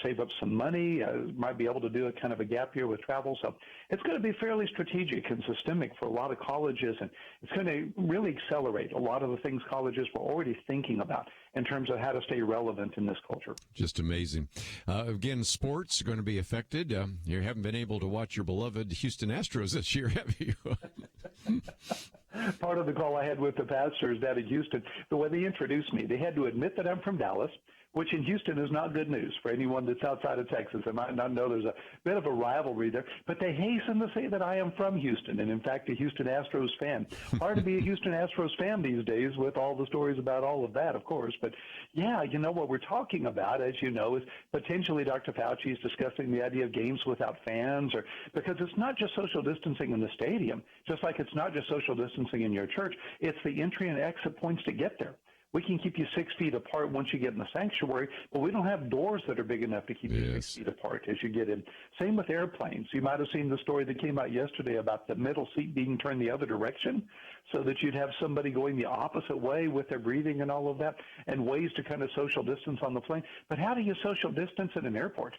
save up some money, might be able to do a kind of a gap year with travel. So it's going to be fairly strategic and systemic for a lot of colleges, and it's going to really accelerate a lot of the things colleges were already thinking about in terms of how to stay relevant in this culture. Just amazing. Again, sports are going to be affected. You haven't been able to watch your beloved Houston Astros this year, have you? Part of the call I had with the pastors down in Houston, the way they introduced me, they had to admit that I'm from Dallas, which in Houston is not good news for anyone that's outside of Texas. They might not know there's a bit of a rivalry there, but they hasten to say that I am from Houston and, in fact, a Houston Astros fan. Hard to be a Houston Astros fan these days with all the stories about all of that, of course. But, yeah, you know, what we're talking about, as you know, is potentially Dr. Fauci is discussing the idea of games without fans, because it's not just social distancing in the stadium, just like it's not just social distancing in your church. It's the entry and exit points to get there. We can keep you 6 feet apart once you get in the sanctuary, but we don't have doors that are big enough to keep you 6 feet apart as you get in. Same with airplanes. You might have seen the story that came out yesterday about the middle seat being turned the other direction so that you'd have somebody going the opposite way with their breathing and all of that, and ways to kind of social distance on the plane. But how do you social distance in an airport?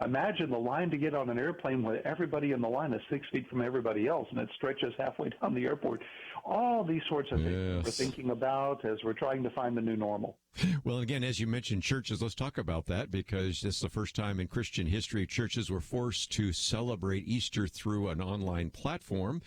Imagine the line to get on an airplane where everybody in the line is 6 feet from everybody else, and it stretches halfway down the airport. All these sorts of things we're thinking about as we're trying to find the new normal. Well, again, as you mentioned churches, let's talk about that, because this is the first time in Christian history churches were forced to celebrate Easter through an online platform.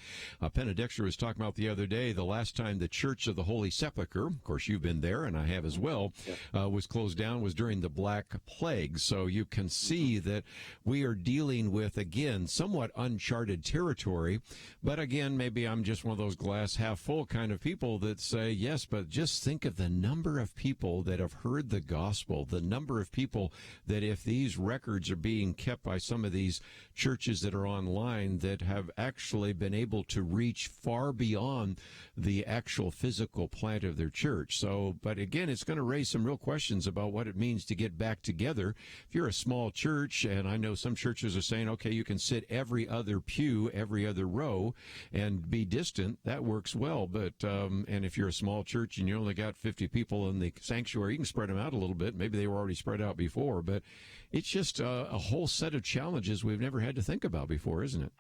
Penna Dexter was talking about the other day, the last time the Church of the Holy Sepulchre, of course you've been there and I have as well, was closed down was during the Black Plague. So you can see that we are dealing with, again, somewhat uncharted territory. But again, maybe I'm just one of those glass half full kind of people that say, yes, but just think of the number of people that have heard the gospel, the number of people that, if these records are being kept by some of these churches that are online, that have actually been able to reach far beyond the actual physical plant of their church. So, but again, it's going to raise some real questions about what it means to get back together. If you're a small church, and I know some churches are saying, okay, you can sit every other pew, every other row, and be distant, that works well. But, and if you're a small church and you only got 50 people in the sanctuary, you can spread them out a little bit. Maybe they were already spread out before, but it's just a whole set of challenges we've never had to think about before, isn't it?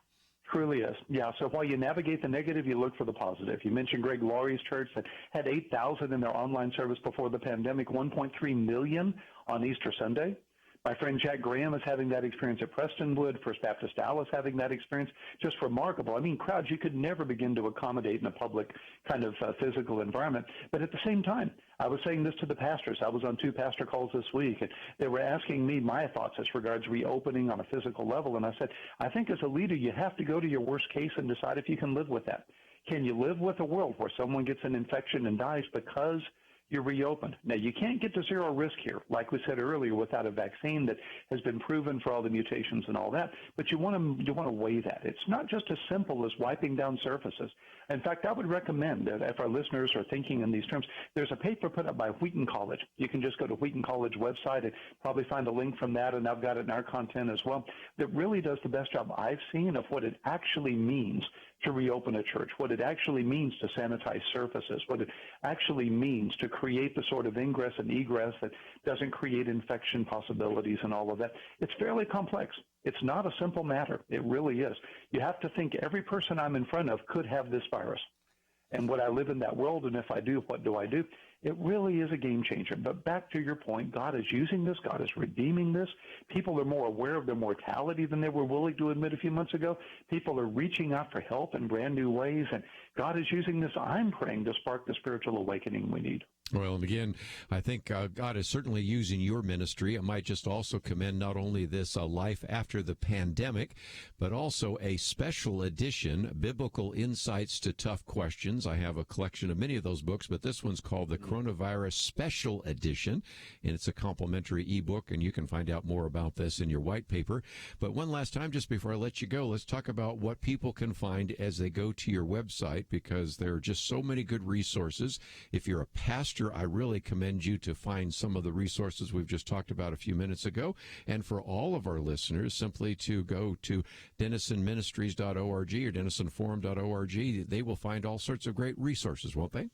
Truly is. Yeah, so while you navigate the negative, you look for the positive. You mentioned Greg Laurie's church that had 8,000 in their online service before the pandemic, 1.3 million on Easter Sunday. My friend Jack Graham is having that experience at Prestonwood, First Baptist Dallas having that experience. Just remarkable. I mean, crowds you could never begin to accommodate in a public kind of physical environment. But at the same time, I was saying this to the pastors. I was on 2 pastor calls this week, and they were asking me my thoughts as regards reopening on a physical level. And I said, I think as a leader, you have to go to your worst case and decide if you can live with that. Can you live with a world where someone gets an infection and dies because you reopened? Now, you can't get to zero risk here, like we said earlier, without a vaccine that has been proven for all the mutations and all that. But you want to weigh that. It's not just as simple as wiping down surfaces. In fact, I would recommend that if our listeners are thinking in these terms, there's a paper put up by Wheaton College. You can just go to Wheaton College website and probably find a link from that, and I've got it in our content as well, that really does the best job I've seen of what it actually means to reopen a church, what it actually means to sanitize surfaces, what it actually means to create the sort of ingress and egress that doesn't create infection possibilities and all of that. It's fairly complex. It's not a simple matter. It really is. You have to think every person I'm in front of could have this virus. And would I live in that world? And if I do, what do I do? It really is a game changer. But back to your point, God is using this. God is redeeming this. People are more aware of their mortality than they were willing to admit a few months ago. People are reaching out for help in brand new ways. And God is using this, I'm praying, to spark the spiritual awakening we need. Well, and again, I think God is certainly using your ministry. I might just also commend not only this Life After the Pandemic, but also a special edition, Biblical Insights to Tough Questions. I have a collection of many of those books, but this one's called the Coronavirus Special Edition, and it's a complimentary ebook, and you can find out more about this in your white paper. But one last time, just before I let you go, let's talk about what people can find as they go to your website, because there are just so many good resources. If you're a pastor, I really commend you to find some of the resources we've just talked about a few minutes ago. And for all of our listeners, simply to go to denisonministries.org or denisonforum.org. They will find all sorts of great resources, won't they?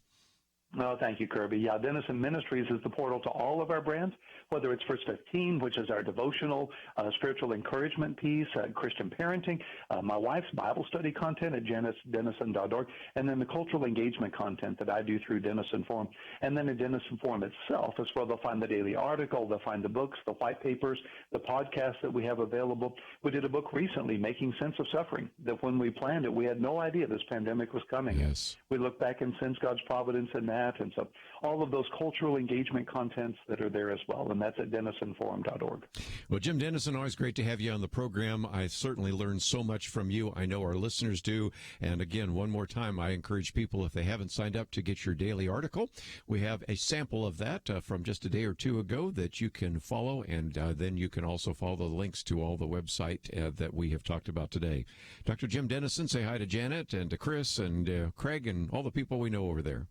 Oh, thank you, Kerby. Yeah, Denison Ministries is the portal to all of our brands, whether it's First 15, which is our devotional, spiritual encouragement piece, Christian parenting, my wife's Bible study content at denison.org, and then the cultural engagement content that I do through Denison Forum. And then in Denison Forum itself is where they'll find the daily article, they'll find the books, the white papers, the podcasts that we have available. We did a book recently, Making Sense of Suffering, that when we planned it, we had no idea this pandemic was coming. Yes. We look back and sense God's providence in that. And so all of those cultural engagement contents that are there as well, and that's at denisonforum.org. Well, Jim Denison, always great to have you on the program. I certainly learned so much from you. I know our listeners do. And again, one more time, I encourage people, if they haven't signed up, to get your daily article. We have a sample of that from just a day or two ago that you can follow, and then you can also follow the links to all the website that we have talked about today. Dr. Jim Denison, say hi to Janet and to Chris and Craig and all the people we know over there.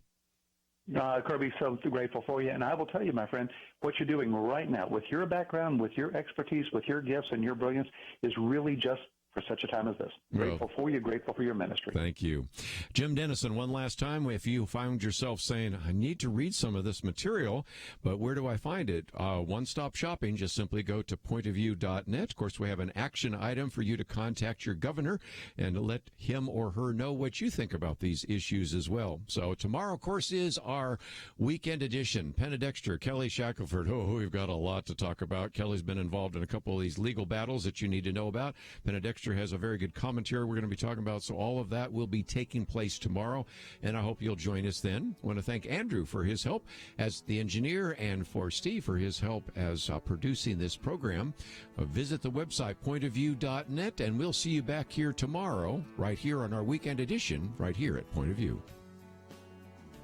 Kerby, so grateful for you. And I will tell you, my friend, what you're doing right now with your background, with your expertise, with your gifts and your brilliance is really just for such a time as this. Grateful for you, grateful for your ministry. Thank you. Jim Denison, one last time, if you found yourself saying, I need to read some of this material, but where do I find it? One-stop shopping, just simply go to pointofview.net. Of course, we have an action item for you to contact your governor and let him or her know what you think about these issues as well. So tomorrow, of course, is our weekend edition. Penna Dexter, Kelly Shackelford. Oh, we've got a lot to talk about. Kelly's been involved in a couple of these legal battles that you need to know about. Penna Dexter has a very good commentary we're going to be talking about, so all of that will be taking place tomorrow, and I hope you'll join us then. I want to thank Andrew for his help as the engineer and for Steve for his help as producing this program. Visit the website pointofview.net, and we'll see you back here tomorrow, right here on our weekend edition, right here at Point of View.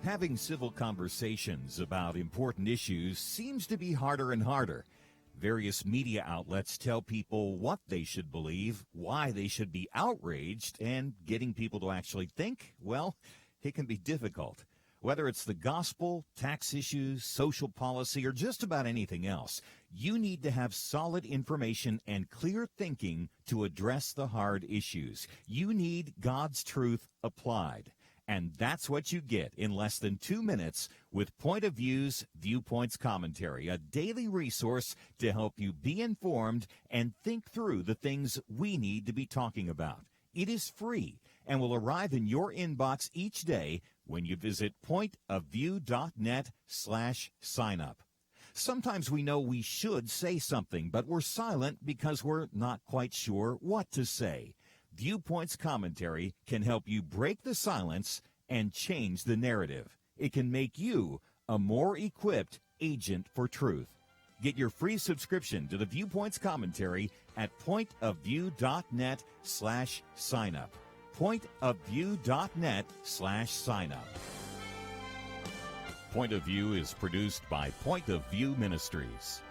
Having civil conversations about important issues seems to be harder and harder. Various media outlets tell people what they should believe, why they should be outraged, and getting people to actually think, well, it can be difficult. Whether it's the gospel, tax issues, social policy, or just about anything else, you need to have solid information and clear thinking to address the hard issues. You need God's truth applied. And that's what you get in less than 2 minutes with Point of View's Viewpoints Commentary, a daily resource to help you be informed and think through the things we need to be talking about. It is free and will arrive in your inbox each day when you visit pointofview.net/sign-up. Sometimes we know we should say something, but we're silent because we're not quite sure what to say. Viewpoints Commentary can help you break the silence and change the narrative. It can make you a more equipped agent for truth. Get your free subscription to the Viewpoints Commentary at pointofview.net/sign-up. pointofview.net/signup. Point of View is produced by Point of View Ministries.